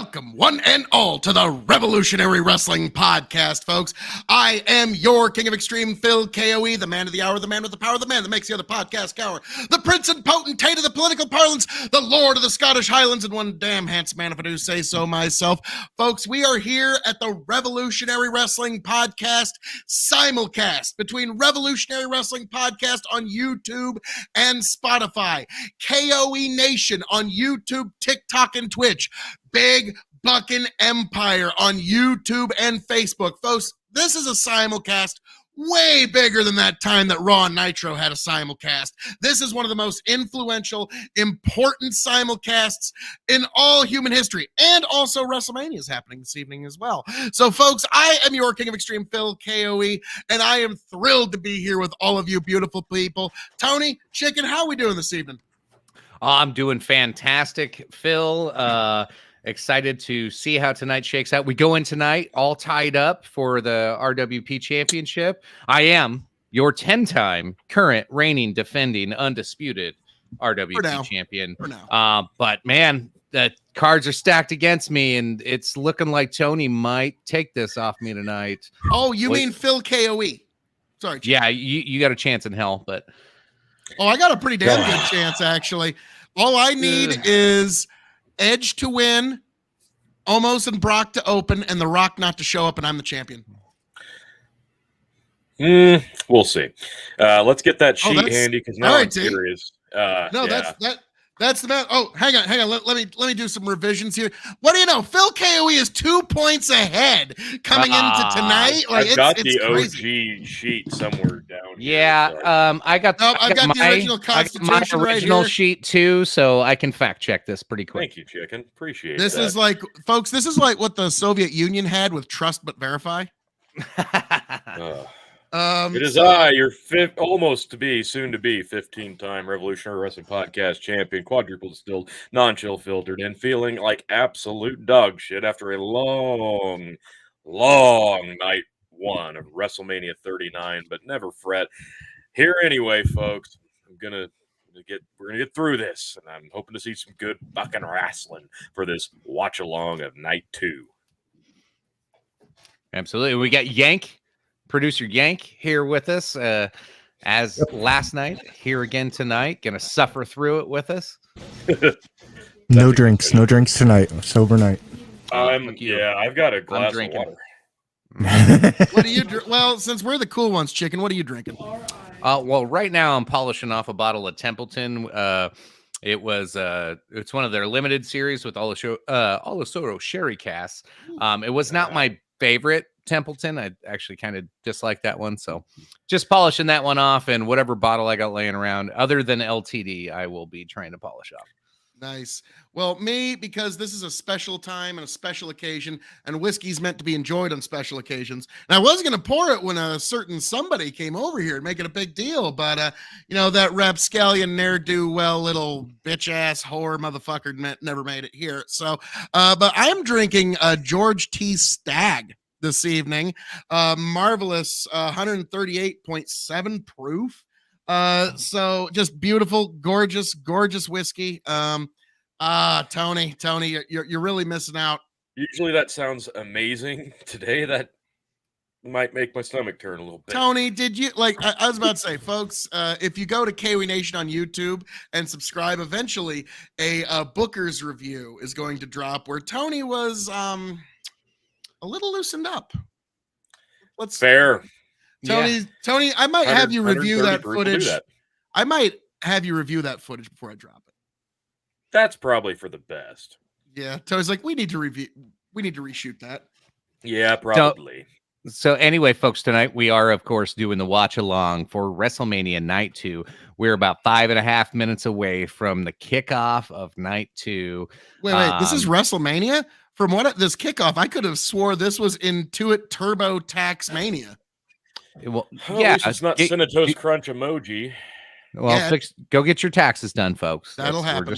Welcome, one and all, to the Revolutionary Wrestling Podcast, folks. I am your King of Extreme, Phil KOE, the man of the hour, the man with the power, the man that makes the other podcast cower, the prince and potentate of the political parlance, the lord of the Scottish Highlands, and one damn handsome man, if I do say so myself. Folks, we are here at the Revolutionary Wrestling Podcast simulcast between Revolutionary Wrestling Podcast on YouTube and Spotify, KOE Nation on YouTube, TikTok, and Twitch, Big Buckin' Empire on YouTube and Facebook. Folks, this is a simulcast way bigger than that time that Raw and Nitro had a simulcast. This is one of the most influential, important simulcasts in all human history. And also WrestleMania is happening this evening as well. So, folks, I am your King of Extreme, Phil KOE, and I am thrilled to be here with all of you beautiful people. Tony, Chicken, how are we doing this evening? I'm doing fantastic, Phil. Excited to see how tonight shakes out. We go in tonight all tied up for the RWP Championship. I am your 10-time current reigning, defending, undisputed RWP champion. But, man, the cards are stacked against me, and it's looking like Tony might take this off me tonight. Oh, you mean Phil KOE? Sorry. Chief. Yeah, you got a chance in hell, but... Oh, I got a pretty damn good chance, actually. All I need is Edge to win, Omos and Brock to open, and The Rock not to show up, and I'm the champion. We'll see. Let's get that sheet handy, because now I'm curious. That's the man. Oh, hang on. Let me do some revisions here. What do you know? Phil KOE is 2 points ahead coming into tonight. Like, I've got the OG sheet somewhere down here. Yeah, I got the original Constitution my original sheet too, so I can fact check this pretty quick. Thank you, Chicken. Appreciate this. That. Is like, folks, this is like what the Soviet Union had with Trust But Verify. It is your soon to be 15-time Revolutionary Wrestling Podcast champion, quadruple distilled, non-chill filtered, and feeling like absolute dog shit after a long night one of WrestleMania 39. But never fret. Here anyway, folks. We're gonna get through this, and I'm hoping to see some good fucking wrestling for this watch along of night 2. Absolutely, we got Yank. Producer Yank here with us as last night, here again tonight. Gonna suffer through it with us. No drinks tonight. Sober night. I've got a glass of water. What do you Well, since we're the cool ones, Chicken, what are you drinking? Well, right now I'm polishing off a bottle of Templeton. It's one of their limited series with Oloroso sherry casks. It was not my favorite Templeton. I actually kind of dislike that one, so just polishing that one off, and whatever bottle I got laying around other than LTD I will be trying to polish off. Nice. Well, me, because this is a special time and a special occasion, and whiskey's meant to be enjoyed on special occasions, and I was going to pour it when a certain somebody came over here and make it a big deal, but that rapscallion ne'er-do-well little bitch-ass whore motherfucker never made it here. So but I'm drinking George T. Stagg this evening. Marvelous 138.7 proof. So just beautiful, gorgeous whiskey. Tony, you're really missing out. Usually that sounds amazing. Today that might make my stomach turn a little bit. Tony, did you I was about to say, folks, if you go to KOE Nation on YouTube and subscribe, eventually a Booker's review is going to drop where Tony was a little loosened up. Fair. Tony, I might have you review that footage. I might have you review that footage before I drop it. That's probably for the best. Yeah. Tony's like, we need to reshoot that. Yeah, probably. So anyway, folks, tonight we are, of course, doing the watch along for WrestleMania Night 2. We're about 5.5 minutes away from the kickoff of Night 2. Wait, this is WrestleMania? From this kickoff, I could have swore this was Intuit Turbo Tax Mania. Well, it's not Cinnatoast Crunch emoji. Well, go get your taxes done, folks. That'll happen.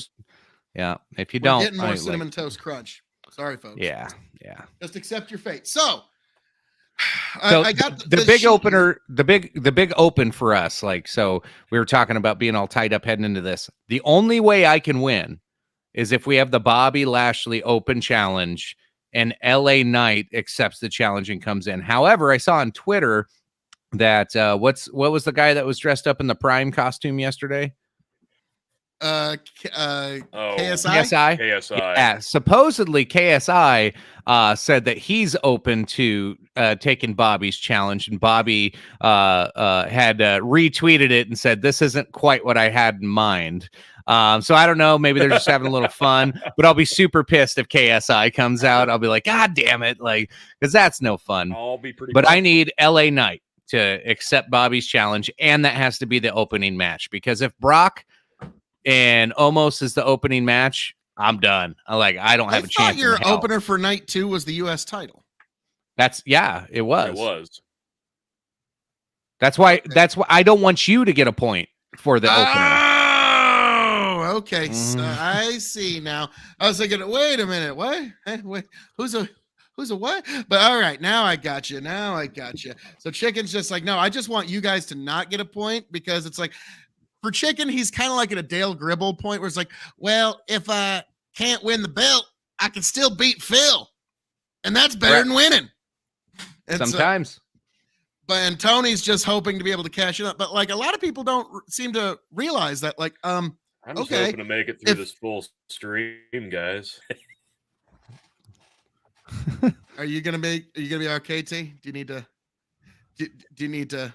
If you don't, getting more Cinnamon Toast Crunch. Sorry, folks. Yeah. Just accept your fate. So, I got the big opener, the big open for us. So we were talking about being all tied up heading into this. The only way I can win is if we have the Bobby Lashley Open Challenge and LA Knight accepts the challenge and comes in. However, I saw on Twitter that what was the guy that was dressed up in the Prime costume yesterday? KSI? KSI. Yeah, supposedly KSI said that he's open to taking Bobby's challenge, and Bobby had retweeted it and said, "This isn't quite what I had in mind." So I don't know. Maybe they're just having a little fun, but I'll be super pissed if KSI comes out. I'll be like, God damn it, like, because that's no fun. I'll be pretty. But I need LA Knight to accept Bobby's challenge, and that has to be the opening match, because if Brock and Omos is the opening match, I'm done. I don't have a chance. Your opener for night 2 was the U.S. title. It was. It was. That's why I don't want you to get a point for the opener. Oh, okay. So I see now. I was thinking, wait a minute, what? Wait, who's a what? But all right, now I got you. So Chicken's just like, no, I just want you guys to not get a point, because it's like, for Chicken, he's kind of like at a Dale Gribble point where it's like, well, if I can't win the belt, I can still beat Phil. And that's better than winning. Sometimes. And Tony's just hoping to be able to cash it up. But like, a lot of people don't seem to realize that, like, I'm just hoping to make it through this full stream, guys. Are you gonna be okay, T? Do you need to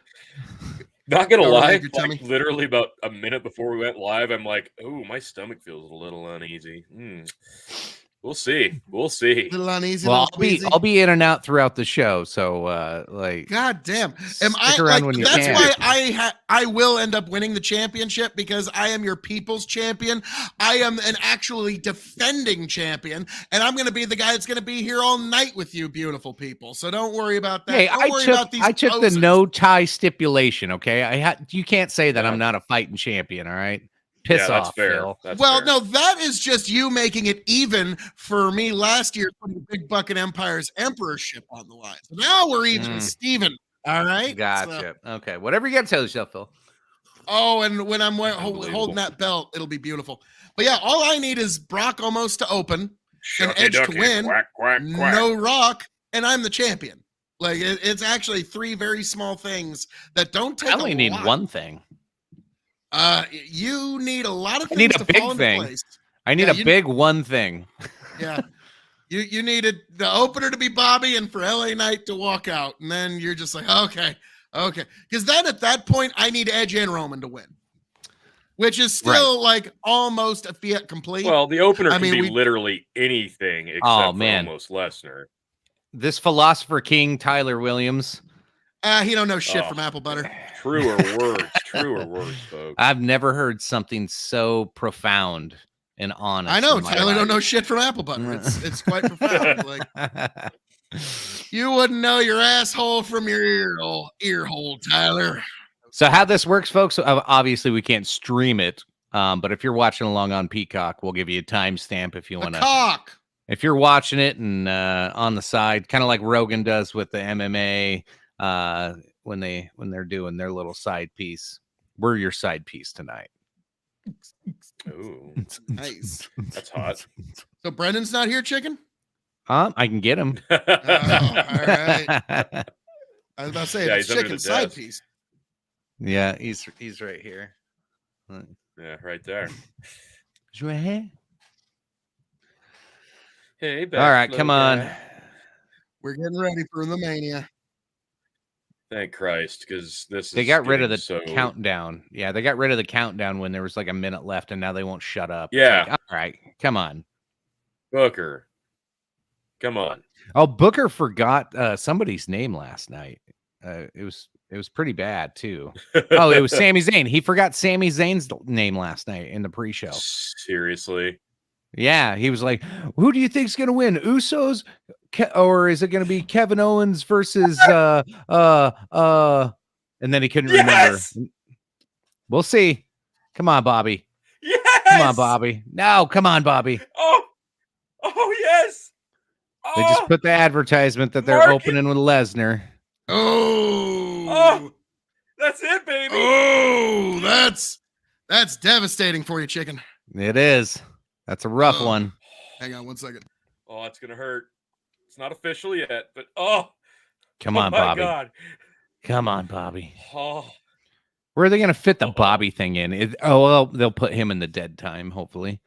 Not gonna lie, like, literally about a minute before we went live, I'm like, oh, my stomach feels a little uneasy. We'll see. A little uneasy. Well, I'll be in and out throughout the show. So, God damn, stick around when you that's can. why I will end up winning the championship, because I am your people's champion. I am an actually defending champion, and I'm going to be the guy that's going to be here all night with you, beautiful people. So don't worry about that. Hey, I took the no tie stipulation. Okay, you can't say that I'm not a fighting champion. All right. Piss off, that's fair. Phil. No, that is just you making it even for me last year, putting Big Bucket Empire's emperorship on the line. So now we're even, Steven. All right? Gotcha. Okay, whatever you got to tell yourself, Phil. Oh, and when I'm holding that belt, it'll be beautiful. But yeah, all I need is Brock almost to open, and Edge to win, quack. no Rock, and I'm the champion. Like, it's actually 3 very small things that don't take a lot. I only need one thing. You need a lot of things. I need a to big fall into thing. Place. I need a big one thing. Yeah. You needed the opener to be Bobby and for LA Knight to walk out. And then you're just like, okay. Because then at that point, I need Edge and Roman to win, which is still like almost a fiat complete. Well, the opener can be literally anything except for almost Lesnar. This philosopher king, Tyler Williams. He don't know shit from apple butter. Truer words, folks. I've never heard something so profound and honest. I know Tyler don't know shit from apple butter. It's quite profound. Like, you wouldn't know your asshole from your ear hole, Tyler. So how this works, folks? Obviously, we can't stream it, but if you're watching along on Peacock, we'll give you a timestamp if you want to. If you're watching it and on the side, kind of like Rogan does with the MMA. When they're doing their little side piece, we're your side piece tonight. Ooh, nice. That's hot. So Brendan's not here, Chicken? I can get him. All right. I was about to say, it's Chicken's side piece. Yeah, he's right here. Yeah, right there. He's right here. Hey, all right, come on. We're getting ready for the Mania. Thank Christ, because they got rid of the countdown. Yeah, they got rid of the countdown when there was like a minute left, and now they won't shut up. Yeah. Like, all right, come on, Booker. Come on. Oh, Booker forgot somebody's name last night. It was pretty bad too. Oh, it was Sami Zayn. He forgot Sami Zayn's name last night in the pre-show. Seriously? Yeah, he was like, "Who do you think's gonna win? Usos, or is it gonna be Kevin Owens versus And then he couldn't remember. We'll see. Come on, Bobby. Yes. Come on, Bobby. No, come on, Bobby. Oh yes. They just put the advertisement that they're opening with Lesnar. Oh, that's it, baby. Oh, that's devastating for you, Chicken. It is. That's a rough one. Hang on 1 second. Oh, it's gonna hurt. It's not official yet, but oh, Come on, my Bobby. God. Come on, Bobby. Oh, Where are they going to fit the Bobby thing in? Well, they'll put him in the dead time, hopefully.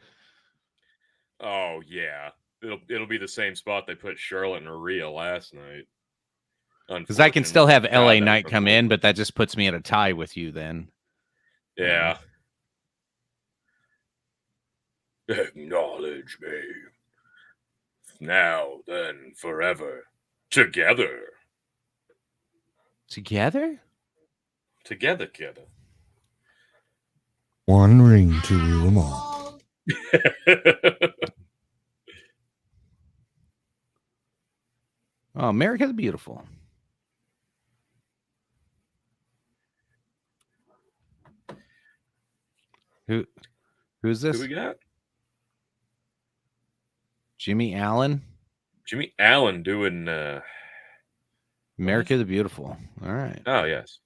oh yeah. It'll be the same spot they put Charlotte and Rhea last night. Because I can still have God, LA that Knight was come in, but that just puts me at a tie with you then. Yeah. Acknowledge me. Now, then, forever. Together. Together? Together. One ring to rule them all. Oh, America the Beautiful. Who's this? Who we got? Jimmy Allen. Jimmy Allen doing America the Beautiful. All right. Oh yes.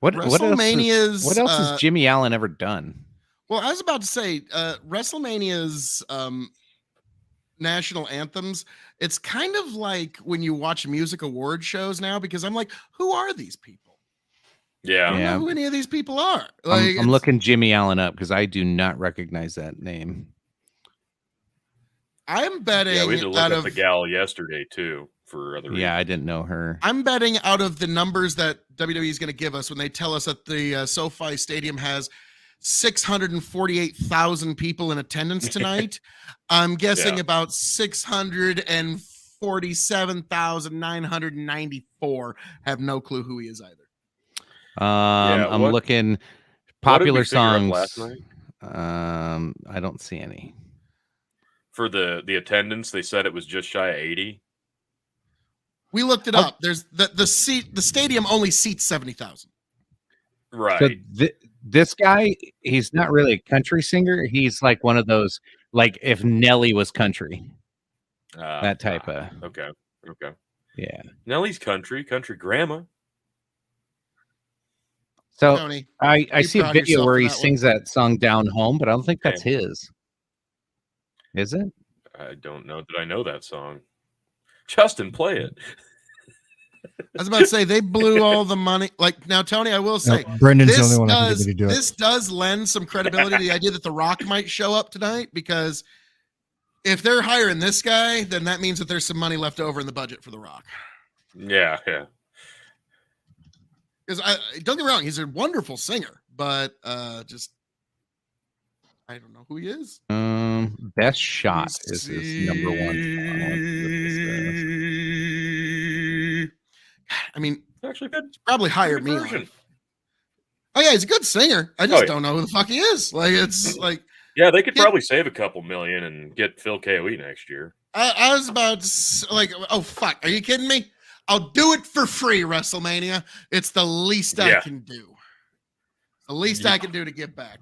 What WrestleMania's, what else has Jimmy Allen ever done? Well, I was about to say, WrestleMania's national anthems, it's kind of like when you watch music award shows now, because I'm like, who are these people? Yeah. I don't know who any of these people are. Like, I'm looking Jimmy Allen up because I do not recognize that name. I'm betting Yeah, we had to look out up of the gal yesterday too for other reasons. Yeah, I didn't know her. I'm betting out of the numbers that WWE is going to give us when they tell us that the SoFi Stadium has 648,000 people in attendance tonight. I'm guessing about 647,994 have no clue who he is either. I'm looking popular songs last night. I don't see any. For the attendance, they said it was just shy of 80. We looked it up. There's the stadium only seats 70,000. Right. So this guy, he's not really a country singer. He's like one of those, like if Nelly was country. That type of. Okay. Yeah. Nelly's country grandma. So Tony, I see a proud of video yourself where for he that sings that song Down Home, but I don't think that's his. Is it? I don't know that I know that song. Justin, play it. I was about to say they blew all the money. Like now, Tony, I will say Brendan's the only one I can get me to do it. This does lend some credibility to the idea that The Rock might show up tonight, because if they're hiring this guy, then that means that there's some money left over in the budget for The Rock. Yeah. Because don't get me wrong, he's a wonderful singer, but just I don't know who he is. Best Shot is his number one. I mean, Actually, good. probably hire me on. Oh yeah, he's a good singer. I just don't know who the fuck he is. Like it's like yeah, they could probably save a couple million and get Phil KOE next year. I was about to like, oh fuck, are you kidding me? I'll do it for free, WrestleMania. It's the least I can do. The least I can do to give back.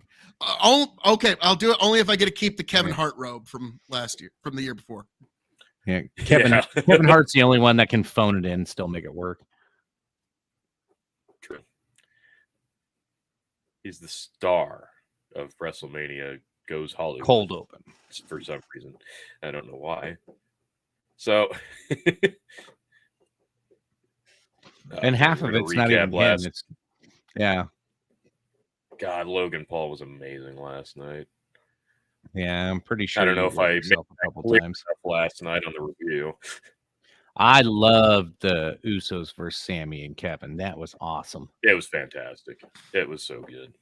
Okay, I'll do it only if I get to keep the Kevin Hart robe from last year, from the year before. Yeah, Kevin Hart's the only one that can phone it in and still make it work. True. He's the star of WrestleMania Goes Hollywood. Cold open. For some reason. I don't know why. So and half of it's not even him. It's, God, Logan Paul was amazing last night. Yeah, I'm pretty sure. I don't know if I made a couple times last night on the review. I loved the Usos versus Sammy and Kevin. That was awesome. It was fantastic. It was so good.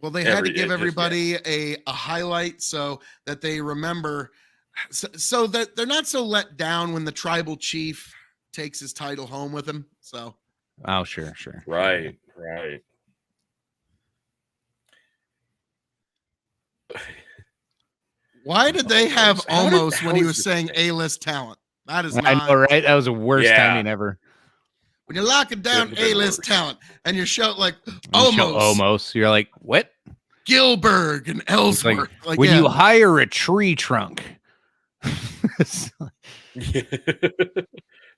Well, they had to give everybody a highlight so that they remember, so that they're not so let down when the tribal chief takes his title home with him. So, oh, sure. Right. Why did they have almost when he was saying A-list talent? That is not. I know, right? That was the worst timing ever. When you're locking down A-list talent and you're showing like almost, you're like, what? Gilbert and Ellsworth. Like when you hire a tree trunk.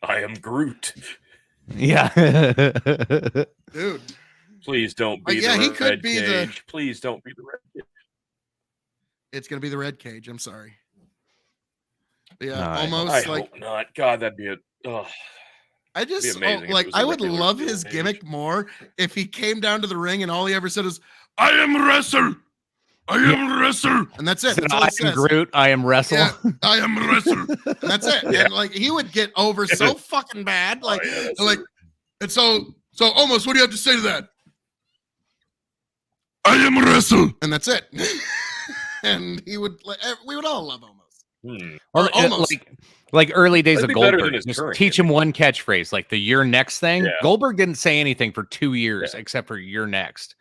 I am Groot. Yeah. Dude. Please don't be the red cage. Please don't be the red cage. It's going to be the red cage. I'm sorry. But yeah, No, I almost like hope not. God, that'd be I just amazing if it like was a I would regular love steel his cage. gimmick more if he came down to the ring and all he ever said is, "I am wrestle, I am wrestle," and that's it. Said, That's all I he am says. Groot. I am Wrestle. Yeah, I am wrestle, and that's it. Yeah. And like he would get over so fucking bad, like, Oh, yeah, that's like, and so almost. What do you have to say to that? I am wrestle, and that's it. And he would, like, we would all love almost. Or almost. like early days That'd of be better than Goldberg. his Just current teach him one catchphrase, like the "you're next" thing. Yeah. Goldberg didn't say anything for 2 years Yeah. except for "you're next"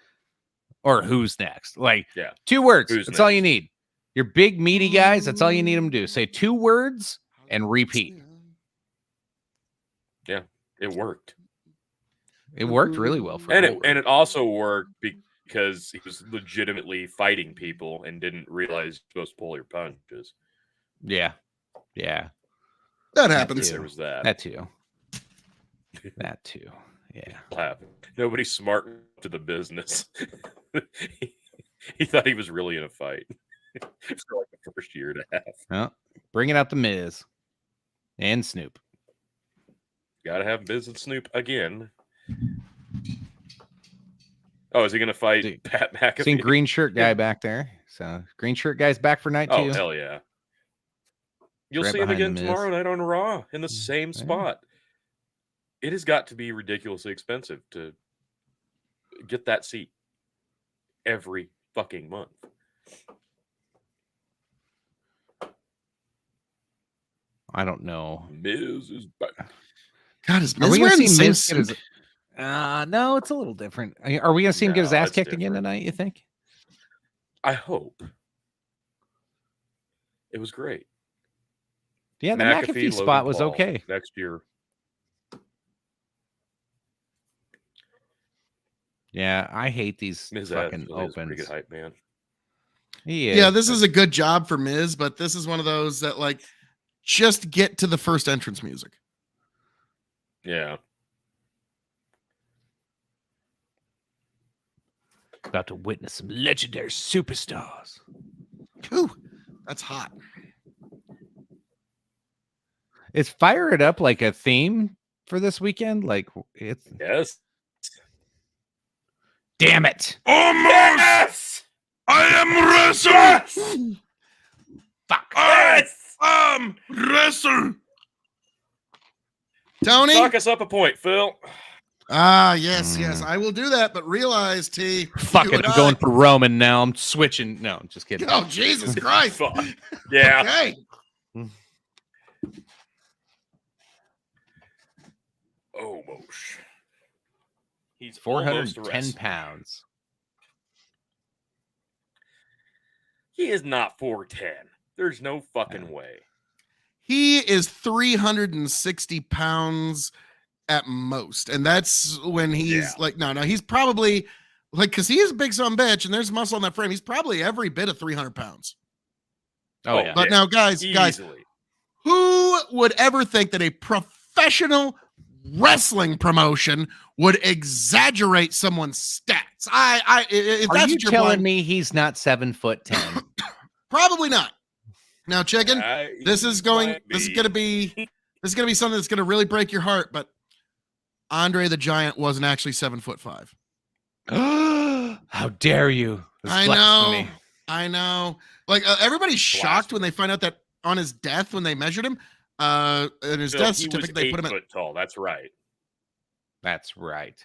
or "who's next." Like 2 words. Who's That's all you next? need. You're big meaty guys. That's all you need them to do. Say 2 words and repeat. Yeah, it worked. It worked really well for And Goldberg. it also worked because he was legitimately fighting people and didn't realize you're supposed to pull your punches. Yeah. That happens. There was that. That too. Yeah. Nobody's smart to the business. He thought he was really in a fight for like the first year and a half. Well, bringing out the Miz and Snoop. Gotta have Miz and Snoop again. Oh, is he gonna fight Pat McAfee? Seen green shirt guy back there. So green shirt guy's back for night 2. Oh, hell yeah. You'll Right see him behind again The Miz. tomorrow night on Raw in the same spot. It has got to be ridiculously expensive to get that seat every fucking month. I don't know. Miz is back. God, is Are Miz we going wearing to the see same Miz get suit? his... no, it's a little different. Are we going to see him get his No, ass it's kicked again different. tonight, you think? I hope. It was great. Yeah, the McAfee spot Logan was Paul okay. next year. Yeah, I hate these Miz fucking really is a pretty opens. good hype man. Yeah, this is a good job for Miz, but this is one of those that like just get to the first entrance music. Yeah. About to witness some legendary superstars. Ooh, that's hot. Is Fire It Up like a theme for this weekend? Like it's Yes. damn it. Almost. Yes! I am wrestle. Yes! Fuck. Yes! Wrestle. Tony. Knock us up a point, Phil. Yes. I will do that, but realize, T. Fuck it. I'm going for Roman now. I'm switching. No, I'm just kidding. Oh, Jesus Christ. Fuck. Yeah. Okay. Almost. He's 410 pounds. He is not 410. There's no fucking way. He is 360 pounds at most. And that's when he's like, no, he's probably like, because he is a big son of a bitch and there's muscle on that frame. He's probably every bit of 300 pounds. Oh, yeah. But now, guys, who would ever think that a professional wrestling promotion would exaggerate someone's stats? If Are that's you what you're telling playing, me he's not 7'10"? probably not. Now, Chicken, this is going to be something that's going to really break your heart. But Andre the Giant wasn't actually 7'5". How dare you? I know. Like everybody's shocked when they find out that on his death, when they measured him, in his death certificate, they put him at 8 foot tall. That's right. That's right.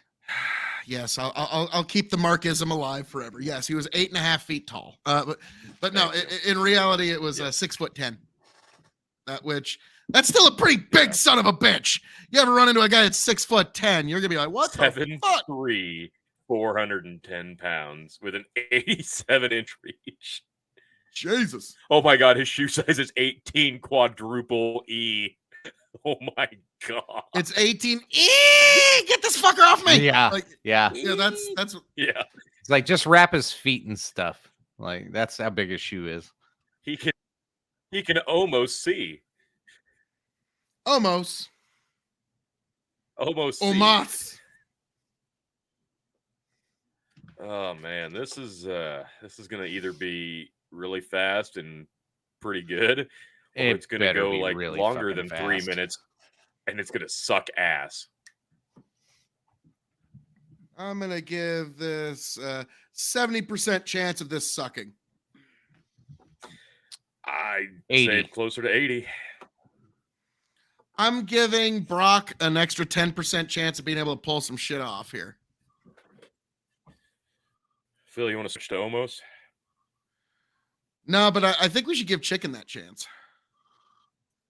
Yes, I'll keep the Markism alive forever. Yes, he was 8.5 feet tall. But no, in reality, it was 6'10". That's still a pretty big son of a bitch. You ever run into a guy that's 6'10", you're gonna be like, what the fuck? 7'3", 410 pounds with an 87-inch reach. Jesus. Oh my God, his shoe size is 18 quadruple E. Oh my God. It's 18. Get this fucker off me. Yeah. Yeah, that's yeah. It's like just wrap his feet and stuff. Like that's how big his shoe is. He can almost see. Almost. Almost. Almost. Oh man, this is gonna either be really fast and pretty good, or it's going to better go be like really longer fucking than 3 fast. minutes, and it's going to suck ass. I'm going to give this 70% chance of this sucking. I'd 80. say it's closer to 80. I'm giving Brock an extra 10% chance of being able to pull some shit off here. Phil, you want to switch to Omos? No, but I think we should give Chicken that chance.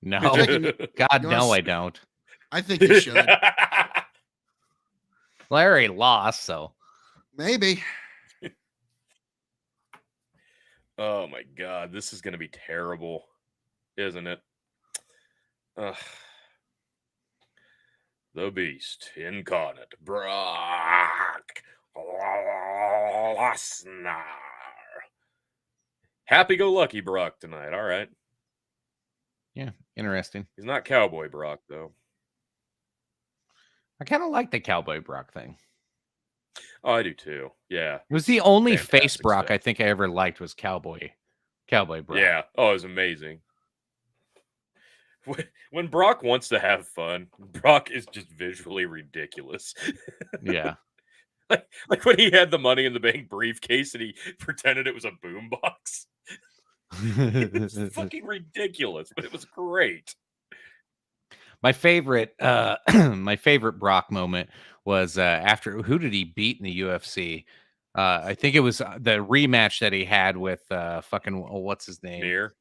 No, Chicken, God, you no, wanna- I don't. I think you should. Larry lost, so Maybe. Oh my God, this is going to be terrible, isn't it? Ugh. The Beast incarnate, Brock Lesnar. Happy-go-lucky Brock tonight. All right. yeah, interesting. He's not Cowboy Brock, though. I kind of like the Cowboy Brock thing. Oh, I do too. Yeah. It was the only Fantastic face Brock stuff. I think I ever liked was Cowboy Brock. Yeah. Oh, it was amazing. When Brock wants to have fun, Brock is just visually ridiculous. Yeah. Like when he had the Money in the Bank briefcase and he pretended it was a boombox. It was fucking ridiculous, but it was great. My favorite Brock moment was after, who did he beat in the UFC? I think it was the rematch that he had with what's his name? Mir.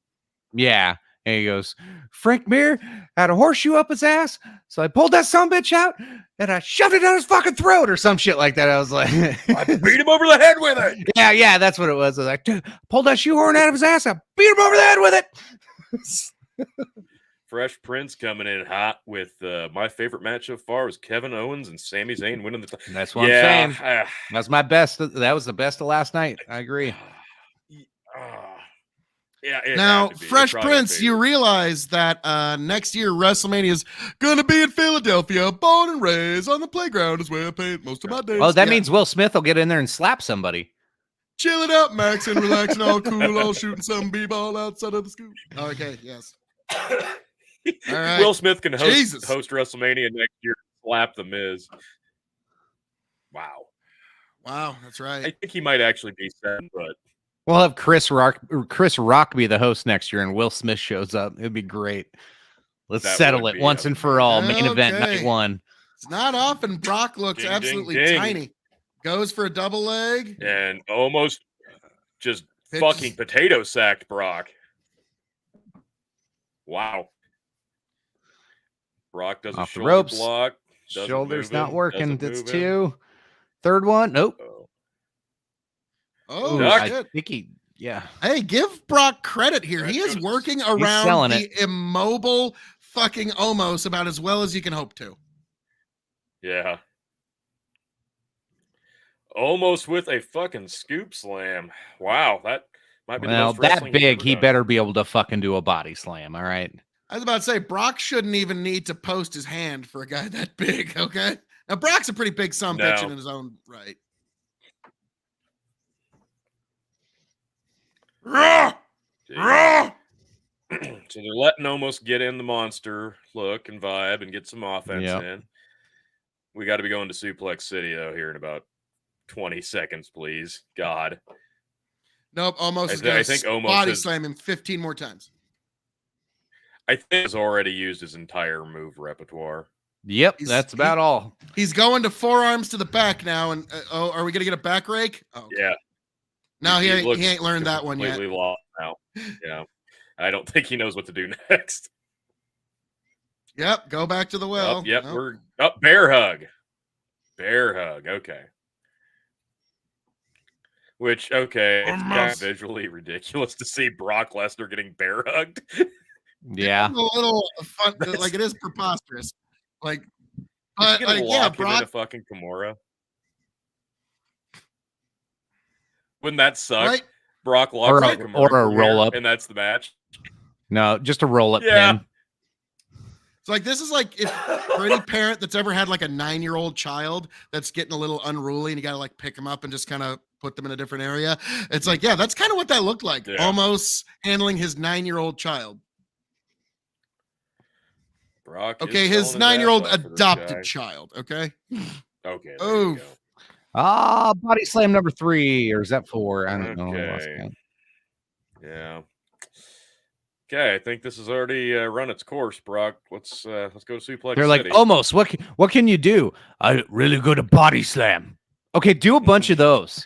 Yeah. And he goes, Frank Mir had a horseshoe up his ass. So I pulled that sumbitch out and I shoved it down his fucking throat or some shit like that. I was like, I beat him over the head with it. Yeah, that's what it was. I was like, dude, pulled that shoehorn out of his ass. I beat him over the head with it. Fresh Prince coming in hot with my favorite match so far was Kevin Owens and Sami Zayn winning the title. That's what I'm saying. That's my best. That was the best of last night. I agree. Yeah. It Now, had to be. Fresh It's probably my Prince, you favorite. realize that next year WrestleMania is going to be in Philadelphia, born and raised on the playground is where I paid most of my days. Oh, that Yeah. means Will Smith will get in there and slap somebody. Chilling out, Max, and relaxing, all cool, all shooting some b-ball outside of the scoop. Okay, yes. All right. Will Smith can Jesus. host WrestleMania next year. Slap the Miz. Wow. Wow, that's right. I think he might actually be set, but We'll have Chris Rock be the host next year, and Will Smith shows up. It'd be great. Let's That settle would it be once and for all. Main event Okay. night one. It's not often Brock looks Ding, absolutely ding, ding. tiny. Goes for a double leg. and almost just Pitches. fucking potato sacked Brock. Wow. Brock does a Off the shoulder ropes. block. doesn't Shoulders move not him, working. doesn't That's move him. 2. Third one. Nope. Oh. Oh, Duck. I shit. think he. Yeah. Hey, give Brock credit here. He is He's working selling around the immobile fucking Omos about as well as you can hope to. Yeah. Almost with a fucking scoop slam. Wow, that might be the Well, most that wrestling he's big, ever he done. better be able to fucking do a body slam. All right. I was about to say, Brock shouldn't even need to post his hand for a guy that big, okay? Now, Brock's a pretty big son bitch No. in his own right. Rah! Jeez. Rah! So they're letting almost get in the monster look and vibe and get some offense Yep. in. We got to be going to Suplex City, though, here in about 20 seconds, please. God. Nope, Omos I is thi- I going think to Omos body is- slam him 15 more times. I think he's already used his entire move repertoire. Yep. He's- That's about all. He's going to forearms to the back now. And oh, are we going to get a back rake? Oh, okay. Yeah. No, he looks ain't learned that one yet. completely lost now. Yeah. I don't think he knows what to do next. Yep, go back to the well. Yep, Nope. we're up. Bear hug. Bear hug. Okay. Which, okay, it's kind of Almost. visually ridiculous to see Brock Lesnar getting bear hugged. Yeah. It's a little fun, like it is preposterous. Like, He's but gonna like, lock yeah, him Brock. into fucking Kimura. Wouldn't that suck? Right? Brock locks Or a- out Kimura or a from here, roll-up. and that's the match. No, just a roll up Yeah. pin. It's like this is like if for any parent that's ever had like a 9-year-old child that's getting a little unruly and you got to like pick him up and just kind of put them in a different area. It's like, yeah, that's kind of what that looked like. Yeah. Almost handling his 9-year-old child. Brock Okay, is his selling ass 9-year-old off for this adopted guy. child. Okay. Okay. There you Oof. go. Body slam number 3, or is that 4? I don't know. I lost Okay. count. Yeah. Okay, I think this has already run its course, Brock. Let's go to Suplex They're like, City. almost. What can you do? I really good at body slam. Okay, do a bunch of those.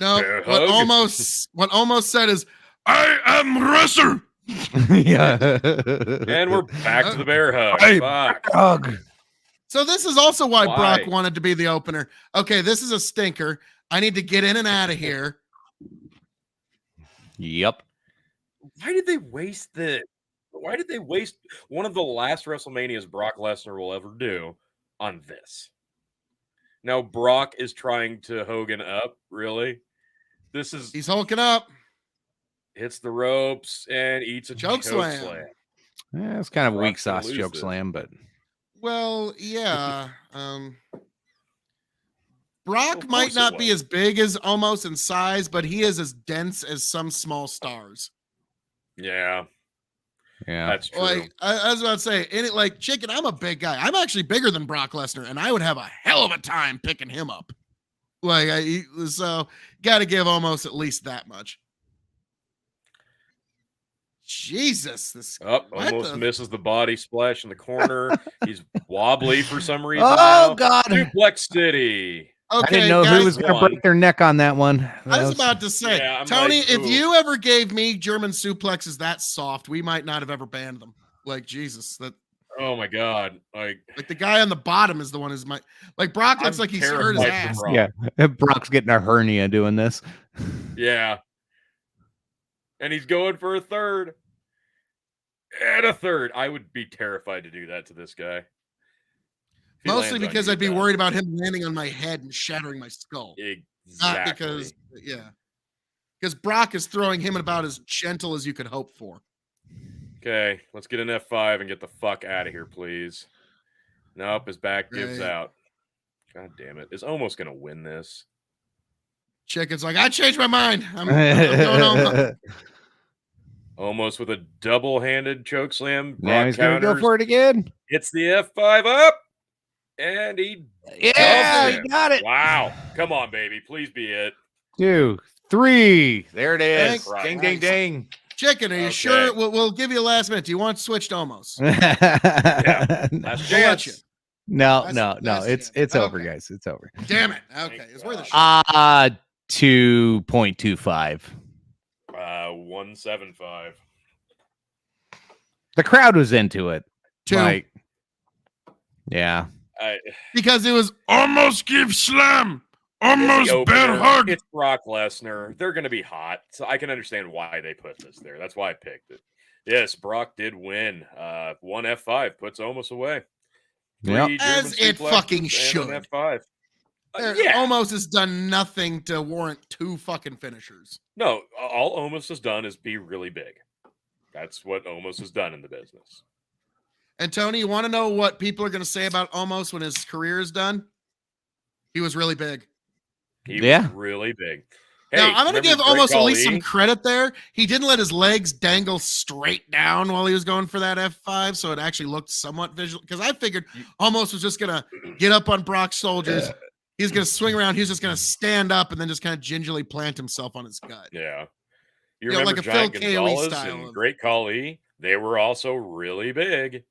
No, Bear what hug. almost said is, I am wrestler. Yeah. And we're back to the bear hug. Hey, Fuck. hug. So this is also why Why? Brock wanted to be the opener. Okay, this is a stinker. I need to get in and out of here. Yep. Why did they waste this? Why did they waste one of the last WrestleManias Brock Lesnar will ever do on this? Now Brock is trying to Hogan up, really? This is He's hulking up. hits the ropes and eats a Choke choke slam. slam. Yeah, it's kind of weak Brock's gonna sauce lose joke this. slam, but Well, yeah. Brock Of might course it not be was. as big as almost in size, but he is as dense as some small stars. Yeah, yeah. that's true. Like I was about to say, Chicken, I'm a big guy. I'm actually bigger than Brock Lesnar, and I would have a hell of a time picking him up. So got to give almost at least that much. Jesus, this Almost misses the body splash in the corner. He's wobbly for some reason. Oh, now. God. Suplex City. Okay, I didn't know guys, who was going to break their neck on that one. I was about to say, Yeah, I'm Tony, like, if ooh. you ever gave me German suplexes that soft, we might not have ever banned them. Like Jesus, Oh my God! Like the guy on the bottom is the one who's Brock looks I'm like he's hurt his terrified for ass. Brock. Yeah, Brock's getting a hernia doing this. Yeah, and he's going for a third. And a third. I would be terrified to do that to this guy. If he Mostly lands on because you, I'd be you're worried about him landing on my head and shattering my skull. done. Not Exactly. because Brock is throwing him about as gentle as you could hope for. Okay, let's get an F5 and get the fuck out of here, please. Nope, his back gives Right. out. God damn it. Is almost going to win this. Chicken's like, I changed my mind. I'm going home. Almost with a double-handed choke slam. Now Brock he's going to go counters. for it again. Hits the F5 up. And he Yeah, dumps he got it. Wow. Come on, baby. Please be it. 2, 3. There it is. Thanks. Ding, ding, ding. Chicken, are you Okay. sure? We'll give you a last minute. Do you want switched almost? Last We'll let chance. you. No, That's- no. that's It's it. over, Okay. guys. It's over. Damn it. Okay, Thank it's worth a God. shot. 2.25. 175. The crowd was into it. 2. Like, yeah. Because it was almost give slam. It's Almost the bear opener. hug. It's Brock Lesnar. They're going to be hot. So I can understand why they put this there. That's why I picked it. Yes, Brock did win. 1 F5 puts almost away. Yep. 3 German As it suplexes fucking and should. an F5. There almost has done nothing to warrant 2 fucking finishers. No, all Omos has done is be really big. That's what Omos has done in the business. And Tony, you want to know what people are going to say about Omos when his career is done? He was really big. He was really big. Hey, Now, I'm going to give remember Great Omos at least some Khali? credit there. He didn't let his legs dangle straight down while he was going for that F5, so it actually looked somewhat visual. Because I figured Omos was just going to get up on Brock's shoulders. He's going to swing around. He's just going to stand up and then just kind of gingerly plant himself on his gut. Yeah. You You know, remember like a Giant Phil Cayley Gonzalez style and of- Great Khali? They were also really big.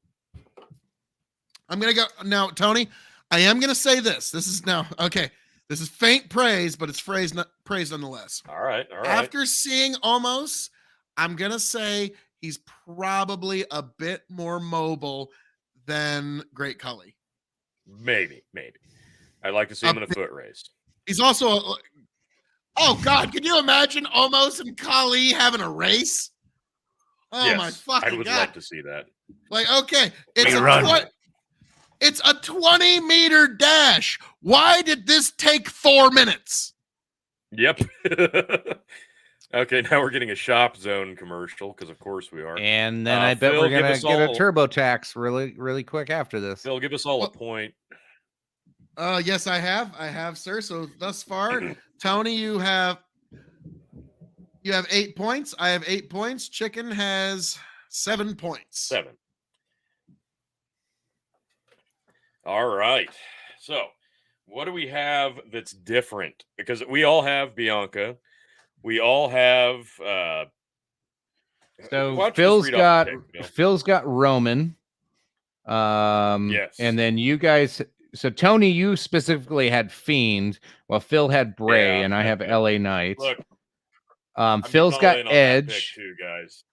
I'm going to go now, Tony. I am going to say this. This is now, okay. This is faint praise, but it's praise nonetheless. All right. After seeing Omos, I'm going to say he's probably a bit more mobile than Great Khali. Maybe. I'd like to see him in a foot race. He's also oh God, can you imagine Omos and Khali having a race? Oh yes, my fucking I would God. love to see that. Like, okay, it's We run. it's a 20-meter dash. Why did this take 4 minutes? Yep. Okay, now we're getting a Shop Zone commercial because, of course, we are. And then I bet Phil, we're give going us to get a all- TurboTax really, really quick after this. Phil, give us all a Well- point. Yes, I have, sir. So thus far, Tony, you have 8 points. I have 8 points. Chicken has 7 points. 7. All right. So, what do we have that's different? Because we all have Bianca. We all have. Why So don't you just Phil's read off got the pick, Bill? Phil's got Roman. Yes. And then you guys. So Tony, you specifically had Fiend, while Phil had Bray, Yeah, and I have LA Knight. Look, Phil's got all in on that pick Edge. too, guys.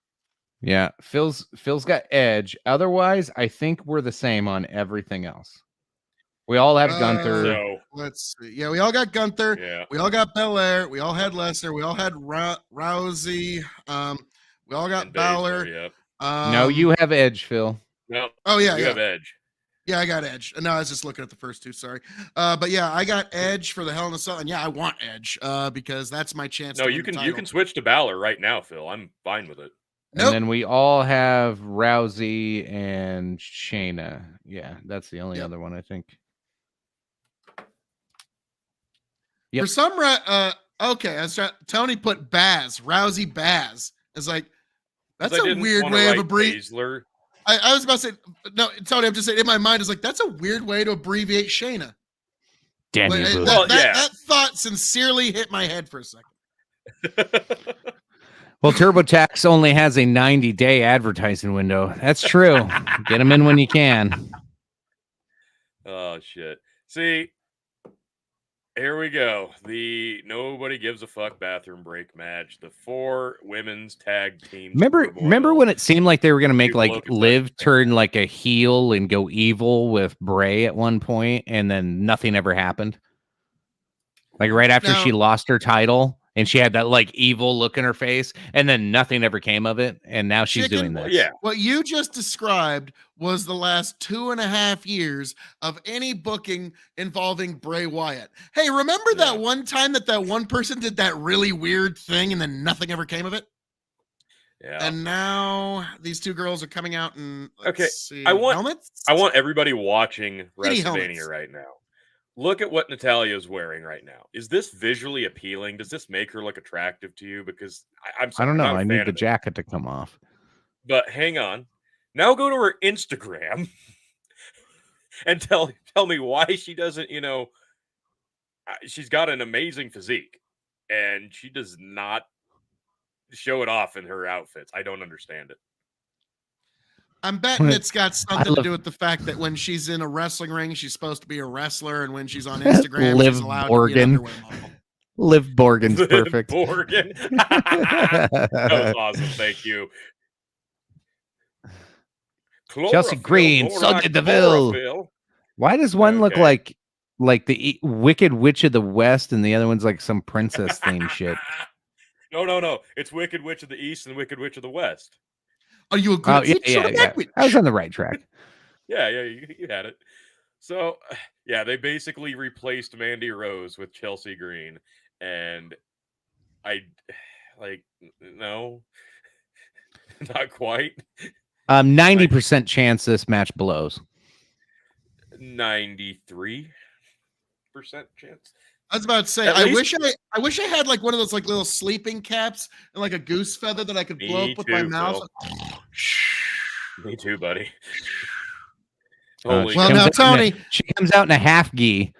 Yeah, Phil's got Edge. Otherwise, I think we're the same on everything else. We all have Gunther. So Let's see. Yeah, we all got Gunther. yeah, We all got Belair. We all had Lesnar. We all had Rousey. We all got and Balor. Baszler, yep. No, you have Edge, Phil. No. Oh yeah, you yeah. have Edge. Yeah, I got Edge. No, I was just looking at the first two. Sorry, but yeah, I got Edge for the Hell in a Cell, and yeah, I want Edge because that's my chance. No, to you win the can title. switch to Balor right now, Phil. I'm fine with it. And then we all have Rousey and Shayna. Yeah, that's the only other one, I think. Yep. For some okay, I was Tony put Rousey Baz. It's like that's a weird way of abbreviating. I was about to say no, Tony. I'm just saying in my mind is like that's a weird way to abbreviate Shayna. Daniel. That thought sincerely hit my head for a second. Well, TurboTax only has a 90-day advertising window. That's true. Get them in when you can. Oh shit! See, here we go. The nobody gives a fuck bathroom break match. The 4 women's tag teams. Remember when it seemed like they were going to make like Liv turn like a heel and go evil with Bray at one point, and then nothing ever happened? Like right after she lost her title, and she had that like evil look in her face, and then nothing ever came of it, and now she's doing this. Yeah. What you just described was the last 2.5 years of any booking involving Bray Wyatt. Hey, remember that one time that one person did that really weird thing and then nothing ever came of it? Yeah. And now these 2 girls are coming out and I want everybody watching Wrestlemania right now. Look at what Natalia's wearing right now. Is this visually appealing? Does this make her look attractive to you? Because I don't know. I need the jacket to come off. But hang on. Now go to her Instagram and tell me why she doesn't, she's got an amazing physique and she does not show it off in her outfits. I don't understand it. I'm betting it's got something to do with the fact that when she's in a wrestling ring, she's supposed to be a wrestler, and when she's on Instagram, she's allowed to be an underwear model. Liv Borgen's perfect. Borgen. That was awesome. Thank you. Chelsea Green, Sonya Deville. Why does one look like the Wicked Witch of the West, and the other one's like some princess theme shit? No. It's Wicked Witch of the East and Wicked Witch of the West. Are you a good yeah. I was on the right track. Yeah, you had it. So, yeah, they basically replaced Mandy Rose with Chelsea Green, and no, not quite. 90% chance this match blows. 93% chance. I was about to say, I wish I had like one of those like little sleeping caps and like a goose feather that I could blow up with my mouth. Me too, buddy. Well, now Tony, she comes out in a half gi.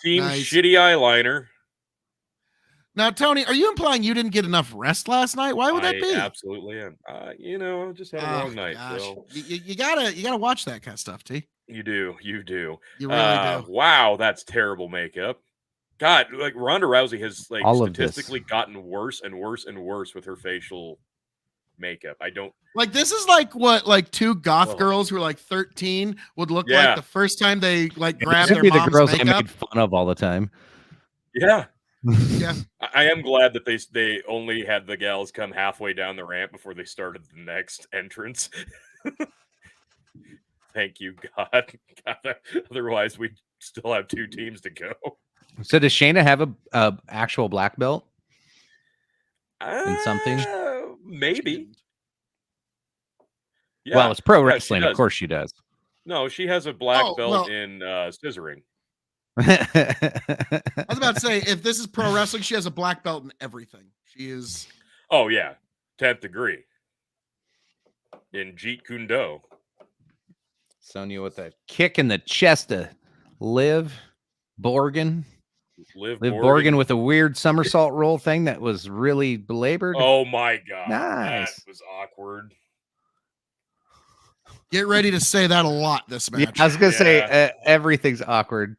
Team shitty eyeliner. Now, Tony, are you implying you didn't get enough rest last night? Why would that be? Absolutely am. I just had a long night. So. You gotta watch that kind of stuff, T. You do. You really do. Wow, that's terrible makeup. God, like Ronda Rousey has like statistically gotten worse and worse and worse with her facial makeup. I don't like this is like what like 2 goth girls who are like 13 would look like the first time they like grabbed their mom's the girls makeup. I made fun of all the time. Yeah. Yeah. I am glad that they only had the gals come halfway down the ramp before they started the next entrance. Thank you, God. Otherwise, we still have 2 teams to go. So does Shayna have a actual black belt in something? Maybe. Yeah. Well, it's pro wrestling. Of course she does. No, she has a black belt in scissoring. I was about to say, if this is pro wrestling, she has a black belt in everything. She is. Oh yeah, 10th degree in Jeet Kune Do. Sonya with a kick in the chest to Liv Borgen. Liv Liv Morgan. Borgen with a weird somersault roll thing that was really belabored. Oh my god, Nice. that was awkward. Get ready to say that a lot this match. Yeah, I was gonna say everything's awkward.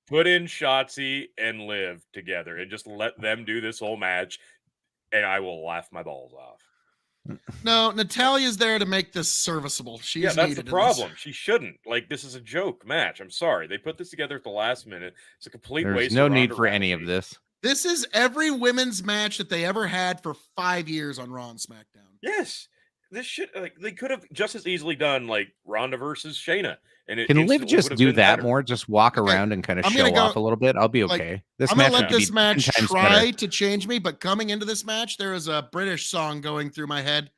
Put in Shotzi and Liv together and just let them do this whole match, and I will laugh my balls off. No, Natalia's there to make this serviceable. She's yeah, that's needed the in this. problem. She shouldn't. Like, this is a joke match. I'm sorry. They put this together at the last minute. It's a complete There's waste no of need Ronda for any of Rousey. this. This is every women's match that they ever had for 5 years on Raw and SmackDown. Yes. This shit, like, they could have just as easily done, like, Ronda versus Shayna. And it Can Liv instantly just would have do been that better. more? Just walk Okay, around and kind of I'm show gonna go- off a little bit. I'll be like, okay. This I'm going match to let would be this match 10 times try better. to change me, but coming into this match, there is a British song going through my head.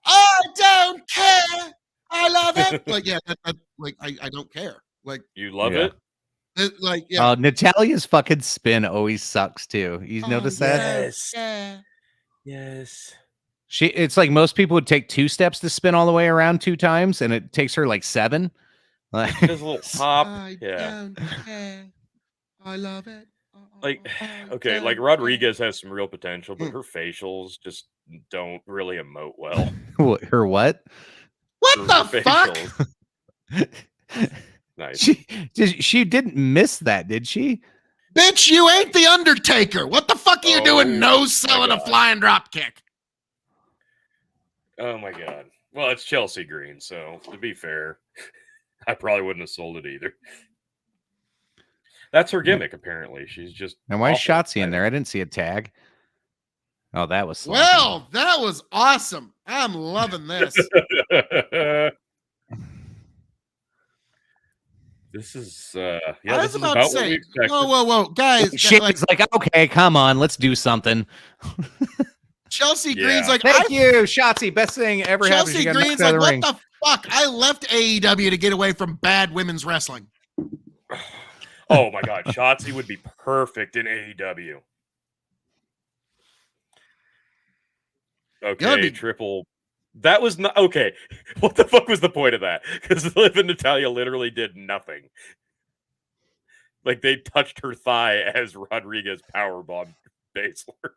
I don't care. I love it. Like, yeah, I don't care. Like, You love Yeah. it? like, yeah. Natalia's fucking spin always sucks too. You notice that? Yes. Yeah. Yes. It's like most people would take 2 steps to spin all the way around 2 times, and it takes her like 7. Like, There's a little pop. I Yeah. don't care. I love it. Like, I okay, like don't Rodriguez has some real potential, but her facials just don't really emote well. her what? What Her the fuck? facials. Nice. She didn't miss that, did she? Bitch, you ain't the Undertaker. What the fuck are you Oh, doing? No my selling a God. flying drop kick. Oh my god. Well, it's Chelsea Green, so to be fair, I probably wouldn't have sold it either. That's her gimmick, apparently. She's just. And why is awful. Shotzi in there? I didn't see a tag. Oh, that was sloppy. Well, that was awesome. I'm loving this. This is I this was is about about to what we say, expected. whoa, guys. Shit's like, okay, come on, let's do something. Chelsea Yeah. Green's like, Thank you, Shotzi. Best thing ever happened. Chelsea She got Green's knocked out like, of what the ring. the fuck? I left AEW to get away from bad women's wrestling. Oh my god, Shotzi would be perfect in AEW. Okay, be- triple. That was not okay. What the fuck was the point of that? Because Liv and Natalia literally did nothing. Like they touched her thigh as Rodriguez powerbombed Baszler.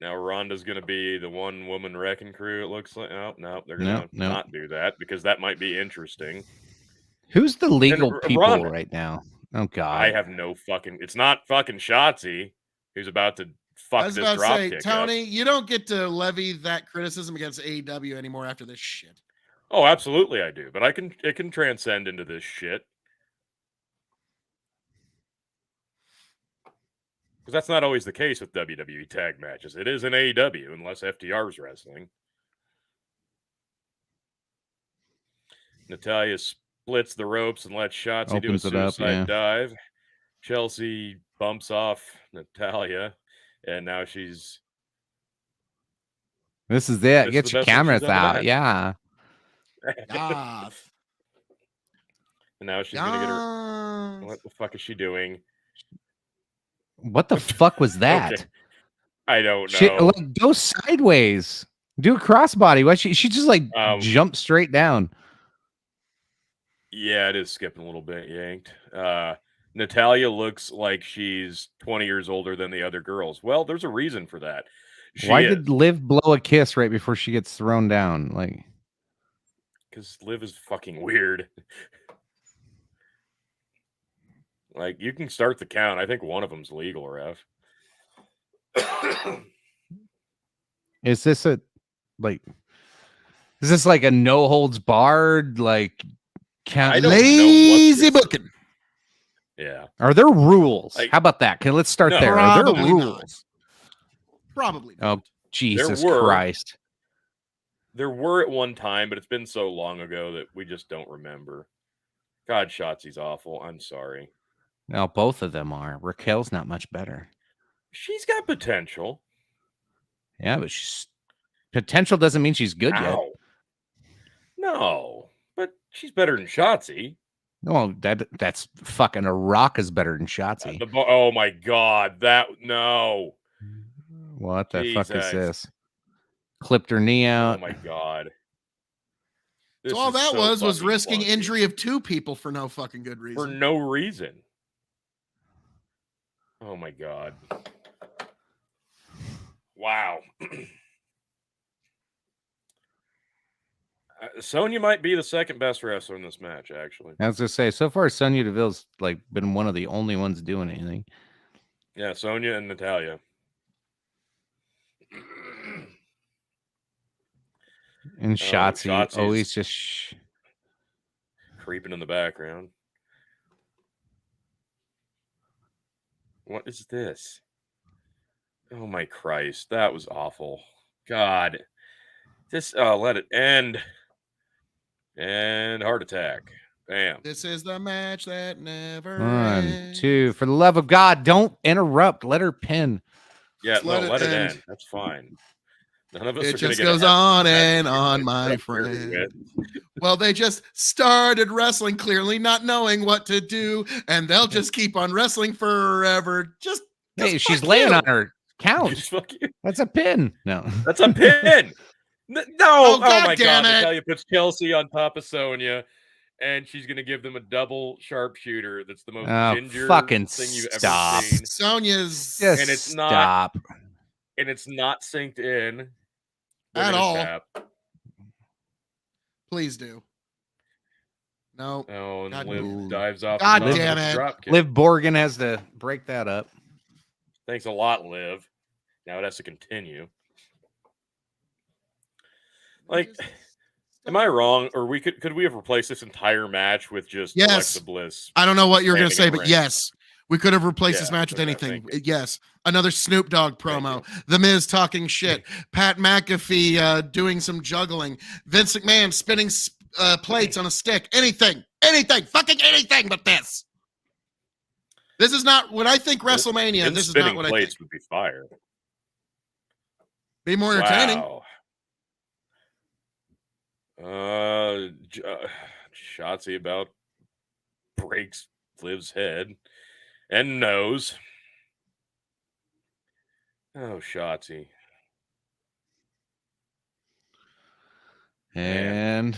Now Ronda's gonna be the one woman wrecking crew. It looks like. Oh no, they're gonna No. not do that because that might be interesting. Who's the legal And people Ronda. right now? Oh God, I have no fucking. It's not fucking Shotzi who's about to I fuck was this about to drop say, kick up. Tony, you don't get to levy that criticism against AEW anymore after this shit. Oh, absolutely, I do. But it can transcend into this shit because that's not always the case with WWE tag matches. It is in AEW unless FTR's wrestling. Natalia splits the ropes and lets Shotzi do a Opens it up, suicide yeah. dive. Chelsea bumps off Natalia, and now she's. this is it. This is Get the your best one cameras she's ever out. had. Yeah. Ah, And now she's gonna get her. What the fuck is she doing? What the fuck was that? Okay. I don't know. Shit, like, go sideways. Do a crossbody. Why she just like jumped straight down? Yeah, it is skipping a little bit yanked. Natalia looks like she's 20 years older than the other girls. Well, there's a reason for that. Why did Liv blow a kiss right before she gets thrown down? Like, because Liv is fucking weird. Like, you can start the count. I think one of them's legal, Ref. is this like a no holds barred like count? I don't know what lazy this- booking. Yeah. Are there rules? Like- How about that? Let's start No. there. Are there Probably not. rules? Probably. Oh, Jesus were. Christ. There were at one time, but it's been so long ago that we just don't remember. God, Shotzi's awful. I'm sorry. No, both of them are. Raquel's not much better. She's got potential. Yeah, but potential doesn't mean she's good yet. Ow. No, but she's better than Shotzi. No, that's fucking a rock is better than Shotzi. Oh my God, no. What the fuck is Jesus. this? Clipped her knee out. Oh my God. This So all is that so was fucking risking clunky. injury of 2 people for no fucking good For reason. no reason. Oh my God. Wow. Sonya might be the second best wrestler in this match, actually. I was gonna say, so far Sonya Deville's like been one of the only ones doing anything. Yeah, Sonya and Natalya. And Shotzi Shotzi's always just creeping in the background. What is this? Oh my Christ, that was awful. God. Let it end. And heart attack. Bam. This is the match that never 1, ends. 2. For the love of God, don't interrupt. Let her pin. Yeah, Let no, it let it end. end. That's fine. None of us It are going to just get goes a on match and that on, we my interfere friend. with. Well, they just started wrestling, clearly not knowing what to do, and they'll just keep on wrestling forever. Just Hey, she's fuck laying you. on her couch. Fuck you. That's a pin. No. That's a pin. No. Oh, Oh, God my damn God. it. Natalya puts Chelsea on top of Sonya, and she's going to give them a double sharpshooter. That's the most ginger fucking thing you've stop. ever seen. Sonya's Just And it's stop. not synced in at in a all. tap. Please do. No. Oh, and God Liv damn it. dives off God the top damn with the it. drop kick. Liv Morgan has to break that up. Thanks a lot, Liv. Now it has to continue. Like, am I wrong? Or could we have replaced this entire match with just Yes. Alexa Bliss? I don't know what you're going to standing say, in the but ring? yes. We could have replaced this Yeah, match with okay, anything. thank you. Yes. Another Snoop Dogg Thank promo. The Miz talking shit. Pat McAfee doing some juggling. Vince McMahon spinning plates on a stick. Anything. Fucking anything but this. This is not when I think WrestleMania. This is not what I think. Plates would be fire. Be more entertaining. Wow. Shotzi about breaks Liv's head and nose. Oh, Shotzi. And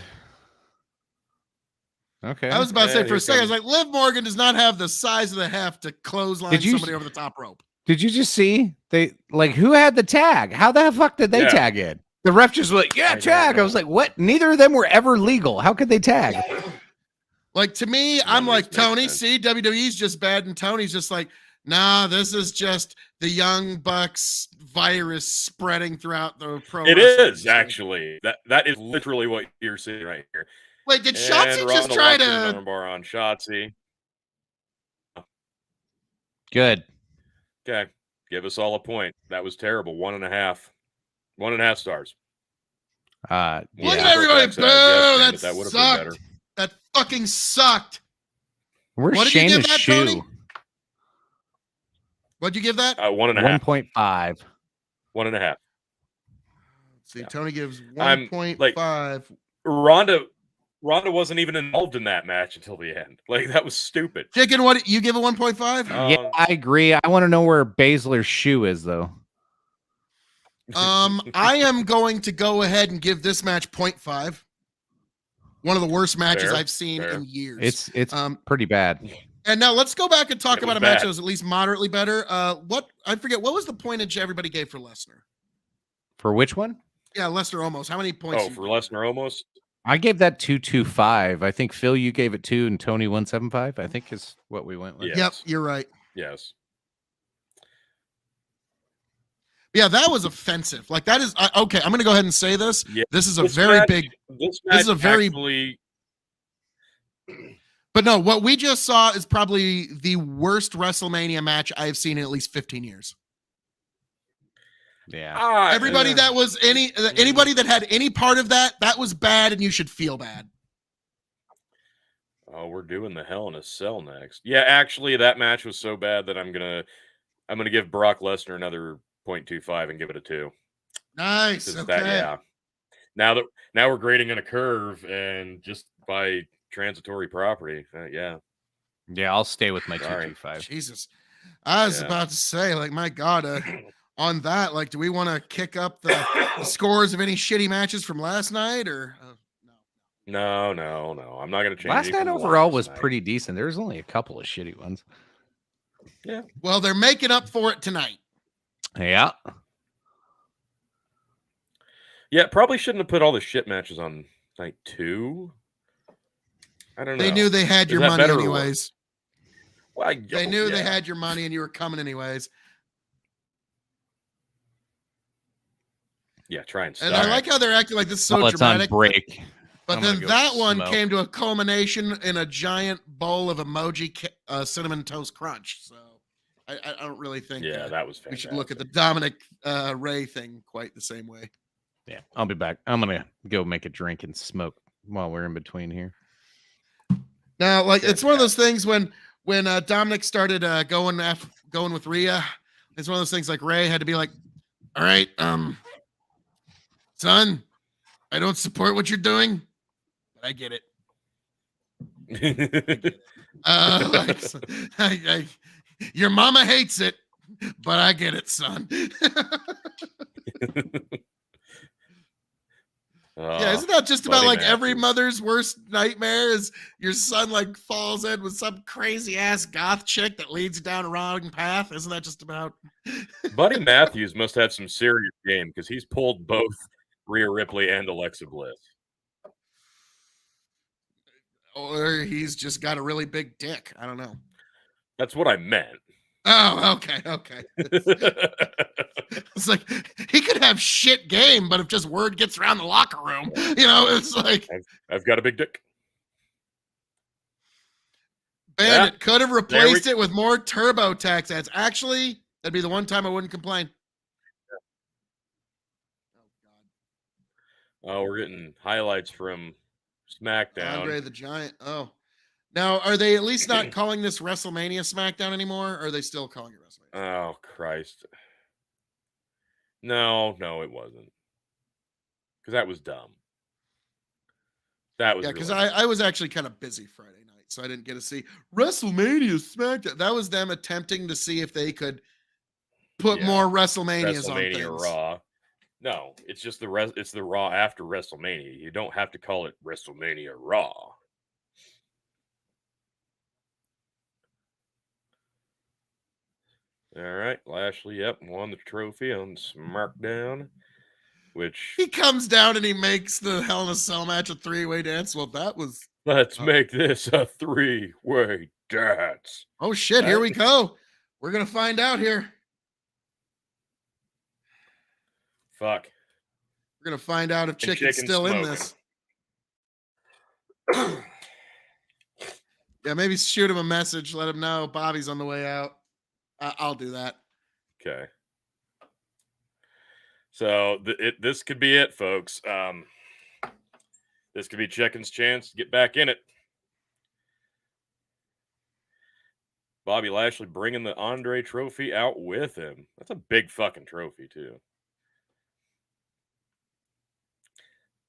okay. I was about to say Yeah, for a here second, I was comes- like, Liv Morgan does not have the size of the heft to clothesline somebody over the top rope. Did you just see who had the tag? How the fuck did they tag in? The ref just was like, yeah, tag. I was like, what? Neither of them were ever legal. How could they tag? Like, to me, I'm like, Tony, see, WWE's just bad, and Tony's just like, nah, this is just the Young Bucks virus spreading throughout the pro. It is actually that is literally what you're seeing right here. Wait, did Shotzi just try to armbar on Shotzi? Good. Okay, give us all a point. That was terrible. 1.5. 1.5 stars. Look at Yeah. everybody boo. That that would have been better. sucked. That fucking sucked. Where's What did you give Shayna's that, shoe? Tony? What'd you give that? 1.5. 1.5. 1.5. See, Tony gives I'm, 1.5. Ronda wasn't even involved in that match until the end. Like, that was stupid. Chicken, what you give a 1.5? Yeah, I agree. I want to know where Baszler's shoe is, though. I am going to go ahead and give this match 0.5. One of the worst matches I've seen in years. It's pretty bad. And now let's go back and talk It about a was match bad. that was at least moderately better. I forget, what was the pointage everybody gave for Lesnar? For which one? Yeah, Lesnar almost. How many points? Oh, for Lesnar almost? I gave that 225. I think Phil, you gave it 2 and Tony 175. I think is what we went with. Yes. Yep, you're right. Yes. Yeah, that was offensive. Like, that is okay. I'm going to go ahead and say this. Yeah. This is a This very match- big. This is a very- actually, But no, what we just saw is probably the worst WrestleMania match I've seen in at least 15 years. Yeah. Everybody that was anybody that had any part of that was bad, and you should feel bad. Oh, we're doing the Hell in a Cell next. Yeah, actually, that match was so bad that I'm gonna give Brock Lesnar another 0.25 and give it a 2. Nice. Okay. Now we're grading on a curve, and just by transitory property. Yeah. Yeah, I'll stay with my Sorry. 225. Jesus. I was about to say, like, my God, on that, like, do we want to kick up the scores of any shitty matches from last night or no? No. I'm not going to change Last anything night from overall last was night. pretty decent. There's only a couple of shitty ones. Yeah. Well, they're making up for it tonight. Yeah. Yeah, probably shouldn't have put all the shit matches on night 2. I don't know. They knew they had Is your that money better or anyways. Well, They knew they had your money and you were coming anyways. Yeah, try and stop. And I like how they're acting like this is so Well, it's on dramatic. break. But I'm then gonna go that one smoke. came to a culmination in a giant bowl of emoji cinnamon toast crunch. So I don't really think Yeah, that was we fantastic. should look at the Dominic Ray thing quite the same way. Yeah, I'll be back. I'm gonna go make a drink and smoke while we're in between here. Now, like it's one of those things when Dominic started going with Rhea, it's one of those things like Ray had to be like, all right, son, I don't support what you're doing, but I get it. Your mama hates it, but I get it, son. Yeah, isn't that just about like every mother's worst nightmare is your son like falls in with some crazy ass goth chick that leads you down a wrong path? Isn't that just about? Buddy Matthews must have some serious game because he's pulled both Rhea Ripley and Alexa Bliss. Or he's just got a really big dick. I don't know. That's what I meant. Oh, okay. It's like he could have shit game, but if just word gets around the locker room, it's like I've got a big dick. Bandit could have replaced it with more TurboTax ads. Actually, that'd be the one time I wouldn't complain. Oh, we're getting highlights from SmackDown. Andre the Giant. Oh. Now, are they at least not calling this WrestleMania SmackDown anymore? Or are they still calling it WrestleMania? Oh, Christ. No, it wasn't. Because that was dumb. That was because really I was actually kind of busy Friday night, so I didn't get to see WrestleMania SmackDown. That was them attempting to see if they could put more WrestleManias on things. Raw. No, it's just it's the Raw after WrestleMania. You don't have to call it WrestleMania Raw. All right, Lashley, won the trophy on SmackDown, which he comes down and he makes the Hell in a Cell match a 3-way dance. Well, that was let's make this a 3-way dance. Oh shit! Here we go. We're gonna find out here. Fuck. We're gonna find out if Chicken's still smoking. in this. Yeah, maybe shoot him a message. Let him know Bobby's on the way out. I'll do that. Okay. So this could be it, folks. This could be Chicken's chance to get back in it. Bobby Lashley bringing the Andre trophy out with him. That's a big fucking trophy, too.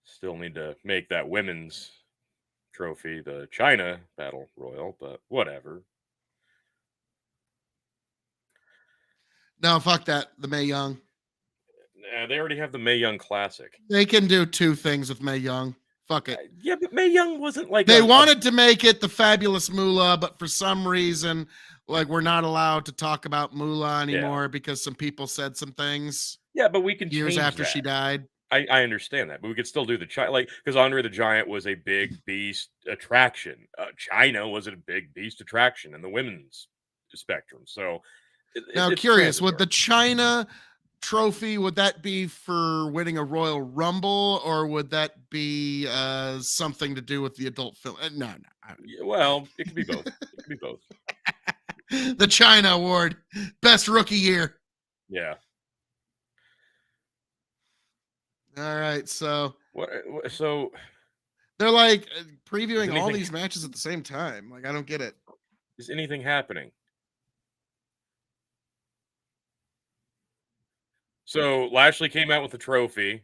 Still need to make that women's trophy the China Battle Royal, but whatever. No, fuck that. The Mae Young. They already have the Mae Young Classic. They can do two things with Mae Young. Fuck it. Yeah, but Mae Young wasn't like they wanted to make it the Fabulous Moolah, but for some reason, like we're not allowed to talk about Moolah anymore because some people said some things. Yeah, but we can years change after that. She died. I understand that, but we could still do the because Andre the Giant was a big beast attraction. China was a big beast attraction in the women's spectrum. So now, curious, would the China trophy, would that be for winning a Royal Rumble, or would that be something to do with the adult film? No. Well, it could be both. It could be both. The China Award, best rookie year. Yeah. All right, so what? So they're like previewing all these matches at the same time. Like, I don't get it. Is anything happening? So Lashley came out with a trophy,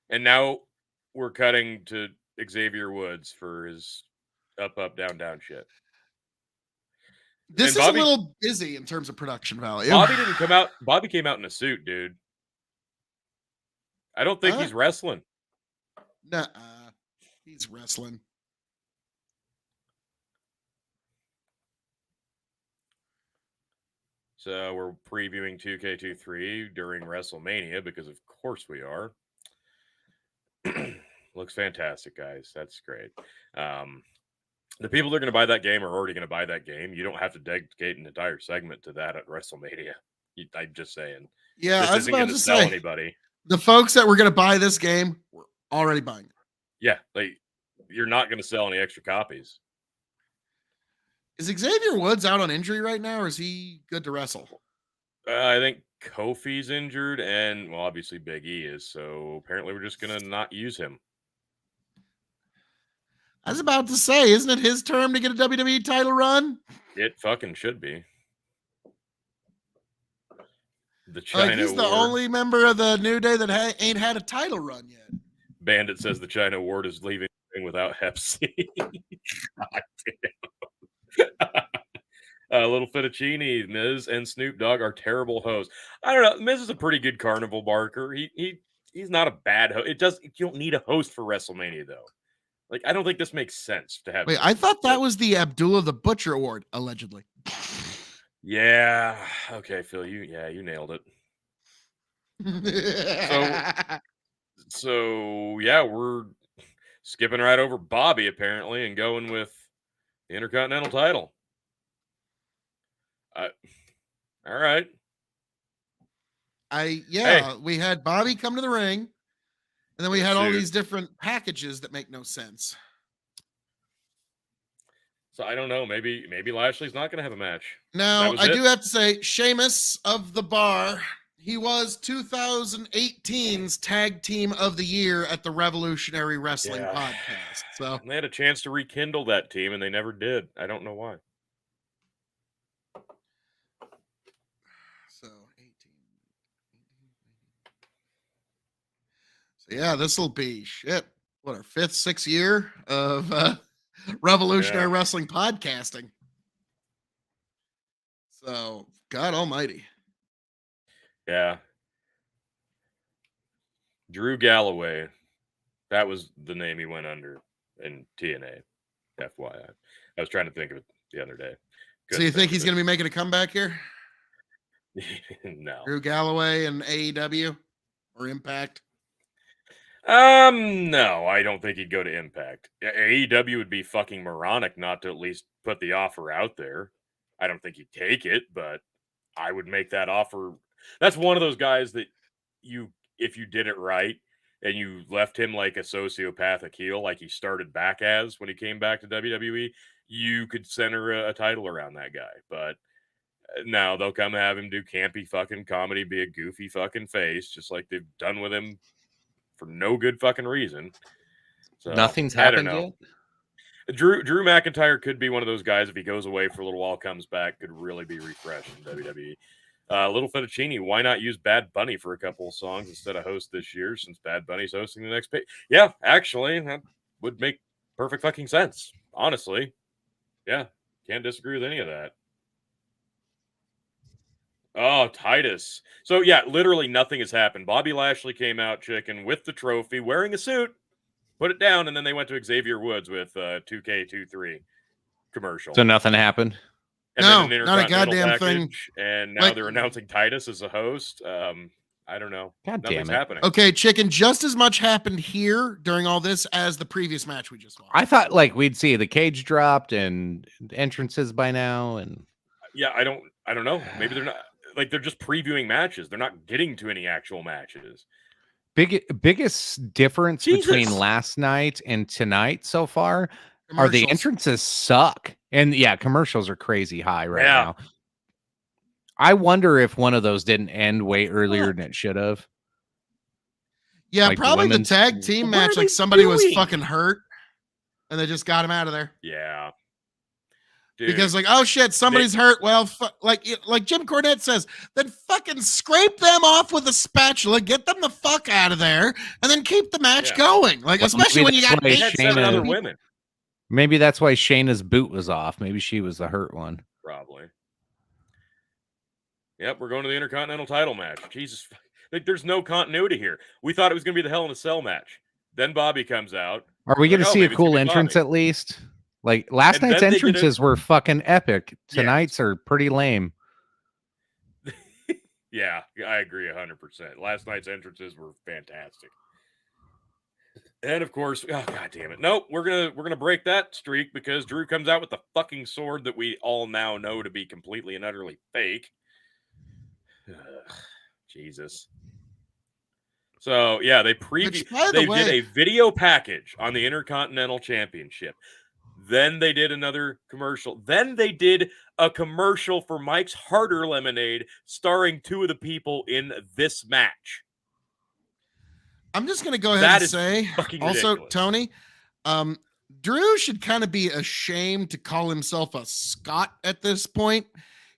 and now we're cutting to Xavier Woods for his up, down, down shit. This And is Bobby, a little busy in terms of production value. Bobby didn't come out. Bobby came out in a suit, dude. I don't think he's wrestling. Nah, he's wrestling. So we're previewing 2K23 during WrestleMania because of course we are. Looks fantastic, guys. That's great. The people that are going to buy that game are already going to buy that game. You don't have to dedicate an entire segment to that at WrestleMania. I'm just saying. Yeah, this isn't going to sell anybody. The folks that were going to buy this game were already buying it. Yeah, like you're not going to sell any extra copies. Is Xavier Woods out on injury right now, or is he good to wrestle? I think Kofi's injured, and well, obviously Big E is. So apparently, we're just going to not use him. I was about to say, isn't it his turn to get a WWE title run? It fucking should be. The China he's the Ward. only member of the New Day that ain't had a title run yet. Bandit says the China Ward is leaving without Hep C. God damn. Little Fettuccine, Miz, and Snoop Dogg are terrible hosts. I don't know. Miz is a pretty good carnival barker. He's not a bad host. You don't need a host for WrestleMania though. Like I don't think this makes sense to have. Wait, I thought that was the Abdullah the Butcher Award, allegedly. Yeah. Okay, Phil. You nailed it. So yeah, we're skipping right over Bobby apparently and going with the Intercontinental title. All right. We had Bobby come to the ring, and then we had all these different packages that make no sense. So I don't know. Maybe Lashley's not going to have a match. Now, I do have to say, Sheamus of the Bar, he was 2018's Tag Team of the Year at the Revolutionary Wrestling Podcast. So and they had a chance to rekindle that team, and they never did. I don't know why. So 18. So yeah, this will be what, our 5th, 6th year of Revolutionary Wrestling podcasting. So God Almighty. Yeah. Drew Galloway. That was the name he went under in TNA. FYI. I was trying to think of it the other day. So you think he's going to be making a comeback here? No. Drew Galloway and AEW or Impact? No, I don't think he'd go to Impact. AEW would be fucking moronic not to at least put the offer out there. I don't think he'd take it, but I would make that offer. That's one of those guys that if you did it right and you left him like a sociopathic heel, like he started back as when he came back to WWE, you could center a title around that guy. But now they'll come have him do campy fucking comedy, be a goofy fucking face, just like they've done with him for no good fucking reason. So nothing's happened yet. Drew McIntyre could be one of those guys if he goes away for a little while, comes back, could really be refreshed in WWE. Little Fettuccine, why not use Bad Bunny for a couple of songs instead of host this year since Bad Bunny's hosting the next page? Yeah, actually, that would make perfect fucking sense. Honestly. Yeah, can't disagree with any of that. Oh, Titus. So, yeah, literally nothing has happened. Bobby Lashley came out, chicken, with the trophy, wearing a suit, put it down, and then they went to Xavier Woods with 2K23 commercial. So nothing happened? And no, not a goddamn thing. And now they're announcing Titus as a host. I don't know. God Nothing's damn it. happening. Okay, chicken, just as much happened here during all this as the previous match we just watched. I thought like we'd see the cage dropped and entrances by now. And yeah, I don't know. Maybe they're not. Like they're just previewing matches. They're not getting to any actual matches. Biggest difference between last night and tonight so far are the entrances suck. And yeah, commercials are crazy high right now. I wonder if one of those didn't end way earlier than it should have. Yeah, like probably the tag team match. Like somebody was fucking hurt and they just got him out of there. Yeah. Dude, because like, oh shit, somebody's hurt. Well, like Jim Cornette says, then fucking scrape them off with a spatula, get them the fuck out of there, and then keep the match going. Like, especially when you got they had 7 other women. Maybe that's why Shayna's boot was off. Maybe she was the hurt one. Probably. Yep, we're going to the Intercontinental title match. Jesus, like, there's no continuity here. We thought it was going to be the Hell in a Cell match. Then Bobby comes out. Are we going to see a cool entrance at least? Like, last night's entrances were fucking epic. Tonight's are pretty lame. Yeah, I agree 100%. Last night's entrances were fantastic. And of course, oh god damn it. Nope, we're gonna break that streak because Drew comes out with the fucking sword that we all now know to be completely and utterly fake. Ugh, Jesus. So yeah, they did a video package on the Intercontinental Championship. Then they did another commercial. Then they did a commercial for Mike's Harder Lemonade, starring 2 of the people in this match. I'm just going to go ahead and say, also, ridiculous. Tony, Drew should kind of be ashamed to call himself a Scot at this point.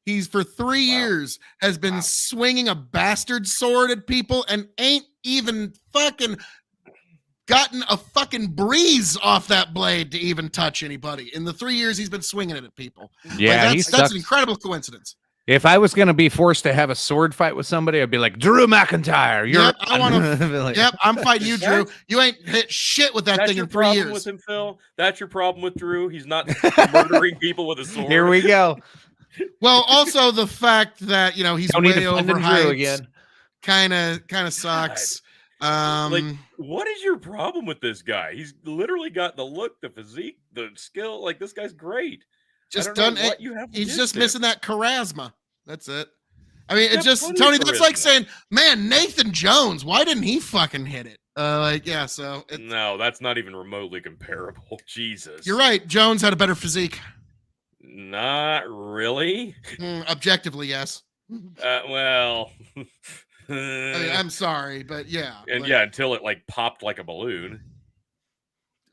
He's for 3 years has been swinging a bastard sword at people and ain't even fucking gotten a fucking breeze off that blade to even touch anybody in the 3 years he's been swinging it at people. Yeah, like, that's an incredible coincidence. If I was going to be forced to have a sword fight with somebody, I'd be like, Drew McIntyre. I want to. Yep, I'm fighting you, Drew. You ain't hit shit with that thing in 3 years. With him, Phil. That's your problem with Drew. He's not murdering people with a sword. Here we go. Well, also the fact that he's Don't way overhyped again, kind of sucks. Like, what is your problem with this guy? He's literally got the look, the physique, the skill. Like, this guy's great. Just done it. He's just missing that charisma. That's it. I mean, it's just Tony. That's like saying, man, Nathan Jones. Why didn't he fucking hit it? So no, that's not even remotely comparable. Jesus, you're right. Jones had a better physique. Not really. Objectively, yes. Well, I mean, I'm sorry, but yeah. And until it like popped like a balloon.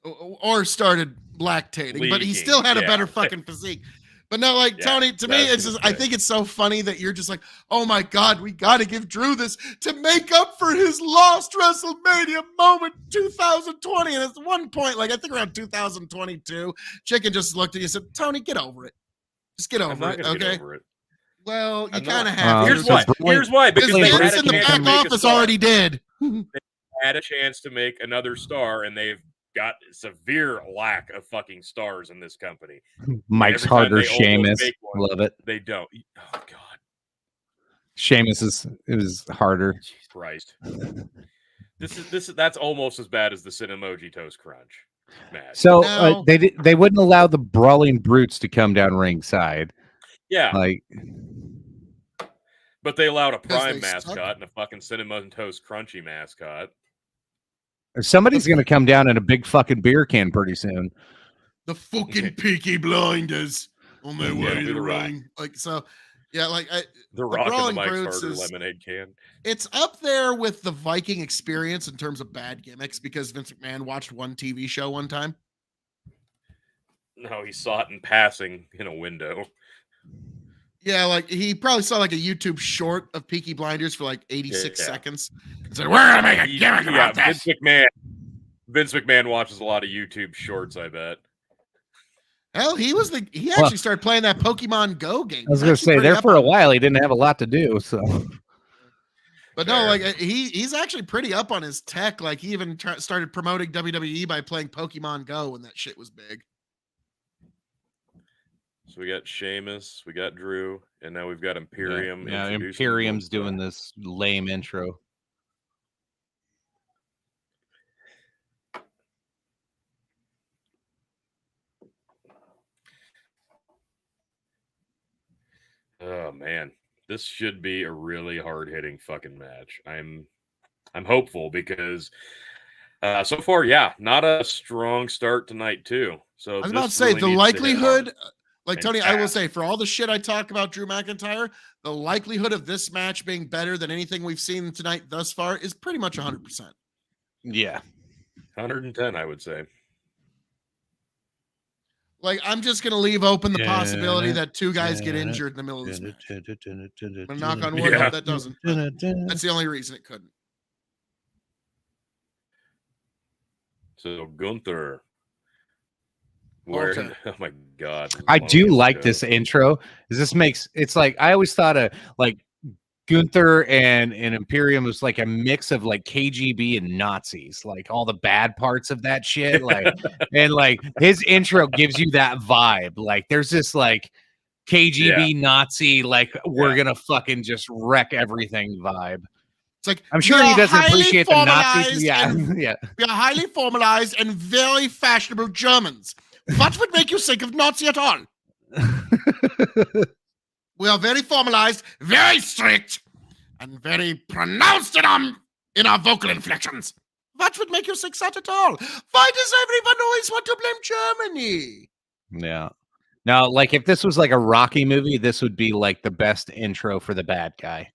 Or started lactating, but he still had a better fucking physique. But no, like Tony, to me, it's just I think it's so funny that you're just like, oh my god, we got to give Drew this to make up for his lost WrestleMania moment 2020. And at one point, like I think around 2022, Chicken just looked at you and said, Tony, get over it. Just get over it, okay? Get over it. Well, you kind of have. Here's why. Because they Vince in the back office already did. They had a chance to make another star, and they've got severe lack of fucking stars in this company. Mike's Harder, Sheamus, love it. They don't. Oh god, Sheamus is harder. Jesus Christ. That's almost as bad as the Cinemoji Toast Crunch match. So they wouldn't allow the Brawling Brutes to come down ringside. Yeah, but they allowed a Prime mascot and a fucking Cinnamon Toast Crunchy mascot. Somebody's going to come down in a big fucking beer can pretty soon. The fucking Peaky Blinders on their way to the ring. Like, so, yeah, like the Rock and the Mike's Harder lemonade can. It's up there with the Viking Experience in terms of bad gimmicks because Vince McMahon watched one TV show one time. No, he saw it in passing in a window. Yeah, like he probably saw like a YouTube short of Peaky Blinders for like 86 seconds. And said, "We're gonna make a gimmick about this." Vince McMahon watches a lot of YouTube shorts, I bet. Hell, he actually started playing that Pokemon Go game. I was gonna say there for a while he didn't have a lot to do, so. But no, like he's actually pretty up on his tech. Like he even started promoting WWE by playing Pokemon Go when that shit was big. So we got Sheamus, we got Drew, and now we've got Imperium. Yeah, Imperium's doing this lame intro. Oh man, this should be a really hard-hitting fucking match. I'm hopeful because so far, not a strong start tonight too. So I was about to say the likelihood. Like, Tony, I will say, for all the shit I talk about Drew McIntyre, the likelihood of this match being better than anything we've seen tonight thus far is pretty much 100%. Yeah. 110, I would say. Like, I'm just going to leave open the possibility that two guys get injured in the middle of this match. I'm gonna knock on wood, hope that doesn't. That's the only reason it couldn't. So Gunther. Where? Walter. Oh my God! I do like this intro. This makes it's like I always thought of like Gunther and Imperium was like a mix of like KGB and Nazis, like all the bad parts of that shit. Like and like his intro gives you that vibe. Like there's this like KGB Nazi, like we're gonna fucking just wreck everything vibe. It's like I'm sure he doesn't appreciate the Nazis. Yeah, yeah. We are highly formalized and very fashionable Germans. What would make you think of Nazi at all? We are very formalized, very strict, and very pronounced in our vocal inflections. What would make you think that at all? Why does everyone always want to blame Germany? Yeah. Now, like if this was like a Rocky movie, this would be like the best intro for the bad guy.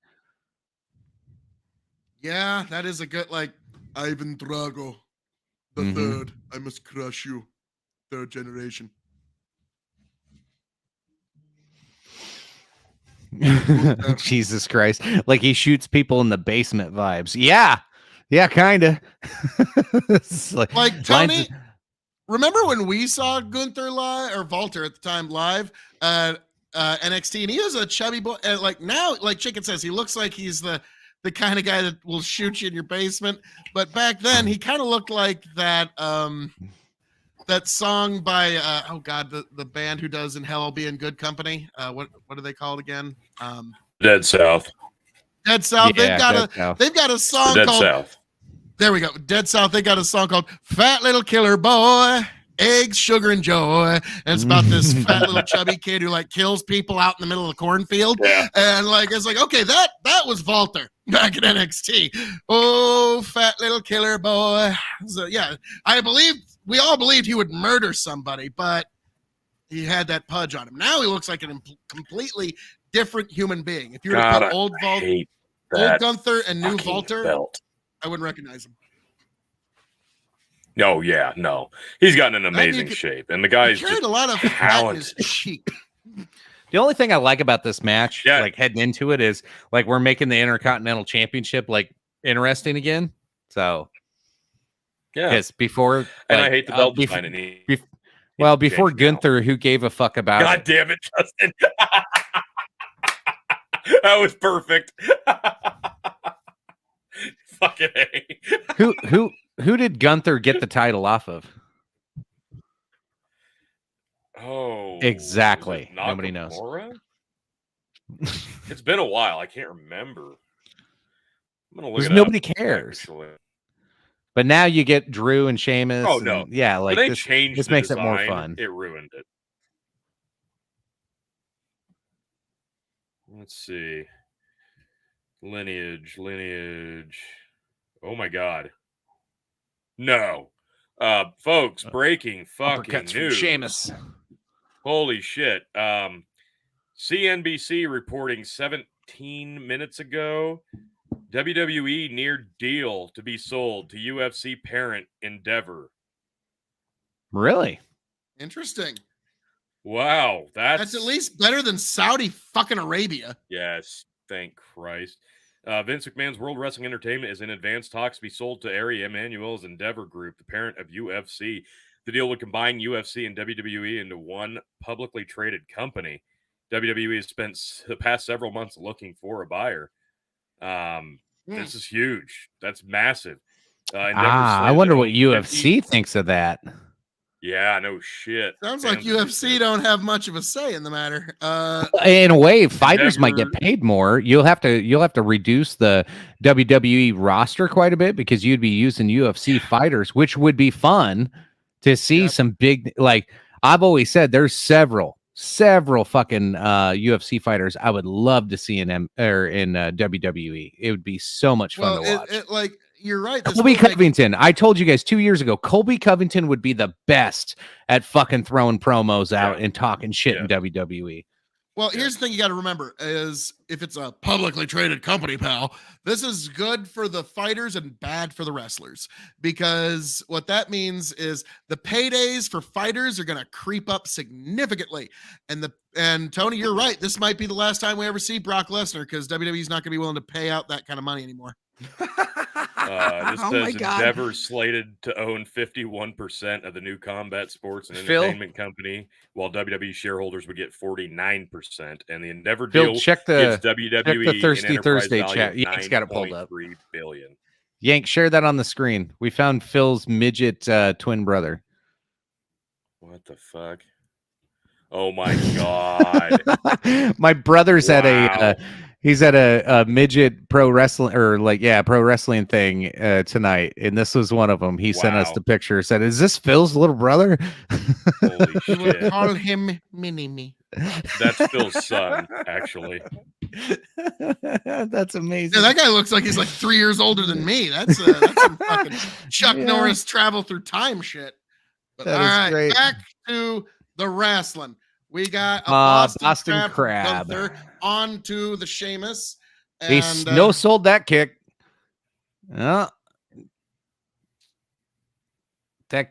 Yeah, that is a good, like, Ivan Drago, the third. I must crush you. Third generation. Jesus Christ. Like he shoots people in the basement vibes. Yeah. Yeah, kind of. like Tony, remember when we saw Gunther live, or Walter at the time live, NXT, and he was a chubby boy. And like now, like Chicken says, he looks like he's the kind of guy that will shoot you in your basement. But back then, he kind of looked like that that song by oh god, the band who does In Hell I'll Be in Good Company. What are they called again? Dead South. Dead South. Yeah, they've got a song Dead called South. There we go. Dead South. They got a song called Fat Little Killer Boy, Eggs, Sugar, and Joy. And it's about this fat little chubby kid who like kills people out in the middle of the cornfield. Yeah. And like it's like, okay, that was Walter back in NXT. Oh, fat little killer boy. So yeah, we all believed he would murder somebody, but he had that pudge on him. Now he looks like a completely different human being. If you were to put old Gunther and new Walter, belt. I wouldn't recognize him. No, yeah, no. He's gotten an amazing shape, and the guy's carried a lot of fat in his cheek. The only thing I like about this match, like heading into it, is like we're making the Intercontinental Championship like interesting again. So, yeah, because before, and like, I hate the belt design. Before Gunther, who gave a fuck about God it? damn it, Justin! That was perfect. Fucking A. Who did Gunther get the title off of? Oh, exactly. Nobody knows. It's been a while. I can't remember. I'm gonna look it up. Nobody cares. Actually. But now you get Drew and Sheamus. Oh no, yeah, like they changed. This makes it more fun. It ruined it. Let's see. Lineage. Oh my god. No. Folks, breaking fucking news. Sheamus. Holy shit. CNBC reporting 17 minutes ago, WWE near deal to be sold to UFC parent Endeavor. Really? Interesting. Wow. That's at least better than Saudi fucking Arabia. Yes. Thank Christ. Vince McMahon's World Wrestling Entertainment is in advanced talks to be sold to Ari Emanuel's Endeavor Group, the parent of UFC. The deal would combine UFC and WWE into one publicly traded company. WWE has spent the past several months looking for a buyer. This is huge. That's massive. I wonder what UFC thinks of that. Yeah, no shit. Sounds like UFC don't have much of a say in the matter. In a way, fighters might get paid more. You'll have to reduce the WWE roster quite a bit because you'd be using UFC fighters, which would be fun to see. Some big, like I've always said, there's several fucking UFC fighters I would love to see in WWE. It would be so much fun to watch. You're right. Colby Covington. I told you guys 2 years ago, Colby Covington would be the best at fucking throwing promos out and talking shit in WWE. Well, here's the thing you got to remember is if it's a publicly traded company, pal, this is good for the fighters and bad for the wrestlers, because what that means is the paydays for fighters are going to creep up significantly. And Tony, you're right. This might be the last time we ever see Brock Lesnar, because WWE's not going to be willing to pay out that kind of money anymore. This says Endeavor slated to own 51% of the new combat sports and entertainment company, while WWE shareholders would get 49%. And the Endeavor deal gives WWE the Thirsty an Thursday value chat. of Yank's got it pulled up. $9.3 billion. Yank, share that on the screen. We found Phil's midget twin brother. What the fuck? Oh my god! My brother's at a he's at a midget pro wrestling pro wrestling thing tonight, and this was one of them. He sent us the picture. Said, "Is this Phil's little brother?" Holy shit! We'll call him Mini Me. That's Phil's son, actually. That's amazing. Yeah, that guy looks like he's like 3 years older than me. That's some fucking Chuck Norris travel through time shit. But all right, great. Back to the wrestling. We got a Boston Crab onto the Sheamus. He no-sold that kick. That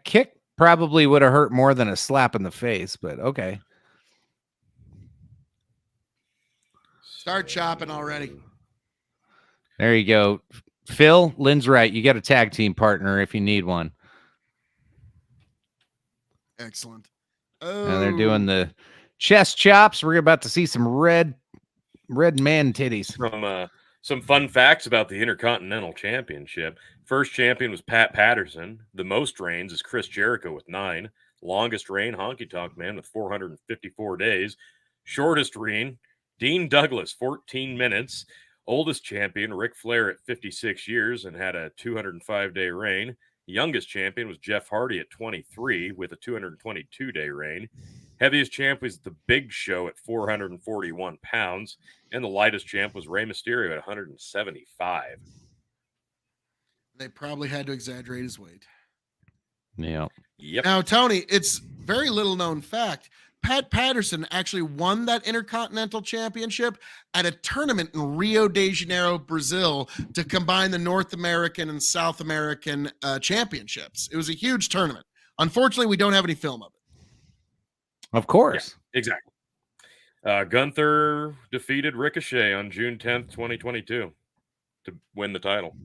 kick probably would have hurt more than a slap in the face, but okay. Start chopping already. There you go. Phil, Lynn's right. You got a tag team partner if you need one. Excellent. And they're doing the chest chops. We're about to see some red man titties. From some fun facts about the Intercontinental Championship. First champion was Pat Patterson. The most reigns is Chris Jericho with 9. Longest reign, Honky Tonk Man with 454 days. Shortest reign, Dean Douglas, 14 minutes. Oldest champion, Ric Flair at 56 years and had a 205-day reign. Youngest champion was Jeff Hardy at 23 with a 222-day reign. Heaviest champ was The Big Show at 441 pounds. And the lightest champ was Rey Mysterio at 175. They probably had to exaggerate his weight. Yeah. Yep. Now, Tony, it's very little known fact. Pat Patterson actually won that Intercontinental Championship at a tournament in Rio de Janeiro, Brazil, to combine the North American and South American championships. It was a huge tournament. Unfortunately, we don't have any film of it. Of course. Yeah, exactly. Gunther defeated Ricochet on June 10th, 2022 to win the title.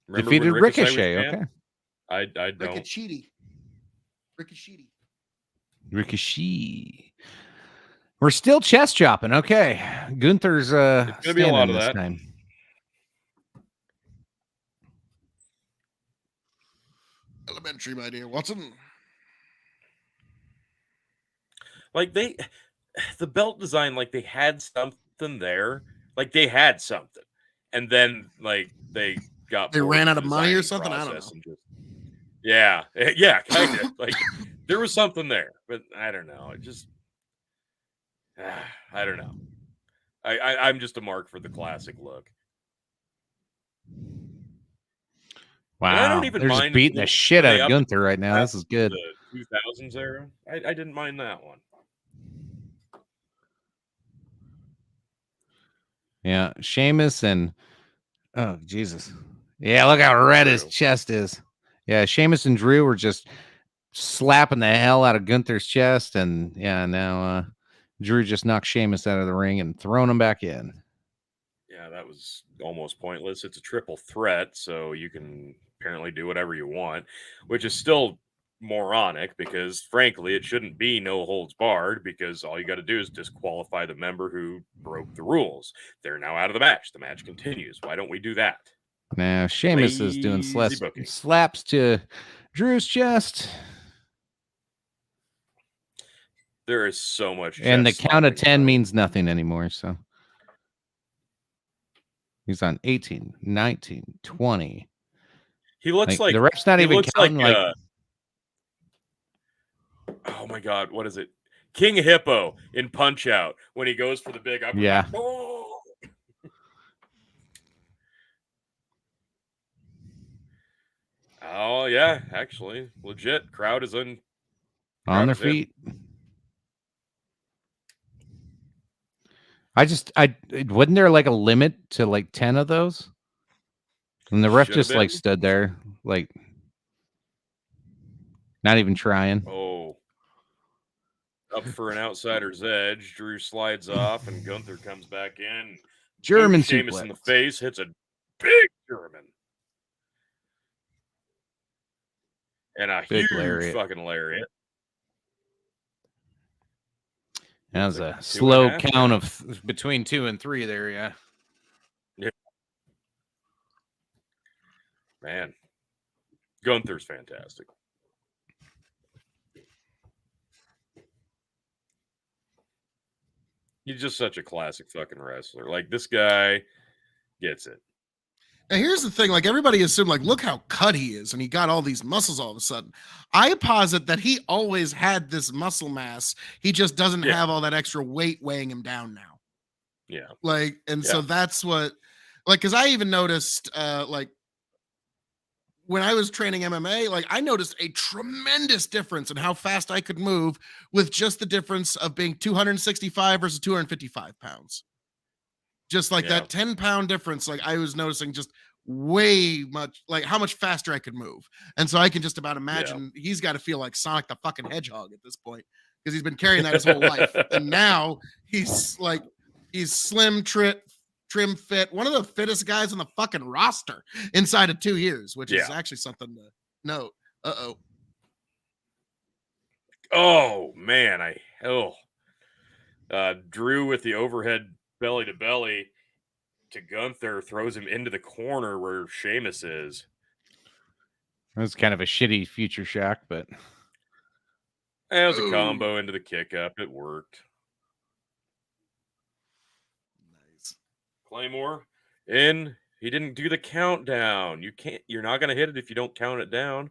Remember defeated Ricochet, okay. I don't. Ricochet. We're still chest chopping. Okay. Gunther's it's gonna be a lot of that time. Elementary, my dear Watson. Like the belt design, like they had something there. Like they had something. And then like they ran out of money or something. I don't know. Yeah, kind of. Like there was something there, but I don't know. It just, I don't know. I'm just a mark for the classic look. Wow, and I don't even they're mind just beating the shit out of Gunther right now. This is good. The 2000s era, I didn't mind that one. Yeah, Sheamus and oh Jesus, yeah, look how red his chest is. Yeah, Sheamus and Drew were just slapping the hell out of Gunther's chest, and yeah, now Drew just knocked Sheamus out of the ring and thrown him back in. Yeah, that was almost pointless. It's a triple threat, so you can apparently do whatever you want, which is still moronic because, frankly, it shouldn't be no holds barred because all you got to do is disqualify the member who broke the rules. They're now out of the match. The match continues. Why don't we do that? Now, Sheamus is doing slaps to Drew's chest. There is so much. And the count of 10 means nothing anymore. So he's on 18, 19, 20. He looks like the ref's not even counting like oh my God, what is it? King Hippo in Punch Out when he goes for the big uppercut. Yeah. Oh yeah, actually, legit. Crowd is on their feet. I wasn't there like a limit to like 10 of those? And the ref Should have just like been. stood there, like not even trying. Oh, up for an outsider's edge. Drew slides off, and Gunther comes back in. German Boots Sheamus in the suplex. face, hits a big German. And a Big huge lariat. fucking lariat. That was Like a 2.5 slow count. count of between 2 and 3 there, yeah. Man, Gunther's fantastic. He's just such a classic fucking wrestler. Like, this guy gets it. Now, here's the thing, like everybody assumed, like, look how cut he is, and he got all these muscles all of a sudden. I posit that he always had this muscle mass. He just doesn't have all that extra weight weighing him down now. Yeah. Like, and so that's what, like, because I even noticed, like, when I was training MMA, like, I noticed a tremendous difference in how fast I could move with just the difference of being 265 versus 255 pounds. Just like that 10-pound difference, like I was noticing just way much, like how much faster I could move. And so I can just about imagine he's got to feel like Sonic the fucking Hedgehog at this point, because he's been carrying that his whole life. And now he's slim, trim fit, one of the fittest guys on the fucking roster inside of 2 years, which is actually something to note. Oh man, Drew with the overhead belly to belly to Gunther throws him into the corner where Sheamus is. That was kind of a shitty future shock, but it was a combo into the kick up. It worked. Nice. Claymore in. He didn't do the countdown. You're not gonna hit it if you don't count it down.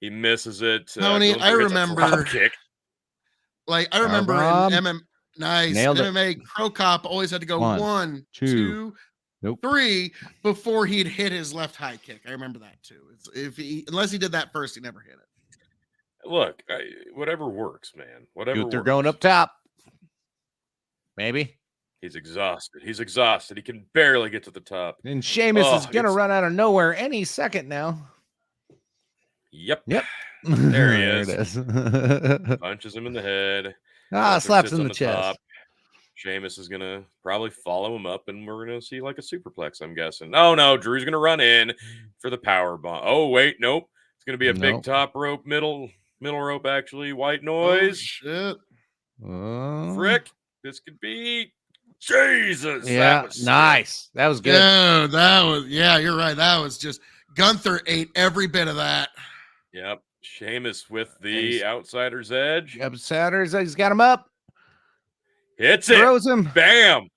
He misses it. Tony, I remember kick. Like I remember in MMA, Crow Cop always had to go 1, 2, 3 before he'd hit his left high kick. I remember that too. Unless he did that first, he never hit it. Look, whatever works, man. Whatever Gunther works. going up top. Maybe. He's exhausted. He can barely get to the top. And Sheamus is going to run out of nowhere any second now. Yep. There he is. It is. Punches him in the head. Slaps in the chest. Top. Sheamus is going to probably follow him up, and we're going to see like a superplex, I'm guessing. Oh, no. Drew's going to run in for the power bomb. Oh, wait. Nope. It's going to be a big top rope, middle rope, actually. White noise. Oh, shit. Frick. This could be... Jesus. Yeah, that was nice. That was good. Yeah, you're right. That was just... Gunther ate every bit of that. Yep. Sheamus with the outsider's edge. Outsider's, he's got him up. Hits it. Throws him. Bam.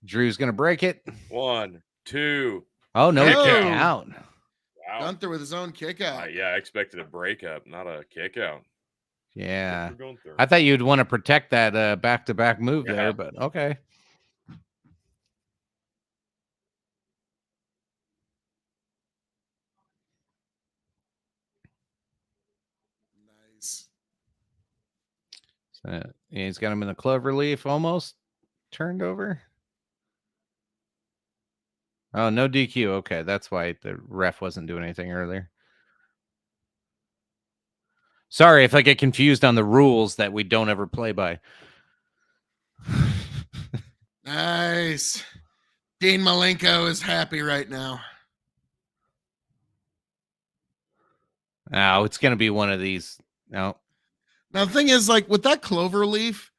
Drew's going to break it. 1, 2. Oh, no. Kick out. Wow. Gunther with his own kick out. I expected a breakup, not a kick out. Yeah. I thought you'd want to protect that back-to-back move there, but okay. Nice. So, he's got him in the clover leaf almost turned over. Oh, no DQ. Okay, that's why the ref wasn't doing anything earlier. Sorry if I get confused on the rules that we don't ever play by. Nice. Dean Malenko is happy right now. Oh, it's going to be one of these. No. Now, the thing is, like, with that clover leaf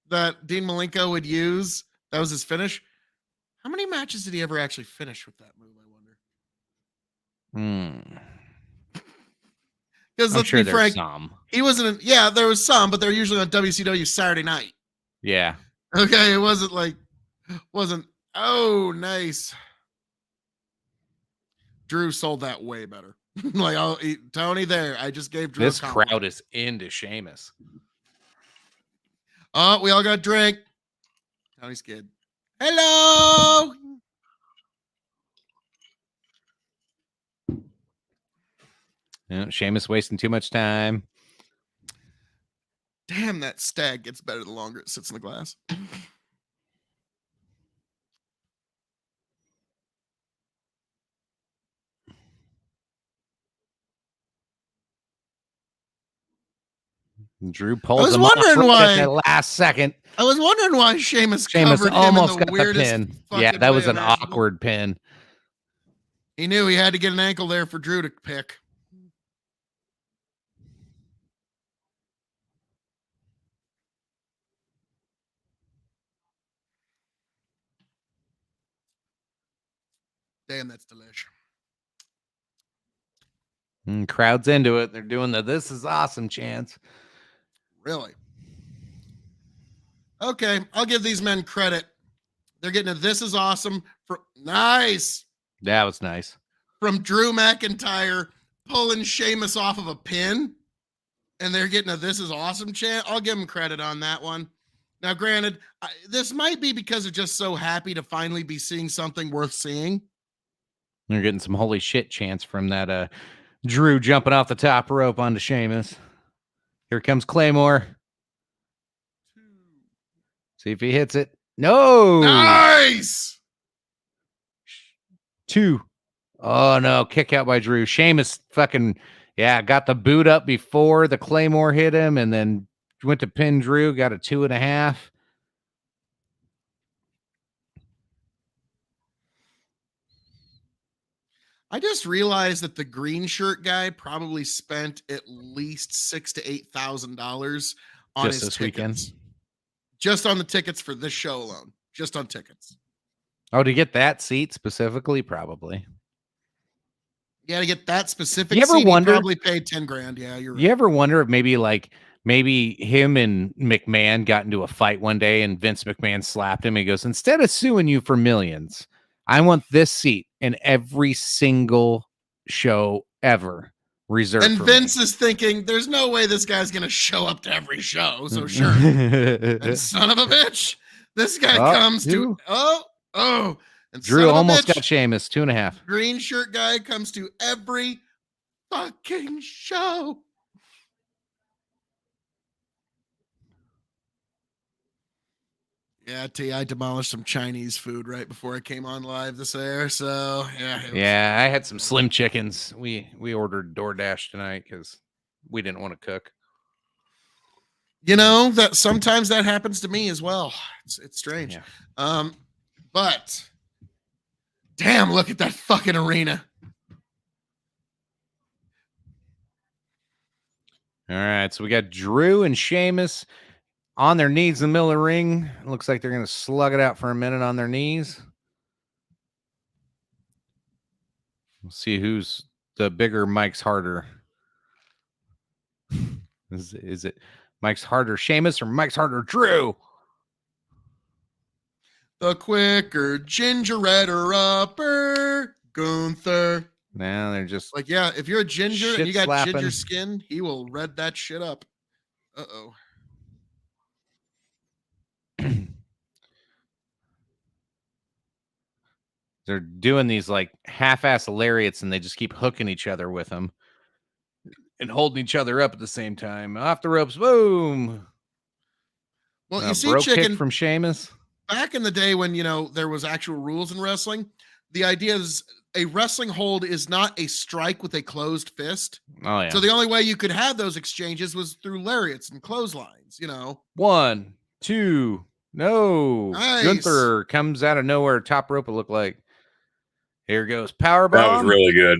that Dean Malenko would use, that was his finish. How many matches did he ever actually finish with that move, I wonder? Because let's be frank, some. He wasn't. There was some, but they're usually on WCW Saturday night. Yeah. Okay, it wasn't. Oh, nice. Drew sold that way better. Like, Tony, there. I just gave Drew. This crowd is into Sheamus. Oh, we all got a drink. Tony's kid. Hello. Yeah, Sheamus wasting too much time. Damn, that stag gets better the longer it sits in the glass. Drew pulls him off at that last second. I was wondering why Sheamus almost got the pin. Yeah, that was an awkward pin. He knew he had to get an ankle there for Drew to pick. Damn, that's delish. Crowd's into it. They're doing the "this is awesome" chants. Really? Okay, I'll give these men credit. They're getting a "this is awesome" for nice. That was nice. From Drew McIntyre pulling Sheamus off of a pin, and they're getting a "this is awesome" chant. I'll give them credit on that one. Now, granted, this might be because they're just so happy to finally be seeing something worth seeing. They're getting some holy shit chants from that Drew jumping off the top rope onto Sheamus. Here comes Claymore. See if he hits it. No. Nice. 2. Oh, no. Kick out by Drew. Sheamus got the boot up before the Claymore hit him and then went to pin Drew. Got a 2.5. I just realized that the green shirt guy probably spent at least $6,000 to $8,000 on his this tickets. Weekend. Just on the tickets for this show alone. Just on tickets. Oh, to get that seat specifically, probably. You got to get that specific. You ever seat, wonder? He probably paid $10,000. Yeah, you're right. You ever wonder if maybe him and McMahon got into a fight one day, and Vince McMahon slapped him. He goes, "Instead of suing you for millions, I want this seat in every single show ever reserved." And for Vince me. is thinking, "There's no way this guy's going to show up to every show." So sure. And son of a bitch, this guy comes to and Drew almost got Sheamus 2.5. Green shirt guy comes to every fucking show. Yeah, I demolished some Chinese food right before I came on live this air. So yeah, I had some slim chickens. We ordered DoorDash tonight because we didn't want to cook. You know that sometimes that happens to me as well. It's strange. Yeah. But damn, look at that fucking arena. All right, so we got Drew and Sheamus on their knees in the middle of the ring. It looks like they're going to slug it out for a minute on their knees. We'll see who's the bigger Mike's harder. Is it Mike's harder Sheamus or Mike's harder Drew? The quicker gingerette upper Gunther. Now they're just like, yeah, if you're a ginger and you got slapping. Ginger skin, he will red that shit up. Uh-oh. They're doing these like half-ass lariats and they just keep hooking each other with them and holding each other up at the same time. Off the ropes, boom. Well, you see, Chicken kick from Sheamus. Back in the day when, there was actual rules in wrestling, the idea is a wrestling hold is not a strike with a closed fist. Oh, yeah. So the only way you could have those exchanges was through lariats and clotheslines, 1, 2, no. Nice. Gunther comes out of nowhere, top rope, it looked like. Here goes powerbomb. That was really good.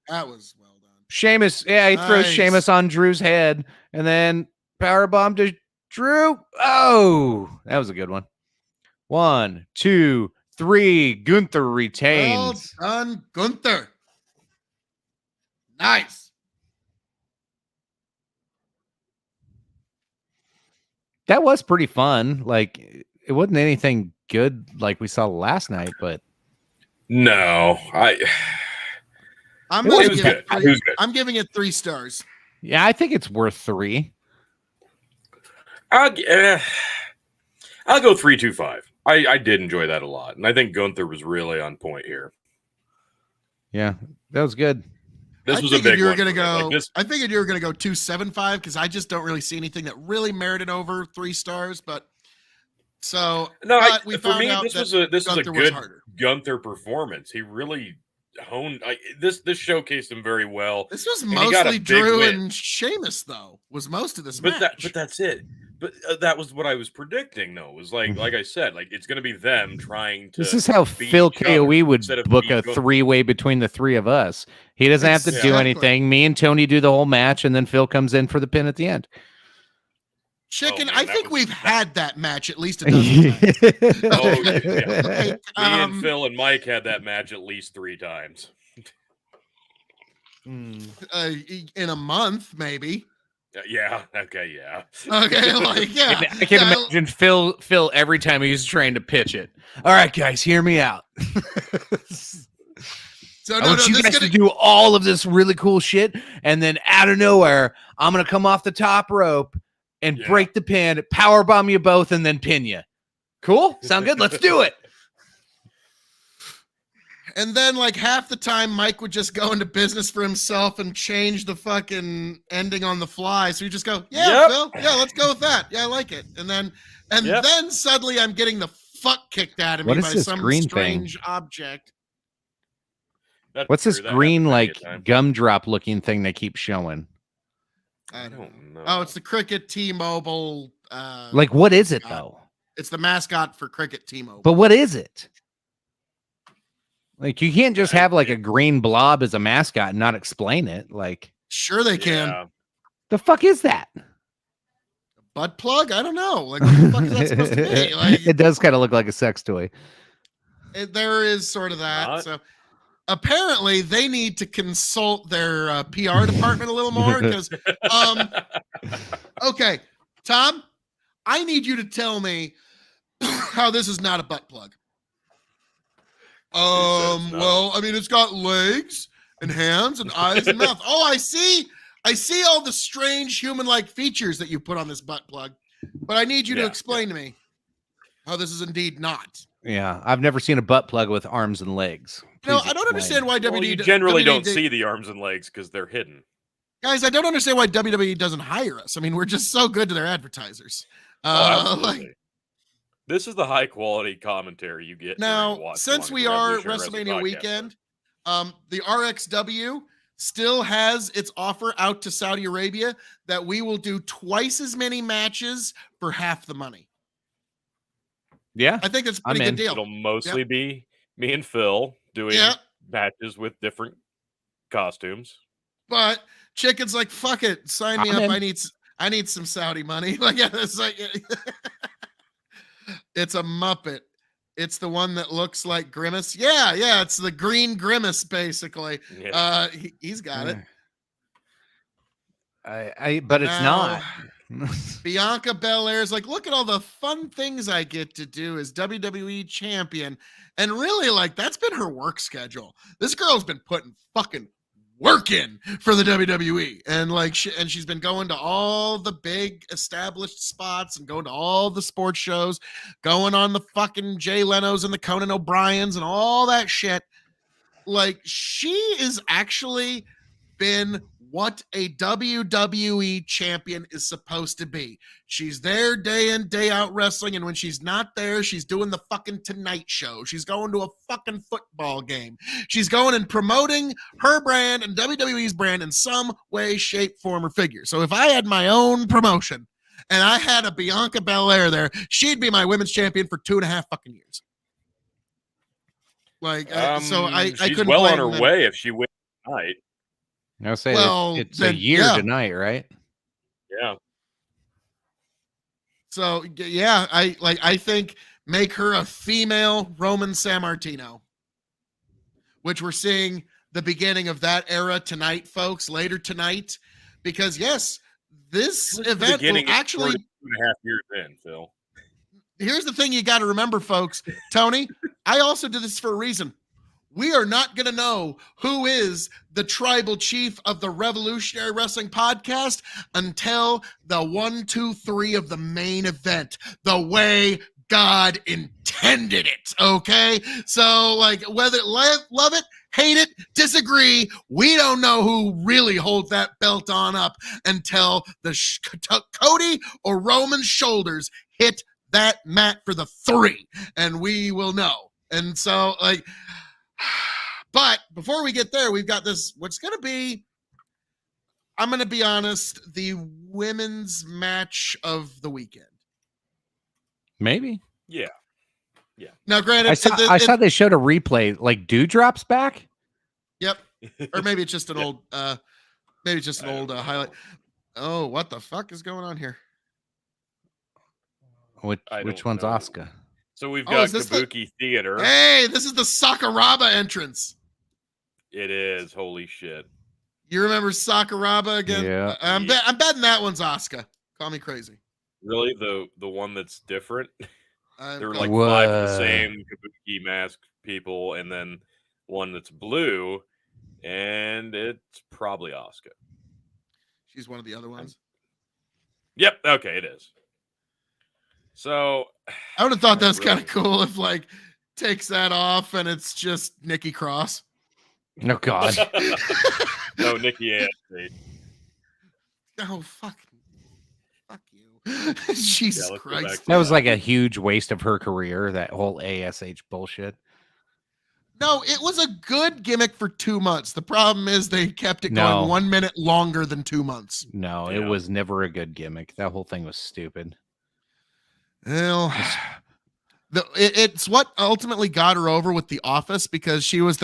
That was well done. Sheamus, he throws Sheamus on Drew's head, and then powerbomb to Drew. Oh, that was a good one. 1, 2, 3. Gunther retains. Well done, Gunther. Nice. That was pretty fun. Like, it wasn't anything good like we saw last night, but no, I'm giving it 3 stars. Yeah, I think it's worth 3. I'll go 3.25. I did enjoy that a lot, and I think Gunther was really on point here. Yeah, that was good. This was a big one. I figured you were going to go 2.75 because I just don't really see anything that really merited over 3 stars. But so no, we found out this was a good harder. Gunther performance. He really honed. This showcased him very well. This was And he got a mostly big Drew win. and Sheamus, though. Was most of this But match. that's it. But that was what I was predicting, though. Was like I said, like it's going to be them trying to. This is how beat Phil each other KOE would instead of book beating a both- three-way between the three of us. He doesn't have to do Exactly. anything. Me and Tony do the whole match, and then Phil comes in for the pin at the end. Chicken, man, I that think was- we've had that match at least a dozen times. Oh, yeah. Like, Me and Phil and Mike had that match at least 3 times. in a month, maybe. Yeah. Okay. Yeah. Okay, like yeah. I can imagine Phil every time he's trying to pitch it. All right, guys, hear me out. So I no, want you this guys is gonna, to do all of this really cool shit, and then out of nowhere, I'm gonna come off the top rope and Yeah. break the pin, power bomb you both, and then pin you. Cool? Sound good? Let's do it. and then like half the time Mike would just go into business for himself and change the fucking ending on the fly. So you just go, yeah, Yep. Phil, yeah, let's go with that. Yeah, I like it. And then Yep. then suddenly I'm getting the fuck kicked out of me What is by this some green thing? strange object. That's What's this true. That happened green, many a like, time. gumdrop looking thing they keep showing? I I don't know. don't know. Oh, it's the Cricket T-Mobile. Like, what is it, God. though? It's the mascot for Cricket T-Mobile. But what is it? Like, you can't just have, like, a green blob as a mascot and not explain it. Like, Sure they can. Yeah. the fuck is that? Butt plug? I don't know. Like, what the fuck is that supposed to be? Like, It does kind of look like a sex toy. there is sort of that. Not. So apparently they need to consult their PR department a little more because, okay, Tom, I need you to tell me how this is not a butt plug. Who says no? Well, I mean, it's got legs and hands and eyes and mouth. Oh, I see all the strange human-like features that you put on this butt plug, but I need you to Yeah, explain to me how this is indeed not. Yeah, I've never seen a butt plug with arms and legs. No, Please I don't understand why Well, WWE you generally WWE don't see the arms and legs because they're hidden. Guys, I don't understand why WWE doesn't hire us. I mean, we're just so good to their advertisers. Oh, Like, absolutely. This is the high quality commentary you get. now, during Watchalong since at we the are Revolutionary Wrestling WrestleMania Podcast. weekend, the RXW still has its offer out to Saudi Arabia that we will do twice as many matches for half the money. Yeah, I think that's a I'm pretty in. good deal. It'll mostly be me and Phil doing Yeah. matches with different costumes. But Chicken's like, fuck it, sign me I'm up. in. I need some Saudi money. Like, yeah, it's like it's a Muppet. It's the one that looks like Grimace. Yeah, it's the green Grimace, basically. Yeah. He's got it. but it's Now- not. Bianca Belair's like, look at all the fun things I get to do as WWE champion. And really, like, that's been her work schedule. This girl's been putting fucking work in for the WWE. And like, she's been going to all the big established spots and going to all the sports shows, going on the fucking Jay Leno's and the Conan O'Briens and all that shit. Like, she is actually been what a WWE champion is supposed to be. She's there day in, day out wrestling, and when she's not there, she's doing the fucking Tonight Show. She's going to a fucking football game. She's going and promoting her brand and WWE's brand in some way, shape, form, or figure. So if I had my own promotion and I had a Bianca Belair there, she'd be my women's champion for 2.5 fucking years. Like, so I she's couldn't well on blame her them. way if she wins tonight. I'll say Well, it's then, a year yeah. tonight, right? Yeah. So yeah, I think make her a female Roman Sammartino, which we're seeing the beginning of that era tonight, folks, later tonight, because yes, this This is the event will beginning, it's actually, 2.5 years in, Phil. here's the thing you got to remember, folks, Tony, I also did this for a reason. We are not going to know who is the tribal chief of the Revolutionary Wrestling Podcast until the 1, 2, 3 of the main event, the way God intended it. Okay. So like whether love it, hate it, disagree, we don't know who really holds that belt on up until the Cody or Roman's shoulders hit that mat for the 3, and we will know. And so like, But before we get there, we've got this, what's going to be, I'm going to be honest, the women's match of the weekend. Maybe. Yeah. Now, granted, I saw they showed a replay. Like Dewdrop's back. Yep. Or maybe it's just an old, highlight. Oh, what the fuck is going on here? Which one's know. Asuka? So we've got is this Kabuki Theater. Hey, this is the Sakuraba entrance. It is. Holy shit. You remember Sakuraba again? Yeah. I'm betting that one's Asuka. Call me crazy. Really? The one that's different? There were like Whoa. 5 of the same Kabuki mask people, and then one that's blue, and it's probably Asuka. She's one of the other ones. Yep. Okay, it is. So I would have thought that's kind of cool if like takes that off and it's just Nikki Cross. Oh God. No, Nikki A.S.T. Oh fuck you. Jesus let's go Christ. back to That was like a huge waste of her career, that whole ASH bullshit. No, it was a good gimmick for 2 months. The problem is they kept it No. going 1 minute longer than 2 months. No, Yeah. it was never a good gimmick. That whole thing was stupid. Well, it's what ultimately got her over with The Office, because she was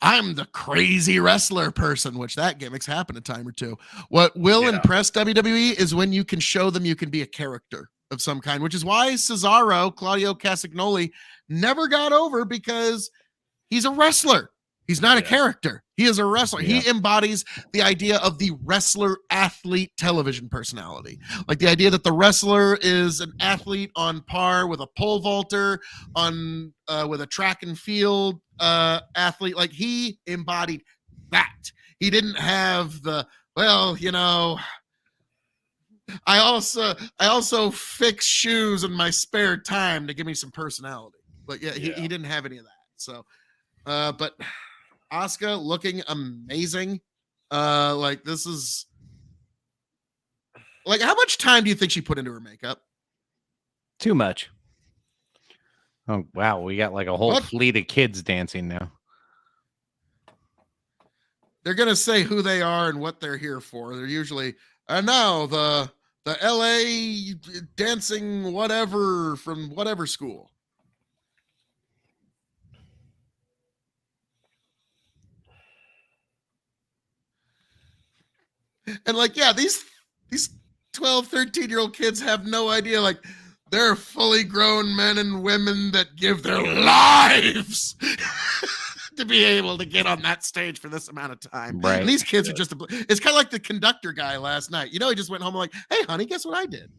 I'm the crazy wrestler person, which that gimmick's happened a time or two. What will impress WWE is when you can show them you can be a character of some kind, which is why Cesaro, Claudio Castagnoli, never got over, because he's a wrestler. He's not a character. He is a wrestler. Yeah. He embodies the idea of the wrestler-athlete television personality. Like the idea that the wrestler is an athlete on par with a pole vaulter, with a track and field athlete. Like he embodied that. He didn't have the, I also fix shoes in my spare time to give me some personality. But he didn't have any of that. So, but Asuka looking amazing. This is like, how much time do you think she put into her makeup? Too much. Oh wow, we got like a whole What? fleet of kids dancing now. They're gonna say who they are and what they're here for. They're usually now the LA dancing whatever from whatever school. And these 12, 13-year-old kids have no idea. Like, they're fully grown men and women that give their lives to be able to get on that stage for this amount of time. Right. And these kids are just, it's kind of like the conductor guy last night. He just went home like, hey, honey, guess what I did?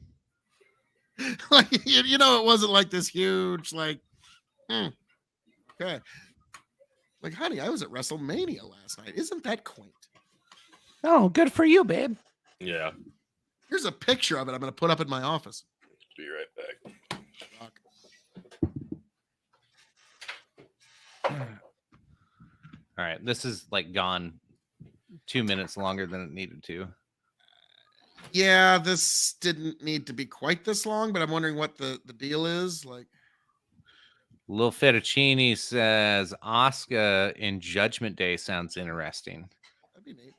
Like, it wasn't like this huge, okay. Like, honey, I was at Wrestlemania last night. Isn't that quaint? Oh, good for you, babe. Yeah. Here's a picture of it I'm going to put up in my office. Be right back. All right, this is like gone 2 minutes longer than it needed to. Yeah, this didn't need to be quite this long, but I'm wondering what the deal is. Like, Lil Fettuccini says Asuka in Judgment Day sounds interesting. that'd be neat.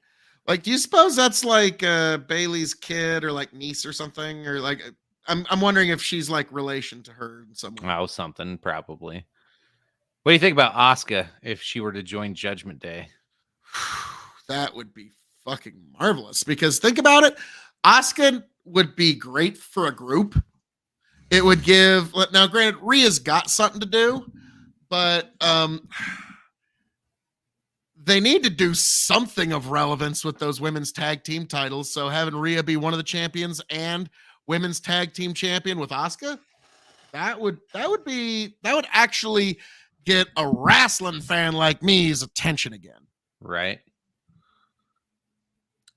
Like, do you suppose that's like Bailey's kid or like niece or something? Or like, I'm wondering if she's like relation to her in some way. Oh, something probably. What do you think about Asuka if she were to join Judgment Day? That would be fucking marvelous, because think about it. Asuka would be great for a group. It would give, now granted, Rhea's got something to do, but they need to do something of relevance with those women's tag team titles. So having Rhea be one of the champions and women's tag team champion with Asuka, that would actually get a wrestling fan like me's attention again. Right.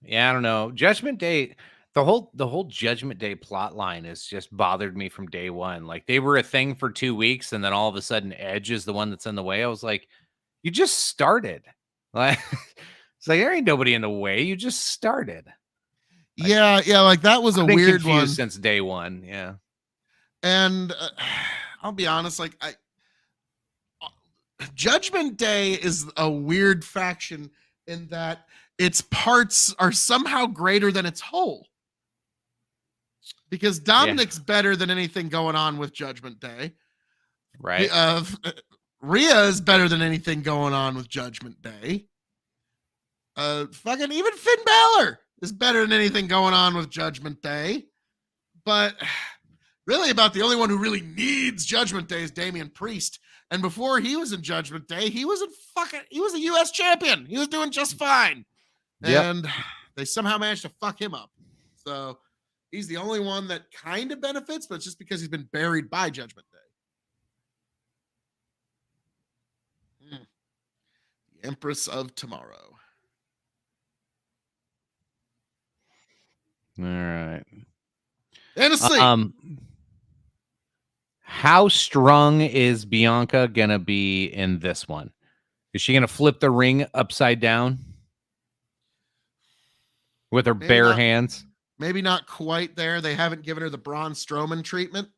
Yeah, I don't know. Judgment Day, the whole Judgment Day plot line has just bothered me from day one. Like, they were a thing for 2 weeks, and then all of a sudden Edge is the one that's in the way. I was like, you just started. Like, it's like, there ain't nobody in the way. You just started. Yeah, like that was a weird one since day one. Yeah. And I'll be honest, like Judgment Day is a weird faction in that its parts are somehow greater than its whole. Because Dominic's better than anything going on with Judgment Day. Right. Rhea is better than anything going on with Judgment Day. Fucking even Finn Balor is better than anything going on with Judgment Day. But really about the only one who really needs Judgment Day is Damian Priest. And before he was in Judgment Day, he was a US champion. He was doing just fine. Yep. And they somehow managed to fuck him up. So he's the only one that kind of benefits, but it's just because he's been buried by Judgment Day. The Empress of Tomorrow. All right. Tennessee. How strong is Bianca gonna be in this one? Is she gonna flip the ring upside down with her bare hands? Maybe not quite there. They haven't given her the Braun Strowman treatment,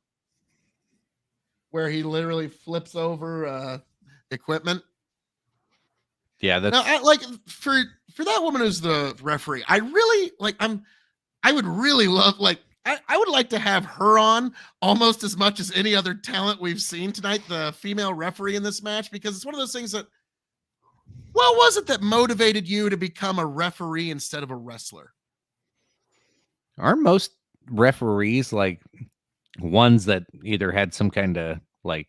where he literally flips over equipment. Yeah, that's now, like for that woman who's the referee. I really like. I would really love I would like to have her on almost as much as any other talent we've seen tonight, the female referee in this match, because it's one of those things that, what was it that motivated you to become a referee instead of a wrestler? Aren't most referees like ones that either had some kind of like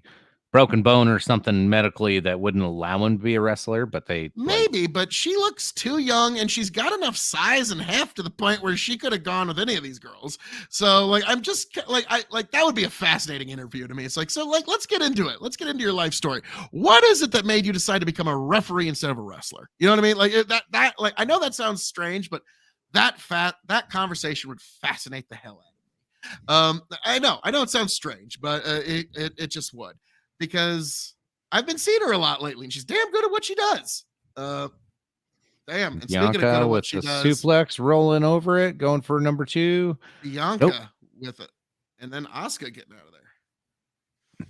broken bone or something medically that wouldn't allow them to be a wrestler, but they maybe, but she looks too young and she's got enough size and heft to the point where she could have gone with any of these girls. So like, I'm just like, that would be a fascinating interview to me. It's like, so like, let's get into it. Let's get into your life story. What is it that made you decide to become a referee instead of a wrestler? You know what I mean? Like that, like, I know that sounds strange, but that conversation would fascinate the hell out of me. I know it sounds strange, but it just would. Because I've been seeing her a lot lately, and she's damn good at what she does. Damn. And Bianca speaking of good at what with she the does, suplex rolling over it, going for number 2. Bianca with it, and then Asuka getting out of there.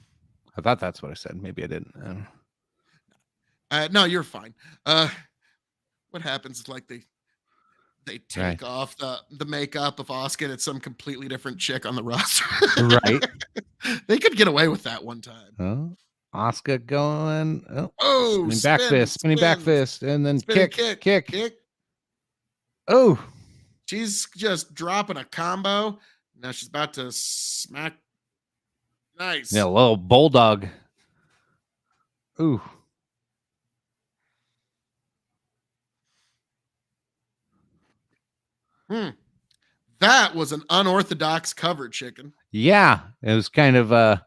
I thought that's what I said. Maybe I didn't. No, you're fine. What happens is like they take off the makeup of Asuka, and it's some completely different chick on the roster. Right. They could get away with that one time. Oh, Asuka going. Spinning back fist, and then kick. Oh, she's just dropping a combo. Now she's about to smack. Nice. Yeah, a little bulldog. Ooh. That was an unorthodox cover, chicken. Yeah, it was kind of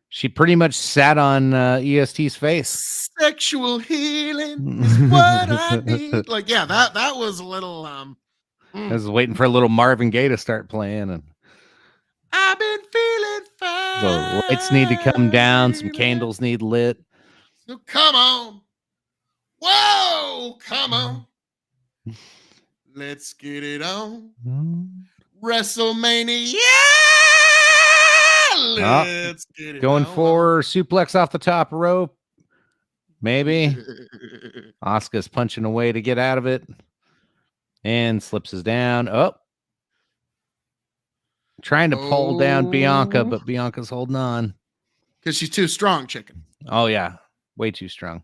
she pretty much sat on EST's face. Sexual healing is what I need. Like, yeah, that was a little I was waiting for a little Marvin Gaye to start playing, and I've been feeling fine. the lights need to come down, some candles need lit. So come on. Whoa, come on. Let's get it on. WrestleMania. Let's get it going on. for suplex off the top rope. Maybe. Asuka's punching away to get out of it. And slips us down. Oh. Trying to pull down Bianca, but Bianca's holding on. Because she's too strong, chicken. Oh, yeah. Way too strong.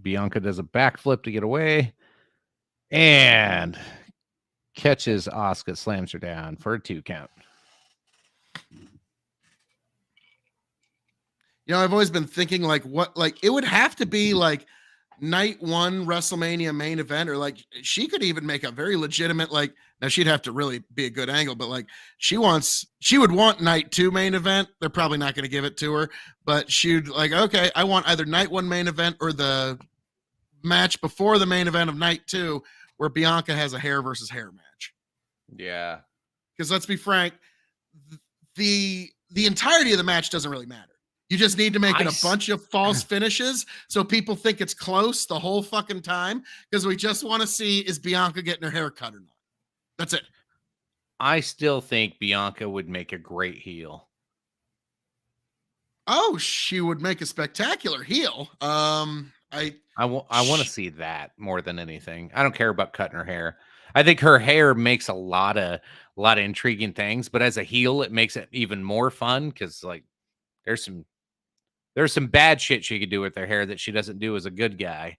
Bianca does a backflip to get away. And catches Asuka, slams her down for a 2 count. You know, I've always been thinking it would have to be like night 1 WrestleMania main event, or like she could even make a very legitimate, like, now she'd have to really be a good angle, but like she would want night 2 main event. They're probably not going to give it to her, but she'd like, okay, I want either night 1 main event or the match before the main event of night 2 where Bianca has a hair versus hair match. Yeah. Because let's be frank, the entirety of the match doesn't really matter. You just need to make it a bunch of false finishes so people think it's close the whole fucking time, because we just want to see, is Bianca getting her hair cut or not? That's it. I still think Bianca would make a great heel. Oh, she would make a spectacular heel. I want to see that more than anything. I don't care about cutting her hair. I think her hair makes a lot of intriguing things, but as a heel, it makes it even more fun because like there's some bad shit she could do with her hair that she doesn't do as a good guy.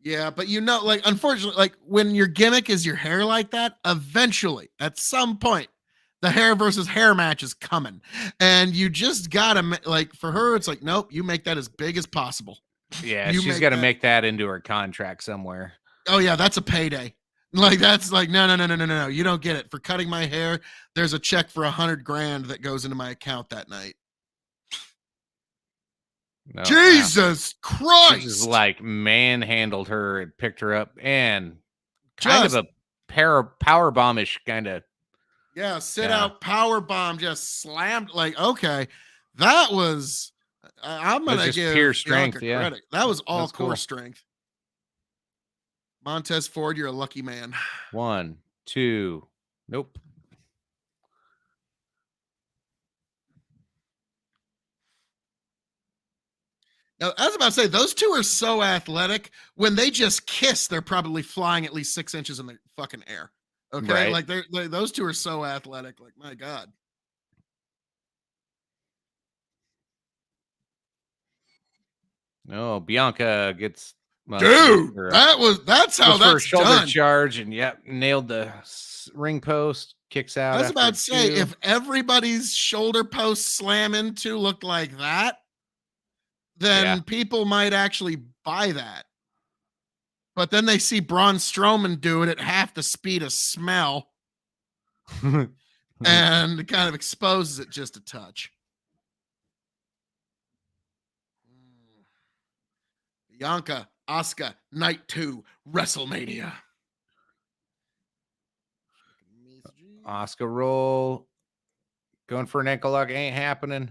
Yeah, but like, unfortunately, like when your gimmick is your hair like that, eventually, at some point, the hair versus hair match is coming. And you just gotta, like, for her, it's like, nope, you make that as big as possible. Yeah, she's got to make that into her contract somewhere. Oh, yeah, that's a payday. Like, that's like, no. You don't get it. For cutting my hair, there's a check for $100,000 that goes into my account that night. No, Jesus Christ! She just like manhandled her and picked her up and kind of a power bomb-ish kind of. Yeah, out power bomb just slammed. Like, okay, that was. I'm gonna give pure strength. Bianca credit. That was all core strength. Montez Ford, you're a lucky man. 1, 2, nope. Now, I was about to say, those two are so athletic. When they just kiss, they're probably flying at least 6 inches in the fucking air. Okay, right. Like those two are so athletic. Like, my God. No, Bianca gets. Dude, that's how that's for a shoulder done. Charge and nailed the ring post. Kicks out. I was about to say, if everybody's shoulder post slam into looked like that, then people might actually buy that. But then they see Braun Strowman do it at half the speed of smell and it kind of exposes it just a touch. Bianca, Asuka, Night 2, Wrestlemania. Asuka roll. Going for an ankle lock ain't happening.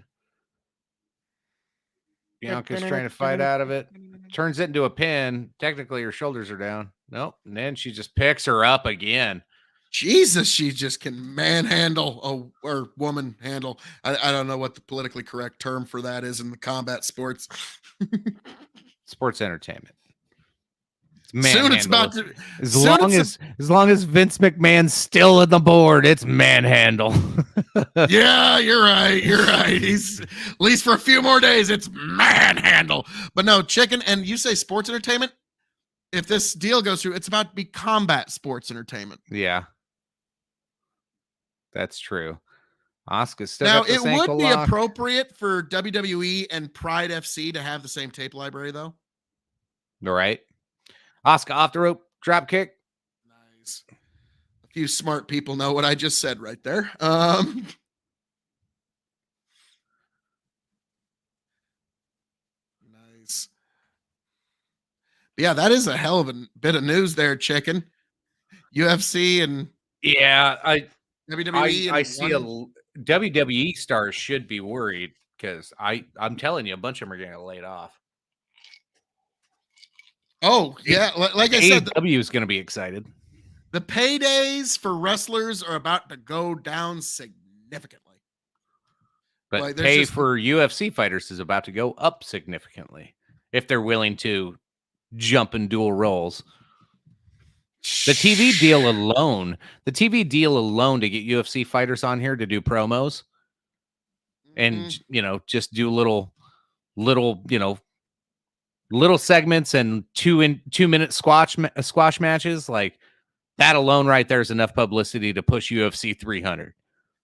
Bianca's trying to fight out of it. Turns it into a pin. Technically, her shoulders are down. Nope. And then she just picks her up again. Jesus, she just can manhandle or woman handle. I don't know what the politically correct term for that is in the combat sports. Sports entertainment. Soon it's about to. As long as Vince McMahon's still in the board, it's manhandle. Yeah, you're right. He's at least for a few more days. It's manhandle. But no, chicken. And you say sports entertainment. If this deal goes through, it's about to be combat sports entertainment. Yeah, that's true. Asuka's still now. It would be appropriate for WWE and Pride FC to have the same tape library, though. All right. Asuka off the rope, drop kick. Nice. A few smart people know what I just said right there. Nice. But yeah, that is a hell of a bit of news there, chicken. UFC and WWE. I see WWE stars should be worried because I'm telling you, a bunch of them are getting laid off. Oh, yeah. Like I said, AEW is going to be excited. The paydays for wrestlers are about to go down significantly. But like, pay for UFC fighters is about to go up significantly if they're willing to jump in dual roles. The TV deal alone to get UFC fighters on here to do promos and, just do little segments and 2-minute squash matches, like that alone right there is enough publicity to push UFC 300.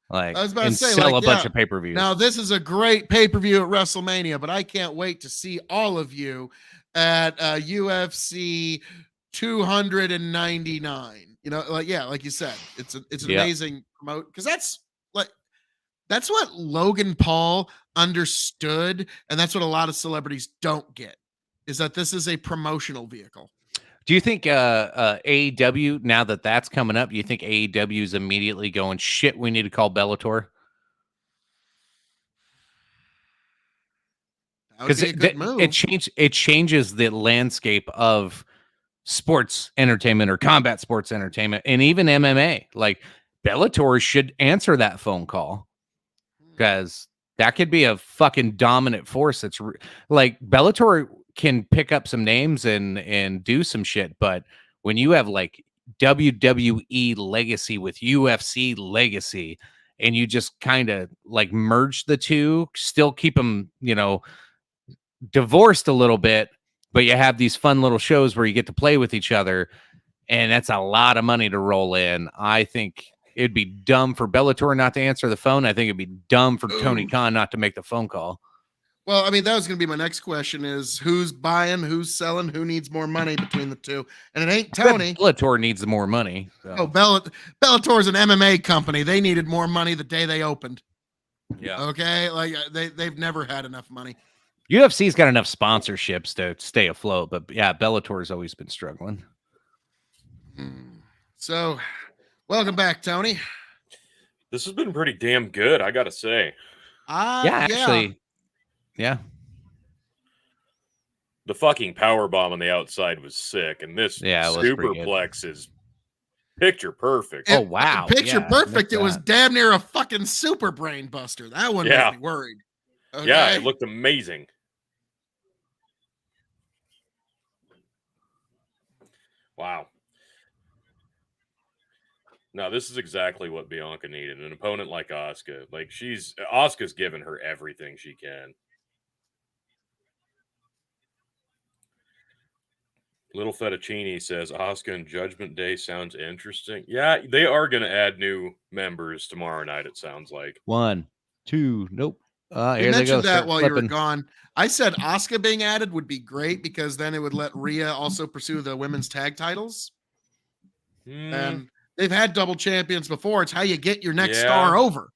Like, I was about to say, sell a bunch of pay-per-views. Now, this is a great pay-per-view at WrestleMania, but I can't wait to see all of you at UFC 299. Like you said, it's an amazing promote because that's what Logan Paul understood, and that's what a lot of celebrities don't get. Is that this is a promotional vehicle. Do you think AEW, now that that's coming up, do you think AEW is immediately going, shit, we need to call Bellator? Because it changes the landscape of sports entertainment or combat sports entertainment and even MMA. Like Bellator should answer that phone call because That could be a fucking dominant force. That's like Bellator can pick up some names and do some shit, but when you have like WWE legacy with UFC legacy, and you just kind of like merge the two, still keep them, divorced a little bit, but you have these fun little shows where you get to play with each other, and that's a lot of money to roll in. I think it'd be dumb for Bellator not to answer the phone. I think it'd be dumb for Tony Khan not to make the phone call. Well, I mean, that was going to be my next question: is who's buying, who's selling, who needs more money between the two? And it ain't Tony. Bellator needs more money. So. Oh, Bellator's an MMA company. They needed more money the day they opened. Yeah. Okay, like they've never had enough money. UFC's got enough sponsorships to stay afloat, but yeah, Bellator's always been struggling. So, welcome back, Tony. This has been pretty damn good, I gotta say. Actually. Yeah. The fucking power bomb on the outside was sick, and this superplex is picture perfect. Oh wow! Picture perfect. It was damn near a fucking super brain buster. That one made me worried. Okay? Yeah, it looked amazing. Wow. Now, this is exactly what Bianca needed. An opponent like Asuka. Like, Asuka's given her everything she can. Little Fettuccine says, Asuka and Judgment Day sounds interesting. Yeah, they are going to add new members tomorrow night, it sounds like. 1, 2, nope. You mentioned that while you were gone. I said Asuka being added would be great because then it would let Rhea also pursue the women's tag titles. And they've had double champions before. It's how you get your next star over.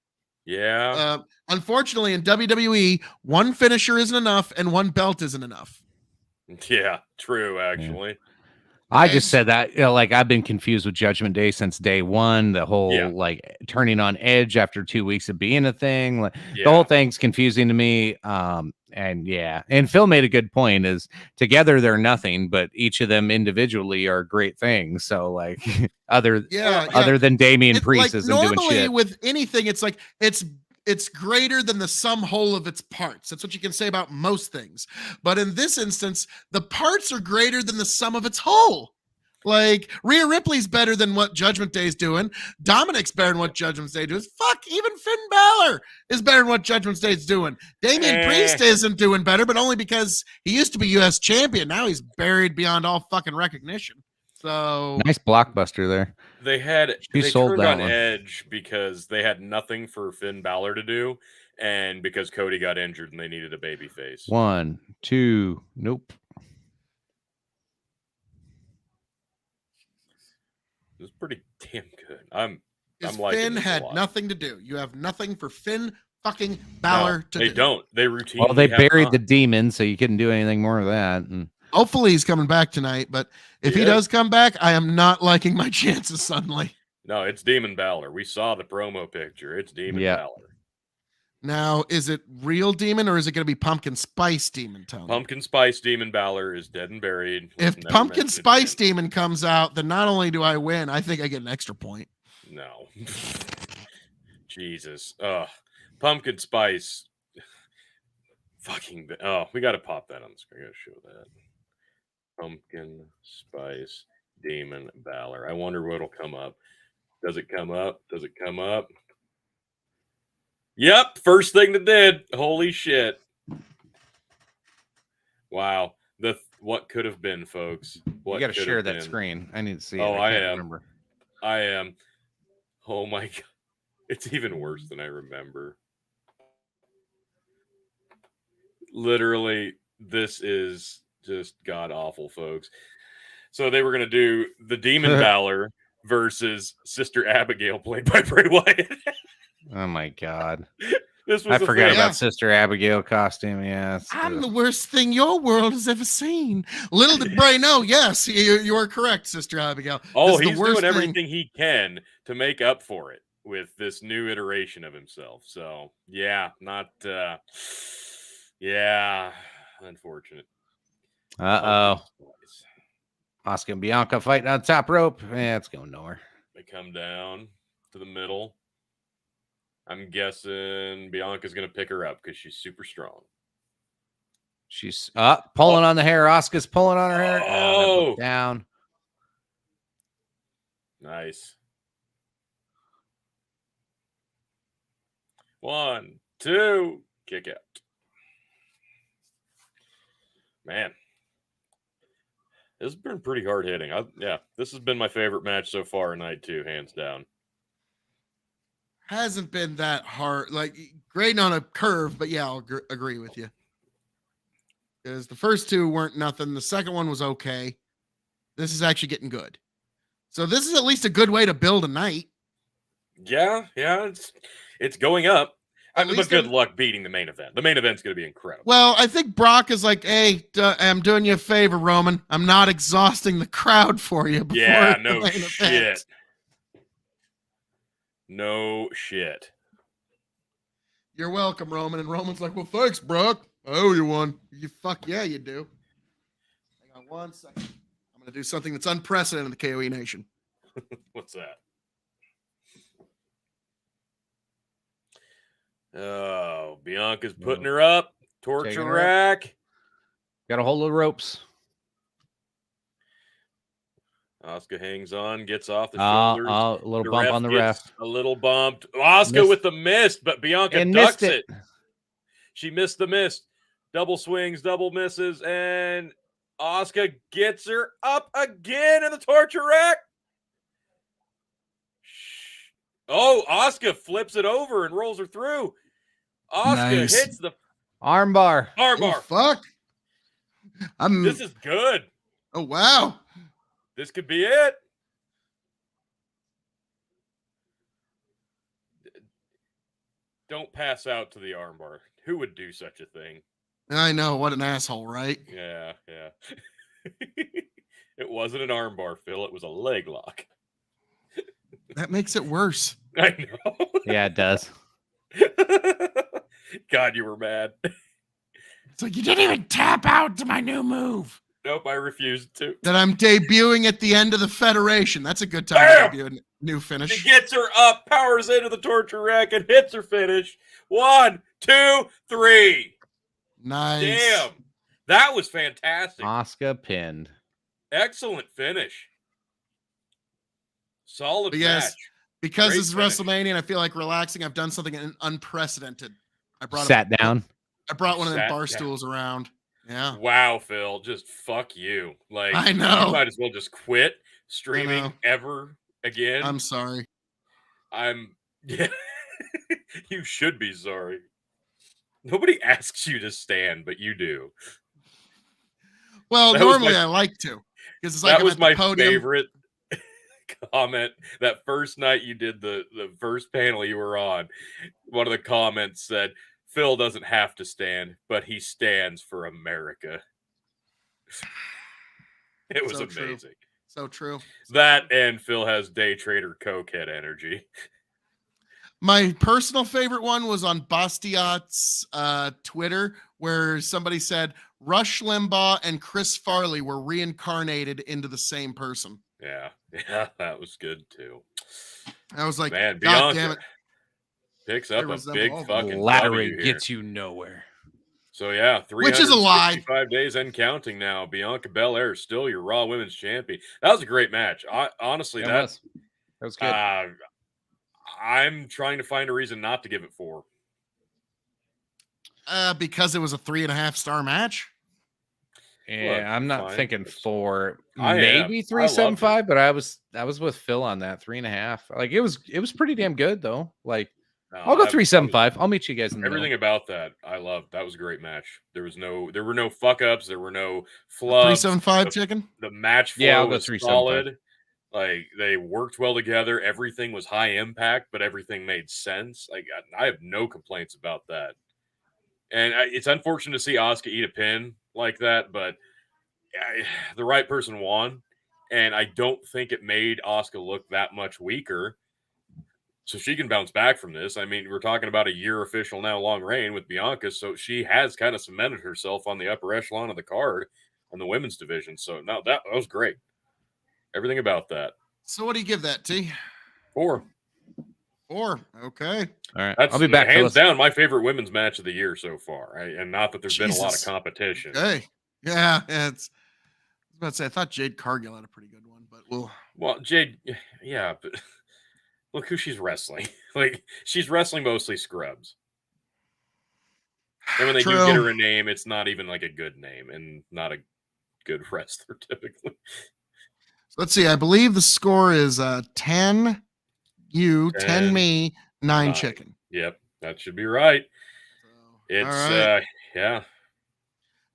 Yeah. Unfortunately, in WWE, one finisher isn't enough and one belt isn't enough. Yeah, true, actually. I just said that, like, I've been confused with Judgment Day since day one. The whole, like, turning on Edge after 2 weeks of being a thing. Like, the whole thing's confusing to me. And Phil made a good point is together they're nothing, but each of them individually are great things. So, like, other than Damian Priest isn't doing shit. Normally with anything, it's like, it's greater than the sum whole of its parts. That's what you can say about most things. But in this instance, the parts are greater than the sum of its whole. Like, Rhea Ripley's better than what Judgment Day's doing. Dominic's better than what Judgment Day does. Fuck, even Finn Balor is better than what Judgment Day's doing. Damian Priest isn't doing better, but only because he used to be U.S. champion. Now he's buried beyond all fucking recognition. So nice blockbuster there. They turned on Edge because they had nothing for Finn Balor to do, and because Cody got injured and they needed a baby face. 1, 2, nope. It was pretty damn good. I'm liking Finn this had a lot. nothing to do. You have nothing for Finn fucking Balor to do. They don't. They routinely. Well, they buried the demon, so you couldn't do anything more of that. And hopefully he's coming back tonight, but if he does come back, I am not liking my chances suddenly. No, it's Demon Balor. We saw the promo picture. It's Demon Balor. Now, is it real demon or is it going to be Pumpkin Spice Demon, Tony? Pumpkin Spice Demon Balor is dead and buried. If Pumpkin Spice Demon comes out, then not only do I win, I think I get an extra point. No. Jesus. Pumpkin Spice. Fucking. We got to pop that on the screen. I got to show that. Pumpkin Spice Demon Balor. I wonder what'll come up. Does it come up? Does it come up? Yep, first thing that did. Holy shit. Wow. What could have been, folks. What you got to share that screen. I need to see it. I am. I am. Oh my God. It's even worse than I remember. Literally, this is just god awful, folks. So they were going to do the Demon Balor versus Sister Abigail, played by Bray Wyatt. Oh my God. I forgot about Sister Abigail costume. Yes. I'm the worst thing your world has ever seen. Little did Bray know. Yes, you are correct, Sister Abigail. Oh, he's doing everything he can to make up for it with this new iteration of himself. So, yeah, unfortunate. Uh-oh. Asuka and Bianca fighting on top rope. It's going nowhere. They come down to the middle. I'm guessing Bianca's going to pick her up because she's super strong. She's pulling on the hair. Asuka's pulling on her hair. Oh, Down. Nice. 1, 2, kick out. Man, this has been pretty hard hitting. This has been my favorite match so far night 2, hands down. Hasn't been that hard, like grading on a curve, but yeah, I'll agree with you. Because the first 2 weren't nothing. The second one was okay. This is actually getting good. So this is at least a good way to build a night. Yeah, it's going up. But good luck beating the main event. The main event's going to be incredible. Well, I think Brock is like, hey, I'm doing you a favor, Roman. I'm not exhausting the crowd for you. Yeah, no shit. No shit. You're welcome, Roman. And Roman's like, well, thanks, Brock. I owe you one. You fuck yeah, you do. Hang on 1 second. I'm going to do something that's unprecedented in the KOE Nation. What's that? Oh, Bianca's putting her up. Torture rack. Got a hold of the ropes. Asuka hangs on, gets off the shoulders. A little bump on the ref. A little bumped. Asuka with the mist, but Bianca ducks it. She missed the mist. Double swings, double misses, and Asuka gets her up again in the torture rack. Oh, Asuka flips it over and rolls her through. Asuka hits the armbar. Oh, fuck. This is good. Oh, wow. This could be it. Don't pass out to the armbar. Who would do such a thing? I know. What an asshole, right? Yeah. It wasn't an armbar, Phil. It was a leg lock. That makes it worse. I know. Yeah, it does. God, you were mad. It's like, you didn't even tap out to my new move. Nope, I refused to. That I'm debuting at the end of the Federation. That's a good time to debut a new finish. She gets her up, powers into the torture rack, and hits her finish. 1, 2, 3. Nice. Damn. That was fantastic. Asuka pinned. Excellent finish. Solid match. Because Great this is finish. WrestleMania and I feel like relaxing, I've done something unprecedented. I brought down. I brought one of them bar Down. stools around. Yeah. Wow, Phil. Just fuck you. Like, I know. You might as well just quit streaming ever again. I'm sorry. Yeah. You should be sorry. Nobody asks you to stand, but you do. Well, normally I like to. Because it's like that was my podium. favorite comment. That first night you did the first panel you were on, one of the comments said, Phil doesn't have to stand, but he stands for America. It was amazing. True. So true. That and Phil has day trader cokehead energy. My personal favorite one was on Bastiat's Twitter, where somebody said Rush Limbaugh and Chris Farley were reincarnated into the same person. Yeah, that was good too. I was like, man, God damn it. Picks up a big fucking lottery gets you nowhere. So yeah, which is a lie. 5 days and counting now. Bianca Belair is still your Raw Women's Champion. That was a great match. Honestly, that was good. I'm trying to find a reason not to give it 4. Because it was a 3.5-star match. Yeah, Look, I'm not fine. thinking 4, maybe 3.75, but I was with Phil on that 3.5. Like it was pretty damn good though. Like I'll go 3.75. I'll meet you guys in the everything middle. about that. I loved. That was a great match. There were no fuck ups. There were no flubs. 3.75 chicken. The match flow was 3.75. solid. Like they worked well together. Everything was high impact, but everything made sense. Like I have no complaints about that. And it's unfortunate to see Asuka eat a pin like that, but the right person won. And I don't think it made Asuka look that much weaker. So she can bounce back from this. I mean, we're talking about a year official now long reign with Bianca. So she has kind of cemented herself on the upper echelon of the card on the women's division. So no, that was great. Everything about that. So what do you give that, T? 4. 4. Okay. All right. That's I'll be back. hands Phyllis. down my favorite women's match of the year so far. And not that there's been a lot of Jesus. competition. Okay. Yeah, it's. I was about to say I thought Jade Cargill had a pretty good one, but Well, Jade, yeah, but look who she's wrestling. Like she's wrestling mostly scrubs. And when they do get True. her a name, it's not even like a good name and not a good wrestler typically. So let's see. I believe the score is 10 you, 10 10, me, 9 9. chicken. Yep, that should be right. So, It's all right. yeah.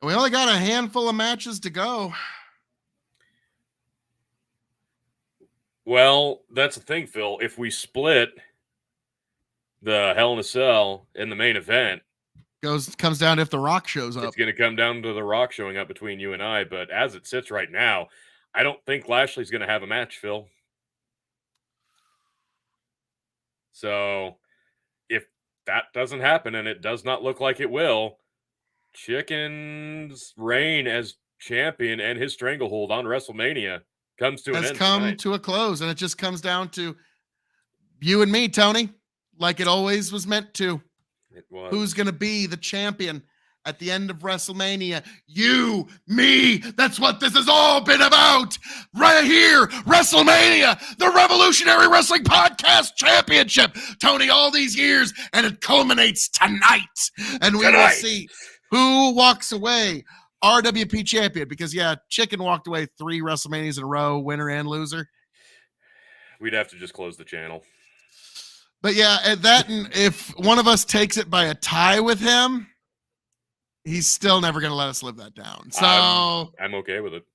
We only got a handful of matches to go. Well, that's the thing, Phil. If we split the Hell in a Cell in the main event, Comes down to if The Rock shows up. it's going to come down to The Rock showing up between you and I. But as it sits right now, I don't think Lashley's going to have a match, Phil. So if that doesn't happen, and it does not look like it will, Chicken's reign as champion and his stranglehold on WrestleMania comes to an end tonight. To a close, and it just comes down to you and me, Tony, like it always was meant to. It was. Who's going to be the champion at the end of WrestleMania? You, me. That's what this has all been about. Right here, WrestleMania, the Revolutionary Wrestling Podcast Championship. Tony, all these years, and it culminates tonight. And we will see who walks away RWP champion. Because, yeah, Chicken walked away 3 WrestleManias in a row, winner and loser. We'd have to just close the channel. But yeah, and if one of us takes it by a tie with him, he's still never going to let us live that down. So I'm okay with it.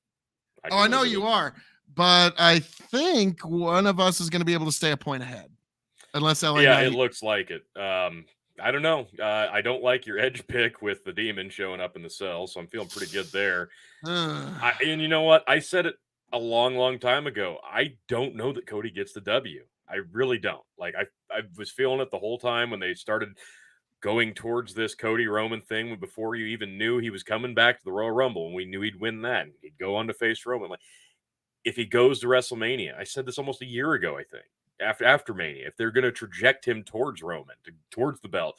I know you are, but I think one of us is going to be able to stay a point ahead, unless LA. Yeah, it looks like it. I don't know. I don't like your edge pick with the demon showing up in the cell, so I'm feeling pretty good there. And you know what? I said it a long, long time ago. I don't know that Cody gets the W. I really don't. Like I was feeling it the whole time when they started going towards this Cody Roman thing before you even knew he was coming back to the Royal Rumble, and we knew he'd win that. And he'd go on to face Roman. Like if he goes to WrestleMania, I said this almost a year ago, I think, after Mania, if they're going to traject him towards Roman, towards the belt,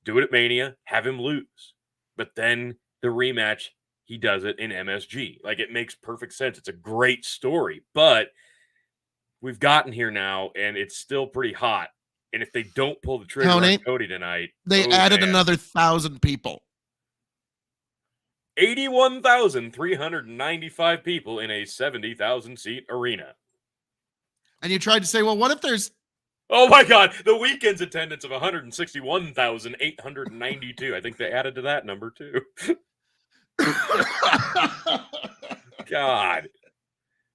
do it at Mania, have him lose. But then the rematch, he does it in MSG. Like it makes perfect sense. It's a great story, but we've gotten here now, and it's still pretty hot. And if they don't pull the trigger on Cody tonight, they added another 1,000 people. 81,395 people in a 70,000 seat arena. And you tried to say, well, what if there's... Oh my God, the weekend's attendance of 161,892. I think they added to that number too. God.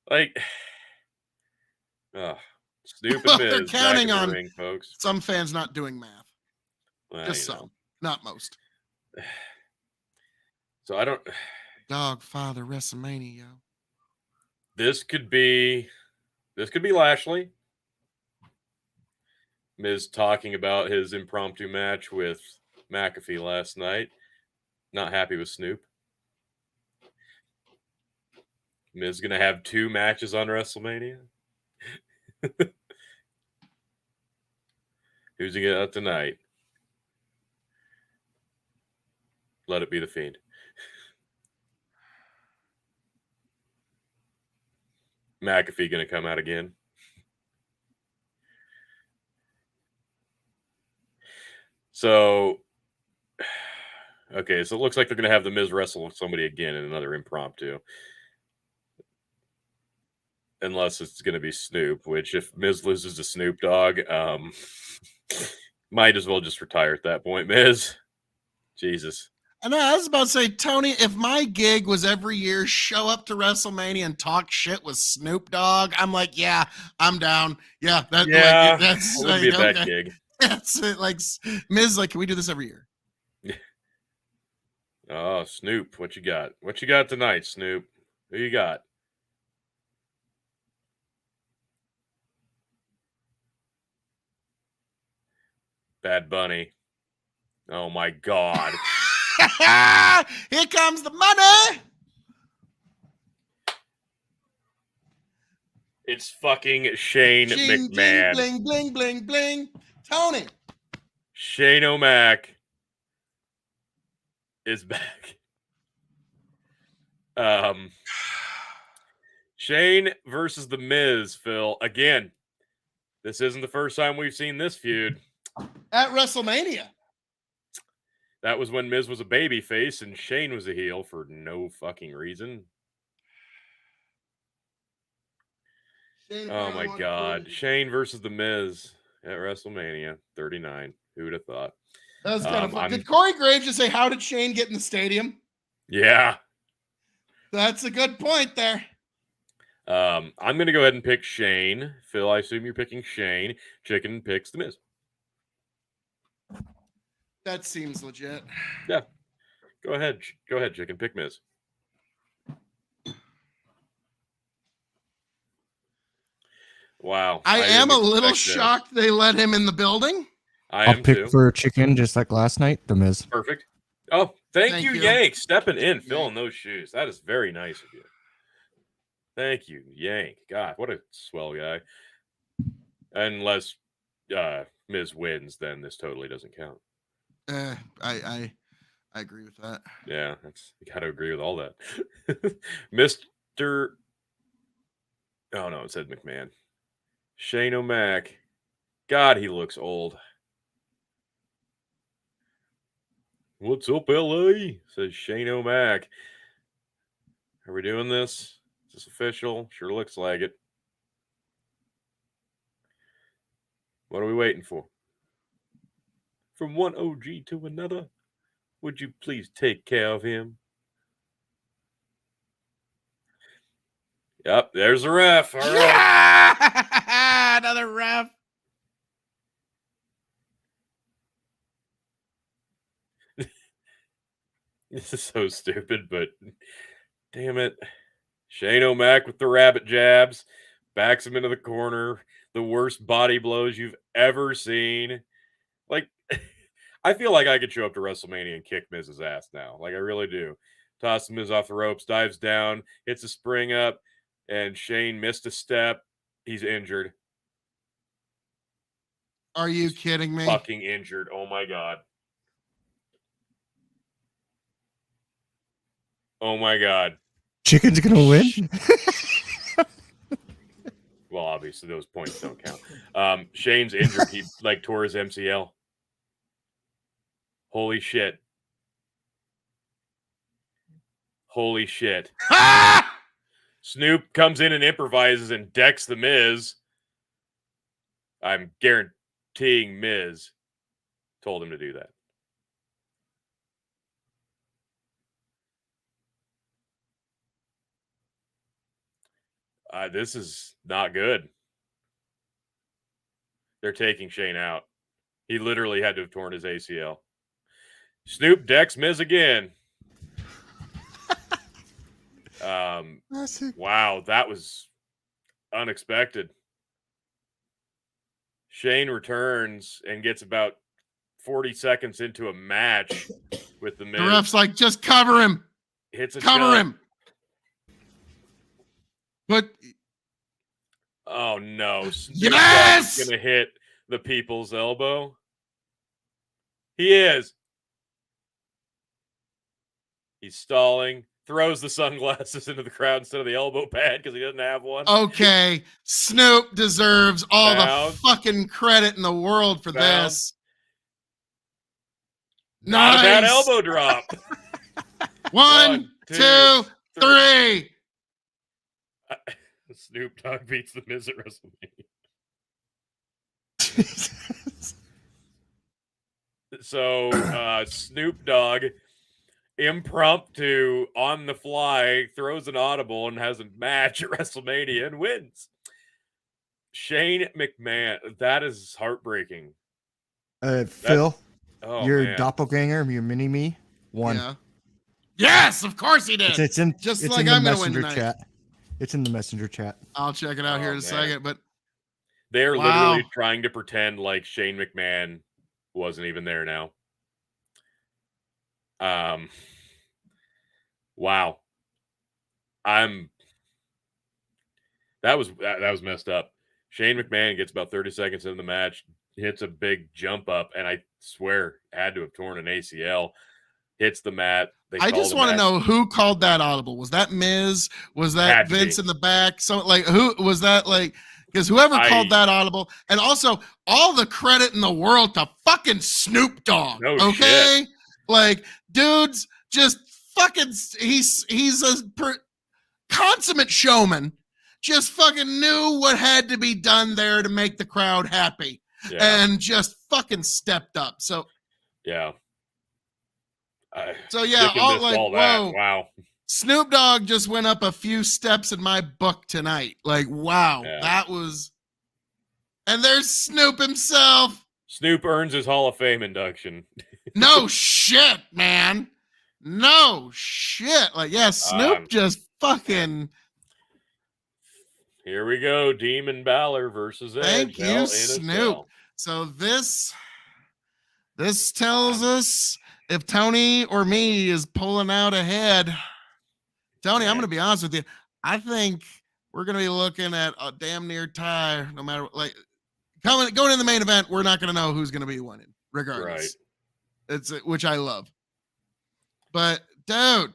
Like... Stupid well, Miz. They're counting on ring, folks. Some fans not doing math. Well, just some, not most. So I don't. Dogfather WrestleMania. This could be Lashley. Miz talking about his impromptu match with McAfee last night. Not happy with Snoop. Miz gonna have 2 matches on WrestleMania. Who's he get out tonight? Let it be the Fiend. McAfee gonna come out again. So, okay, so it looks like they're gonna have the Miz wrestle with somebody again in another impromptu. Unless it's going to be Snoop, which if Miz loses to Snoop Dogg, might as well just retire at that point, Miz. Jesus. I know, I was about to say, Tony, if my gig was every year show up to WrestleMania and talk shit with Snoop Dogg, I'm like, yeah, I'm down. Yeah, that's be a bad gig. That's it. Like Miz, like, can we do this every year? Oh, Snoop, what you got? What you got tonight, Snoop? Who you got? Bad Bunny. Oh my God. Here comes the money. It's fucking Shane Ching, McMahon. Bling, bling, bling, bling. Tony. Shane O'Mac is back. Shane versus The Miz, Phil. Again, this isn't the first time we've seen this feud. At WrestleMania. That was when Miz was a babyface and Shane was a heel for no fucking reason. Oh my God. Shane versus The Miz at WrestleMania 39. Who would have thought? That was kind of fun. Did Corey Graves just say, how did Shane get in the stadium? Yeah. That's a good point there. I'm going to go ahead and pick Shane. Phil, I assume you're picking Shane. Chicken picks The Miz. That seems legit. Yeah. Go ahead, Chicken. Pick Miz. Wow. I am a little shocked they let him in the building. I'll pick for Chicken just like last night, The Miz. Perfect. Oh, thank you, Yank. Stepping in, filling those shoes. That is very nice of you. Thank you, Yank. God, what a swell guy. Unless Miz wins, then this totally doesn't count. I agree with that. Yeah, you got to agree with all that. Mr. Oh no, it said McMahon. Shane O'Mac. God, he looks old. What's up, LA? Says Shane O'Mac. Are we doing this? Is this official? Sure looks like it. What are we waiting for? From one OG to another, would you please take care of him? Yep, there's the ref. All right. Another ref. This is so stupid, but damn it. Shane O'Mac with the rabbit jabs, backs him into the corner. The worst body blows you've ever seen. Like, I feel like I could show up to WrestleMania and kick Miz's ass now. Like, I really do. Toss Miz off the ropes, dives down, hits a spring up, and Shane missed a step. He's injured. Are you kidding me? Fucking injured. Oh, my God. Oh, my God. Chicken's going to win? Well, obviously, those points don't count. Shane's injured. He, tore his MCL. Holy shit. Holy shit. Snoop comes in and improvises and decks the Miz. I'm guaranteeing Miz told him to do that. This is not good. They're taking Shane out. He literally had to have torn his ACL. Snoop decks Miz again. Wow, that was unexpected. Shane returns and gets about 40 seconds into a match with the Miz. The ref's like, just cover him. Cover him. But oh no, yes, Snoop gonna hit the people's elbow. He is. He's stalling. Throws the sunglasses into the crowd instead of the elbow pad because he doesn't have one. Okay, Snoop deserves all the fucking credit in the world for this. Not a bad elbow drop. One, two, three. Snoop Dogg beats the Miz at WrestleMania. So Snoop Dogg, impromptu, on the fly, throws an audible and has a match at WrestleMania and wins. Shane McMahon, that is heartbreaking. Phil, your doppelganger, your mini-me, won. Yeah. Yes, of course he did. It's in I'm the messenger chat. It's in the messenger chat. I'll check it out here in a second. But they're literally trying to pretend like Shane McMahon wasn't even there now. Wow. That was messed up. Shane McMahon gets about 30 seconds into the match, hits a big jump up, and I swear had to have torn an ACL. Hits the mat. I just want to know who called that audible. Was that Miz? Was that Vince in the back? So like, who was that? Like, because whoever called that audible, and also all the credit in the world to fucking Snoop Dogg. No okay, shit. Like, dude's just fucking. He's a consummate showman. Just fucking knew what had to be done there to make the crowd happy, and just fucking stepped up. So yeah. All like, whoa, wow. Snoop Dogg just went up a few steps in my book tonight. Like, wow, that was. And there's Snoop himself. Snoop earns his Hall of Fame induction. No shit, man. No shit. Like, yeah, Snoop just fucking. Here we go. Demon Balor versus Edge. Thank you, Snoop. So this tells us if Tony or me is pulling out ahead. Tony, I'm going to be honest with you. I think we're going to be looking at a damn near tie. No matter like going in the main event, we're not going to know who's going to be winning, regardless. Right. Which I love. But dude,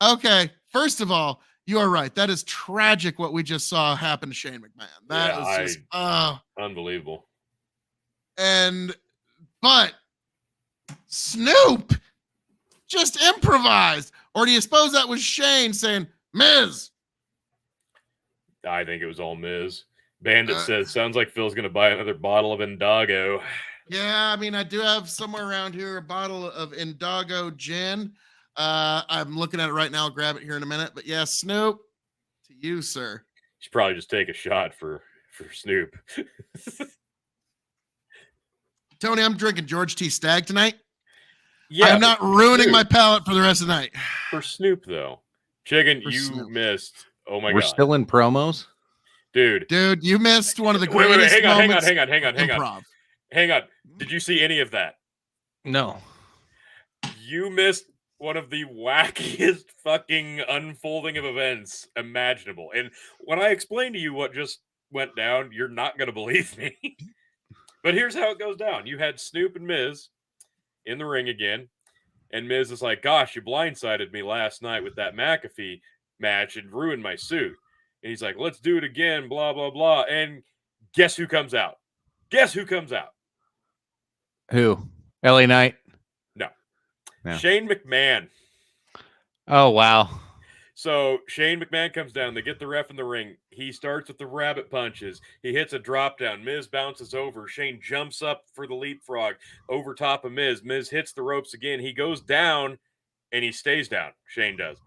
okay. First of all, you are right. That is tragic what we just saw happen to Shane McMahon. That is just unbelievable. But Snoop just improvised. Or do you suppose that was Shane saying, Miz? I think it was all Miz. Bandit says, sounds like Phil's going to buy another bottle of Indago. Yeah, I mean, I do have somewhere around here a bottle of Indago gin. I'm looking at it right now. I'll grab it here in a minute. But yeah, Snoop, to you, sir. Should probably just take a shot for Snoop. Tony, I'm drinking George T. Stagg tonight. Yeah, I'm not ruining my palate for the rest of the night. For Snoop, though. Chicken, missed. Oh, my God. We're still in promos? Dude, you missed one of the greatest moments. Hang on. Did you see any of that? No. You missed one of the wackiest fucking unfolding of events imaginable. And when I explain to you what just went down, you're not going to believe me. But here's how it goes down. You had Snoop and Miz in the ring again. And Miz is like, gosh, you blindsided me last night with that McAfee match and ruined my suit. And he's like, let's do it again, blah, blah, blah. And guess who comes out? Who? LA Knight? No. Shane McMahon. Oh, wow. So Shane McMahon comes down. They get the ref in the ring. He starts with the rabbit punches. He hits a drop down. Miz bounces over. Shane jumps up for the leapfrog over top of Miz. Miz hits the ropes again. He goes down and he stays down. Shane does.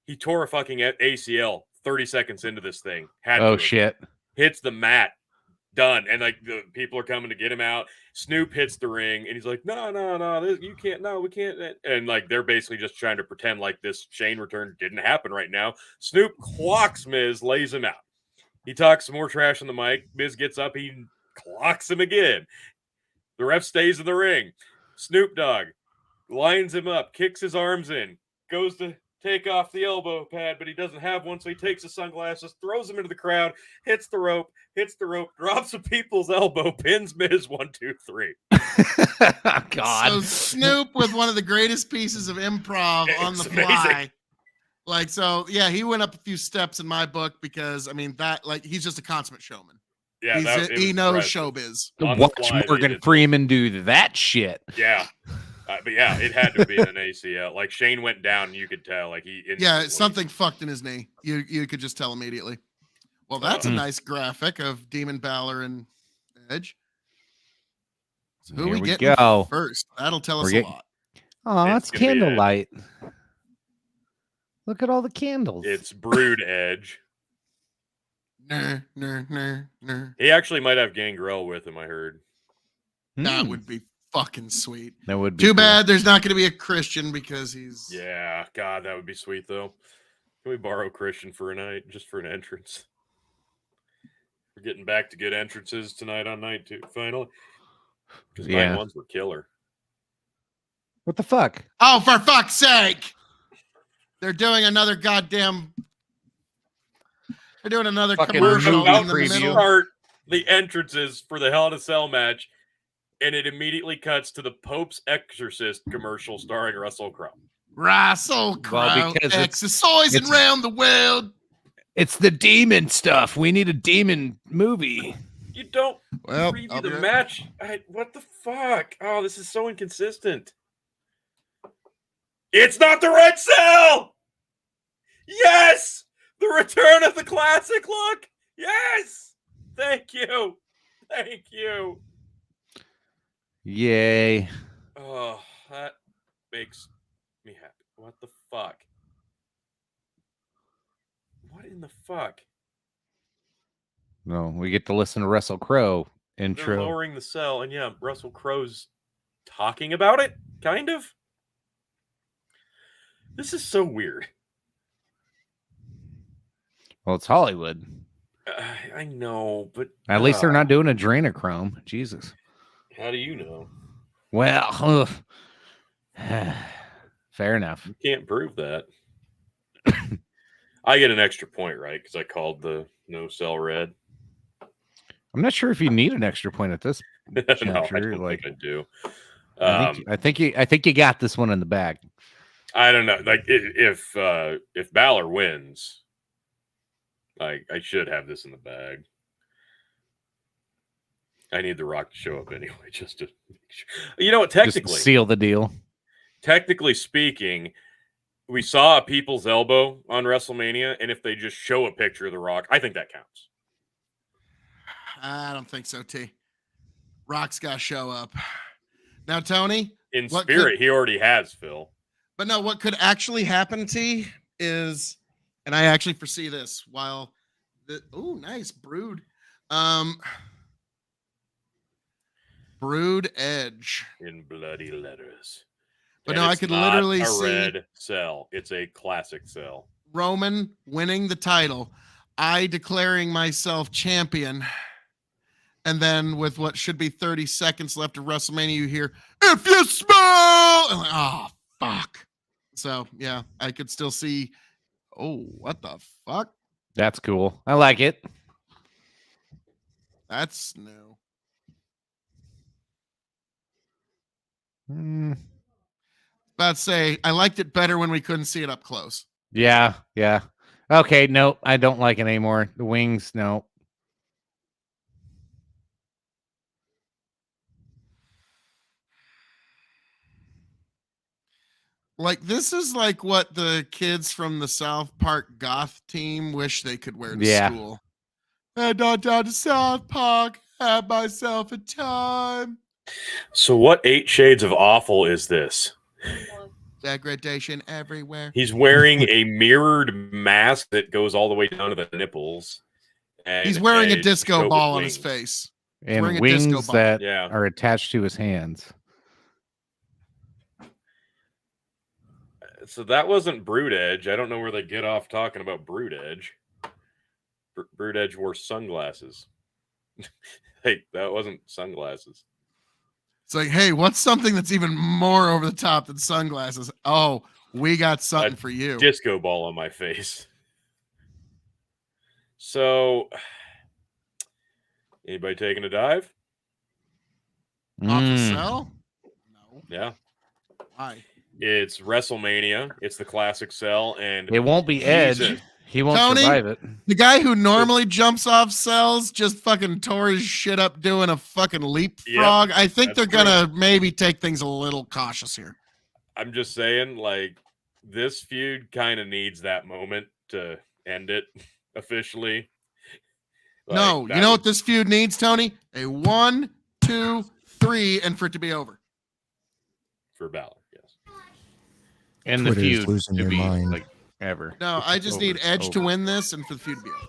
He tore a fucking ACL 30 seconds into this thing. Shit. Hits the mat. Done. And like the people are coming to get him out. Snoop hits the ring and he's like, no, you can't, no, we can't. And like they're basically just trying to pretend like this Shane return didn't happen right now. Snoop clocks Miz, lays him out. He talks some more trash on the mic. Miz gets up, he clocks him again. The ref stays in the ring. Snoop Dogg lines him up, kicks his arms in, goes to take off the elbow pad, but he doesn't have one, so he takes his sunglasses, throws them into the crowd, hits the rope, drops a people's elbow, pins Miz 1, 2, 3. God. So Snoop with one of the greatest pieces of improv on the fly. Amazing. Like, so yeah, he went up a few steps in my book because I mean that like he's just a consummate showman. Yeah, he knows showbiz. Watch Morgan Freeman do that shit. Yeah. But yeah, it had to be an ACL. Like Shane went down, and you could tell. Like something fucked in his knee. You could just tell immediately. Well, that's a nice graphic of Demon Balor and Edge. So who we get first? That'll tell us a lot. Oh, it's candlelight. Look at all the candles. It's Brood Edge. Nah. He actually might have Gangrel with him, I heard. That would be fucking sweet. That would be too bad there's not going to be a Christian because he's. Yeah, God, that would be sweet though. Can we borrow Christian for a night, just for an entrance? We're getting back to good entrances tonight on night 2, finally. Because night 1s were killer. What the fuck? Oh, for fuck's sake! They're doing another goddamn. They're doing another Fucking commercial movie in the preview. middle. Start the entrances for the Hell in a Cell match, and it immediately cuts to the Pope's Exorcist commercial starring Russell Crowe. Russell Crowe, because exercising around the world. It's the demon stuff. We need a demon movie. You don't Well, preview the match. What the fuck? Oh, this is so inconsistent. It's not the Red Cell! Yes! The return of the classic look! Yes! Thank you. Thank you. Yay. Oh, that makes me happy. What the fuck? What in the fuck? No, we get to listen to Russell Crowe They're intro. lowering the cell, and yeah, Russell Crowe's talking about it, kind of. This is so weird. Well, it's Hollywood. I know, but At least they're not doing adrenochrome. Jesus. How do you know? Well, fair enough. You can't prove that. I get an extra point, right? Because I called the no cell red. I'm not sure if you need an extra point at this No, I juncture. don't Like, think I do. I think you got this one in the bag. I don't know. Like if Balor wins, I should have this in the bag. I need The Rock to show up anyway, just to make sure. You know what? Technically, Just seal the deal. Technically speaking, we saw a people's elbow on WrestleMania, and if they just show a picture of The Rock, I think that counts. I don't think so, T. Rock's got to show up. Now, Tony. In spirit, he already has, Phil. But no, what could actually happen, T, is, and I actually foresee this while nice brood. Brood Edge. In bloody letters. But and no, I could literally a see red cell. It's a classic cell. Roman winning the title, I declaring myself champion, and then with what should be 30 seconds left of WrestleMania, you hear, "If you smell," and like, oh fuck. So yeah, I could still see. Oh, what the fuck? That's cool. I like it. That's new. About to say, I liked it better when we couldn't see it up close. Yeah. Okay, no, I don't like it anymore. The wings, no. Like, this is like what the kids from the South Park goth team wish they could wear to school. Head on down to South Park, have myself a time. So what 8 shades of awful is this? Degradation everywhere. He's wearing a mirrored mask that goes all the way down to the nipples. And, he's wearing a disco ball on his face. And wings that are attached to his hands. So that wasn't Brood Edge. I don't know where they get off talking about Brood Edge. Brood Edge wore sunglasses. Hey, that wasn't sunglasses. It's like, hey, what's something that's even more over the top than sunglasses? Oh, we got something for you. Disco ball on my face. So, anybody taking a dive? Off the cell? No. Yeah. Why? It's WrestleMania. It's the classic cell, and it won't be Edge. He won't survive it. The guy who normally jumps off cells just fucking tore his shit up doing a fucking leapfrog. Yep, I think they're gonna maybe take things a little cautious here. I'm just saying, like, this feud kind of needs that moment to end it officially. Like, no, you know what this feud needs, Tony? A 1, 2, 3, and for it to be over. For Balor, yes. And the feud to be like ever. No, I just need Edge to win this and for the feud to be over.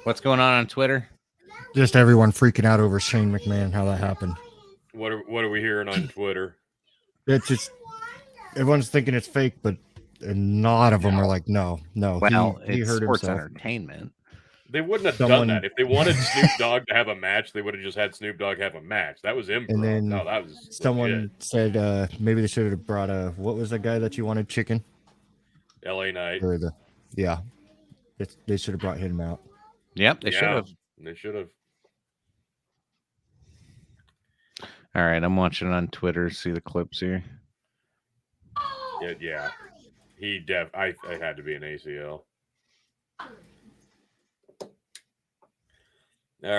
What's going on Twitter? Just everyone freaking out over Shane McMahon, how that happened. What are we hearing on Twitter? It's just everyone's thinking it's fake, but a lot of them are like, no. Well, he it's hurt sports himself. Entertainment. They wouldn't have done that. If they wanted Snoop Dogg to have a match, they would have just had Snoop Dogg have a match. That was improv. And then no, that was someone said maybe they should have brought what was the guy that you wanted, Chicken? LA Knight. They should have brought him out. Yep, they should have. They should have. All right, I'm watching on Twitter. See the clips here. Yeah. I had to be an ACL. All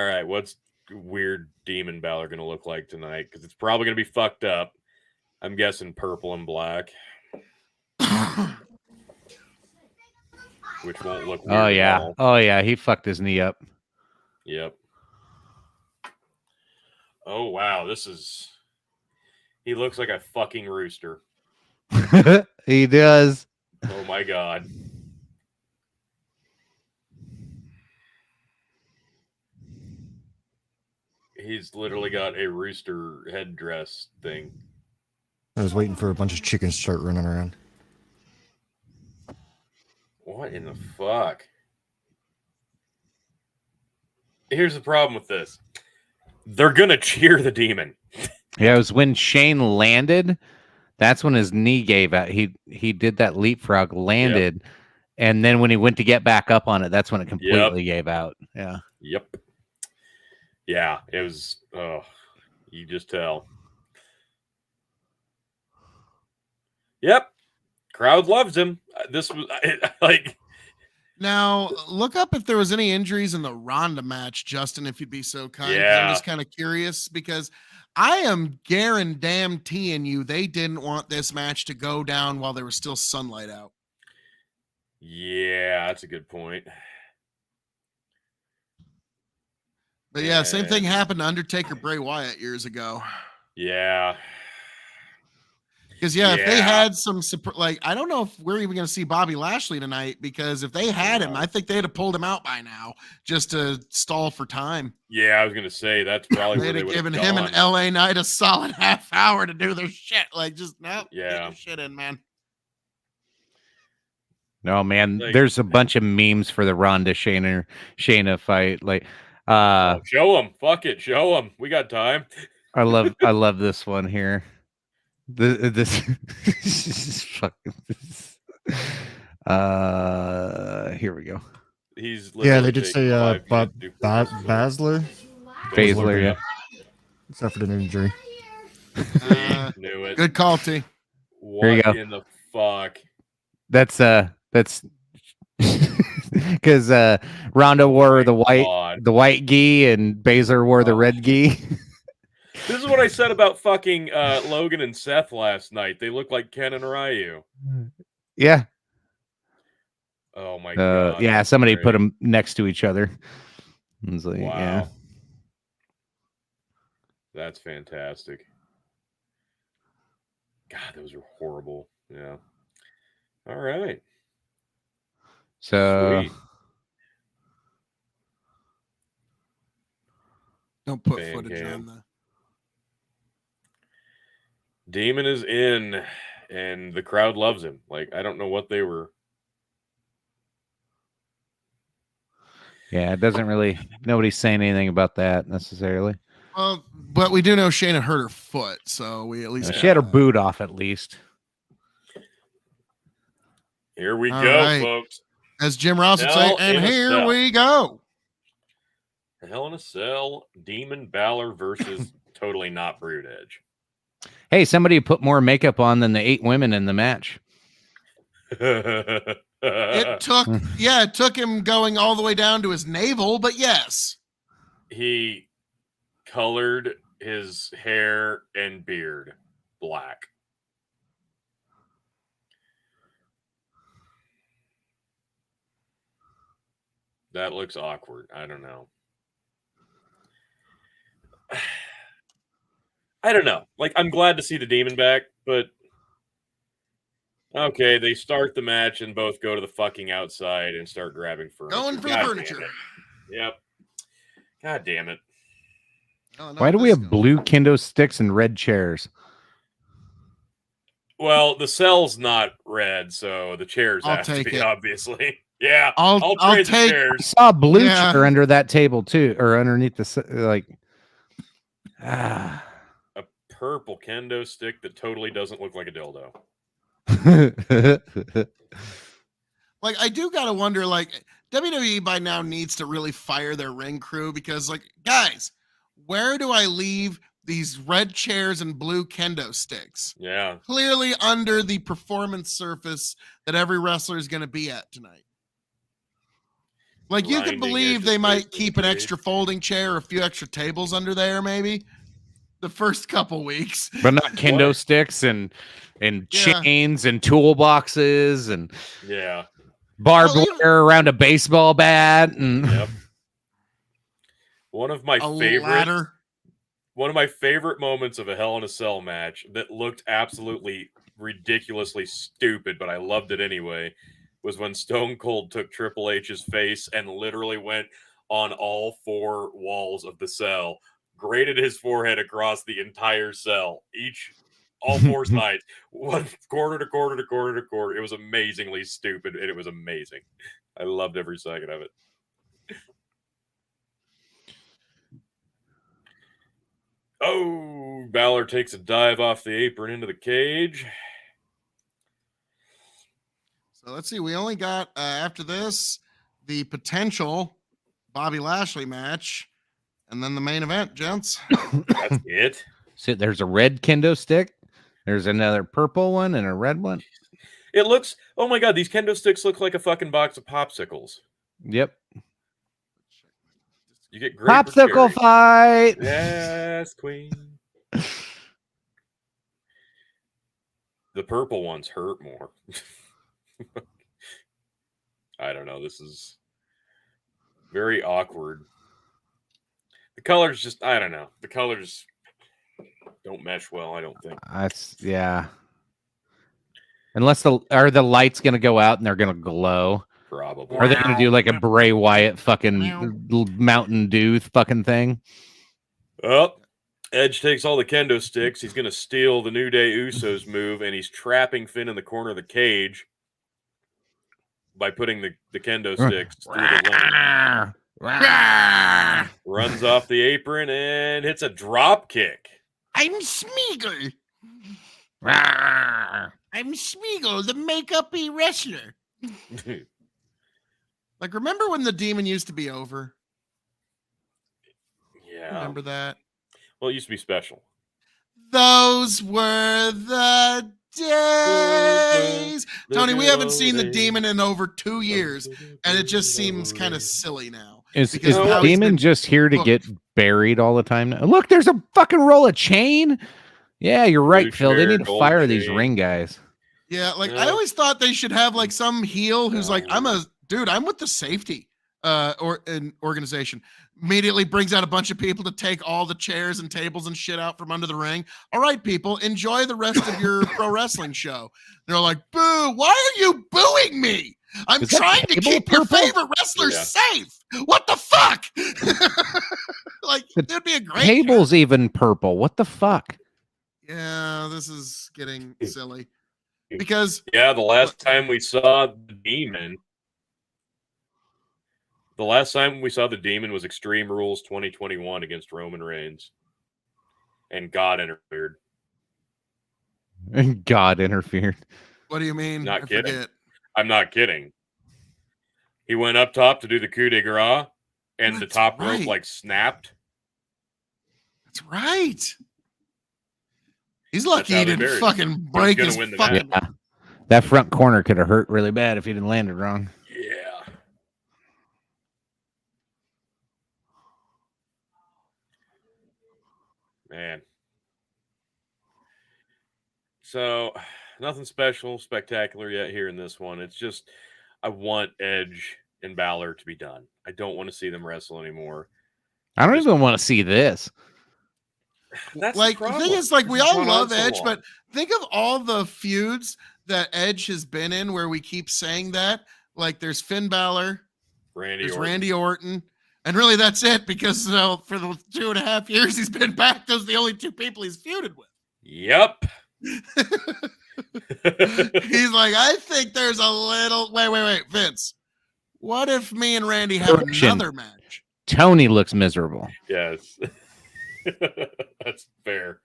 right, what's weird Demon Balor going to look like tonight? Because it's probably going to be fucked up. I'm guessing purple and black. Which won't look weird at all. Oh, yeah. He fucked his knee up. Yep. Oh, wow. He looks like a fucking rooster. He does. Oh, my God. He's literally got a rooster headdress thing. I was waiting for a bunch of chickens to start running around. What in the fuck? Here's the problem with this. They're going to cheer the demon. Yeah, it was when Shane landed. That's when his knee gave out. He did that leapfrog, landed, and then when he went to get back up on it, that's when it completely gave out. Yeah. Yep. Yeah, it was. Oh, you just tell. Yep. Crowd loves him. This was like. Now, look up if there was any injuries in the Ronda match, Justin, if you'd be so kind. 'Cause Yeah. I'm just kind of curious because I am guaranteeing you they didn't want this match to go down while there was still sunlight out. Yeah, that's a good point. But yeah, same thing happened to Undertaker Bray Wyatt years ago. Yeah. Because if they had some like, I don't know if we're even going to see Bobby Lashley tonight, because if they had him, I think they'd have pulled him out by now just to stall for time. Yeah, I was gonna say that's probably where They'd they have would given have him gone. and LA Knight a solid half hour to do their shit. Like, just get Yeah. your shit in, man. No, man, Like- there's a bunch of memes for the Ronda Shayna fight. Like, Show them. Fuck it. Show them. We got time. I love this one here. This fucking here we go. He's Yeah, literally they did taking say 5 Bob minutes to do first. Basler, Baszler, yeah. suffered an injury. Knew it. Good call, T. What Here you go. in the fuck? That's because Ronda wore the God. white gi and Baszler wore the red gi. This is what I said about fucking Logan and Seth last night. They look like Ken and Ryu. Yeah. Oh my god. Yeah, somebody Great. put them next to each other. It was like, Wow. yeah. That's fantastic. God, those are horrible. Yeah. All right. So Sweet. Don't put Fan footage cam. on the. Demon is in, and the crowd loves him. Like, I don't know what they were. yeah, it doesn't really. Nobody's saying anything about that necessarily. Well, but we do know Shayna hurt her foot, so we at least She had her boot off at least. Here we All go, right. folks. as Jim Ross would say, Hell and in a here Cell. we go. Hell in a Cell, Demon Balor versus totally not Brood Edge. Hey, somebody put more makeup on than the 8 women in the match. It took him going all the way down to his navel, but yes. He colored his hair and beard black. That looks awkward. I don't know. I don't know. Like, I'm glad to see the demon back, but okay, they start the match and both go to the fucking outside and start grabbing furniture. Going for God the damn furniture. it. Yep. God damn it. Why do we have blue kendo sticks and red chairs? Well, the cell's not red, so the chairs I'll have to take be, it. obviously. Yeah, I'll trade the take- I chairs. saw a blue Yeah. chair under that table too, or underneath the like. A purple kendo stick that totally doesn't look like a dildo. Like, I do gotta wonder, like, WWE by now needs to really fire their ring crew because, like, guys, where do I leave these red chairs and blue kendo sticks? Yeah. Clearly under the performance surface that every wrestler is going to be at tonight. Like, you could Grinding believe edges they might facing the keep an cage. extra folding chair or a few extra tables under there, maybe the first couple weeks. But not kendo What? sticks and Yeah. chains and toolboxes and Yeah. barbed Well, even- wire around a baseball bat and Yep. One of my A favorite ladder. moments of a Hell in a Cell match that looked absolutely ridiculously stupid, but I loved it anyway, was when Stone Cold took Triple H's face and literally went on all four walls of the cell, grated his forehead across the entire cell, all four sides, one quarter to quarter to quarter to quarter. It was amazingly stupid, and it was amazing. I loved every second of it. Oh, Balor takes a dive off the apron into the cage. So let's see. We only got, after this, the potential Bobby Lashley match and then the main event, gents. That's it. so there's a red kendo stick. There's another purple one and a red one. It looks, oh my God, these kendo sticks look like a fucking box of popsicles. Yep. You get great Popsicle fight. Yes, queen. The purple ones hurt more. I don't know. This is very awkward. The colors just, I don't know. The colors don't mesh well, I don't think. That's yeah. Unless are the lights gonna go out and they're gonna glow? Probably. Are they gonna do like a Bray Wyatt fucking Mountain Dew fucking thing? Oh, Edge takes all the kendo sticks. He's going to steal the New Day Usos move, and he's trapping Finn in the corner of the cage by putting the kendo sticks through the lane. Runs off the apron and hits a drop kick. I'm Smeagol. I'm Smeagol, the make-up-y wrestler. Like, remember when the Demon used to be over? Yeah. Remember that? Well, it used to be special. Those were the days. Tony, we haven't seen the days. Demon in over 2 years, and it just seems kind of silly now. Is Because the of how he's demon been just here to booked. get buried all the time now? Look, there's a fucking roll of chain. Yeah, you're right, Blue Phil. They chair, need to gold fire these chain. ring guys. Yeah, like Yeah. I always thought they should have like some heel who's like, I'm with the safety or an organization. Immediately brings out a bunch of people to take all the chairs and tables and shit out from under the ring. All right, people, enjoy the rest of your pro wrestling show. They're like, boo, why are you booing me? I'm Is that trying to table keep your purple? favorite wrestler Yeah. safe. What the fuck? Like, The it'd be a great Table's even purple. What the fuck? Yeah, this is getting silly. Because Yeah, the last time we saw the Demon was Extreme Rules 2021 against Roman Reigns. And God interfered. God interfered. what do you mean? Not I kidding. forget. I'm not kidding. He went up top to do the coup de grace, and the That's top right. rope like snapped. That's right. He's lucky how he they didn't buried fucking break gonna his win the fucking. Yeah. That front corner could have hurt really bad if he didn't land it wrong. Yeah. Man. So, nothing special, spectacular yet here in this one. It's just, I want Edge and Balor to be done. I don't want to see them wrestle anymore. I don't even want to see this. That's Like the thing is, like we all love Edge, but think of all the feuds that Edge has been in where we keep saying that. Like there's Finn Balor, there's Randy Orton, and really that's it because for the 2.5 years he's been back, those are the only two people he's feuded with. Yep. He's like, I think there's a little wait, Vince. What if me and Randy have Correction. another match? Tony looks miserable. Yes. That's fair.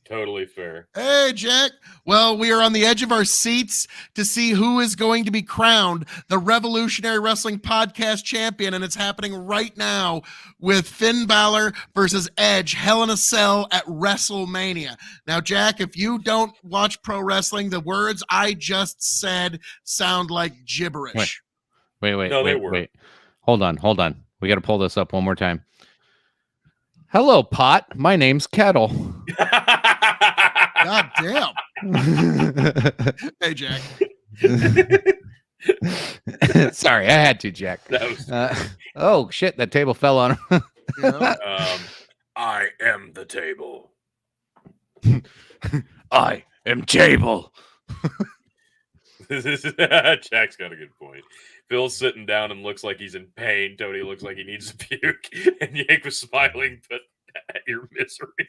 Totally fair. Hey, Jack. Well, we are on the edge of our seats to see who is going to be crowned the Revolutionary Wrestling Podcast champion, and it's happening right now with Finn Balor versus Edge, Hell in a Cell at Wrestlemania. Now, Jack, if you don't watch pro wrestling, the words I just said sound like gibberish. Wait. Hold on. We got to pull this up one more time. Hello, Pot. My name's Kettle. God damn. Hey, Jack. Sorry, I had to, Jack. Oh, shit. That table fell on him. I am the table. I am table. Jack's got a good point. Phil's sitting down and looks like he's in pain. Tony looks like he needs to puke. And Yank was smiling, but at your misery.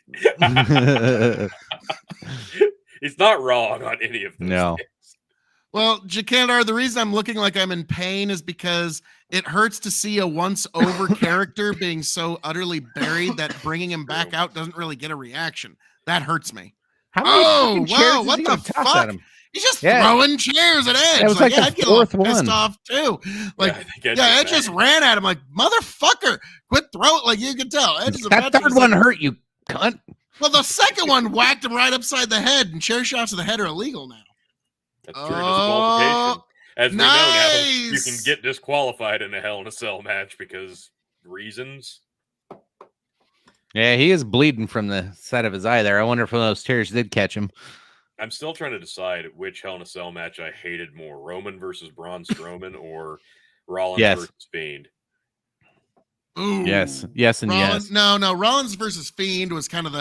He's not wrong on any of those things. Well, Jakandar, the reason I'm looking like I'm in pain is because it hurts to see a once-over character being so utterly buried that bringing him back out doesn't really get a reaction. That hurts me. Wow, what the fuck? He's just throwing chairs at Edge. That was like I'd the get a little fourth pissed one. off too. Edge just ran at him like, motherfucker, quit throwing. Like, you can tell. Edge is that third one hurt, you cunt. Well, the second one whacked him right upside the head, and chair shots to the head are illegal now. That's true. Disqualification. As we know now, you can Nice. get disqualified in a Hell in a Cell match because reasons. Yeah, he is bleeding from the side of his eye there. I wonder if one of those tears did catch him. I'm still trying to decide which Hell in a Cell match I hated more: Roman versus Braun Strowman or Rollins versus Fiend. Ooh. Yes, and Rollins, yes. No. Rollins versus Fiend was kind of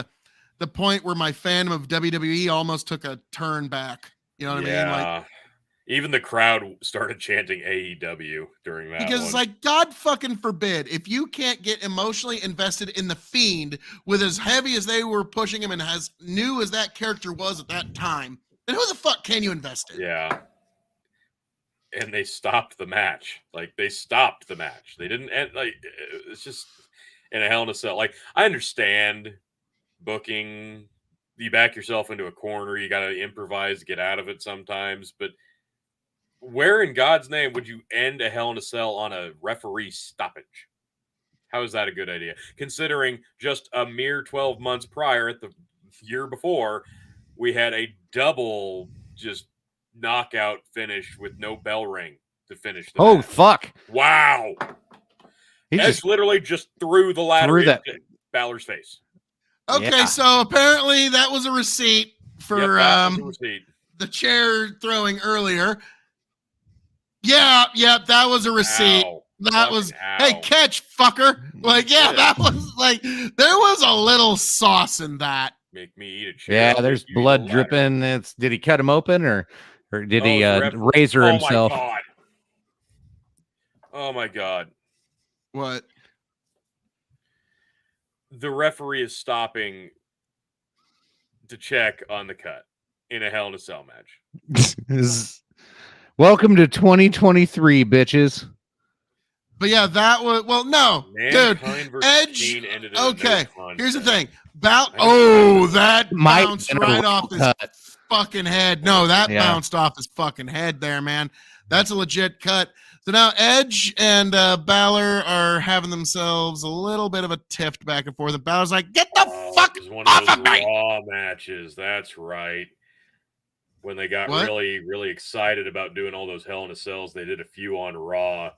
the point where my fandom of WWE almost took a turn back. You know what I mean? Like, even the crowd started chanting AEW during that because one. it's like, God fucking forbid, if you can't get emotionally invested in the Fiend with as heavy as they were pushing him and as new as that character was at that time, then who the fuck can you invest in? Yeah. And they stopped the match. They stopped the match. They didn't end, it's just in a Hell in a Cell. I understand booking. You back yourself into a corner. You got to improvise, get out of it sometimes. But where in God's name would you end a Hell in a Cell on a referee stoppage? How is that a good idea? Considering just a mere 12 months prior, at the year before, we had a double just knockout finish with no bell ring to finish the match. Fuck. Wow. Edge literally just threw the ladder into Balor's face. Okay, so apparently that was a receipt for the chair throwing earlier. Yeah, that was a receipt. That was, hey, catch, fucker. That was there was a little sauce in that. Make me eat a chair. Yeah, there's blood dripping. Did he cut him open or did he razor himself? Oh my God. What? The referee is stopping to check on the cut in a Hell in a Cell match. Welcome to 2023, bitches. But yeah, that was dude. Edge. Okay, here's the thing. That bounced right off his fucking head. No, that bounced off his fucking head there, man. That's a legit cut. So now Edge and Balor are having themselves a little bit of a tiff back and forth. And Balor's like, "Get the fuck off of me!" Raw matches. That's right. When they got really, really excited about doing all those Hell in a Cells, they did a few on Raw.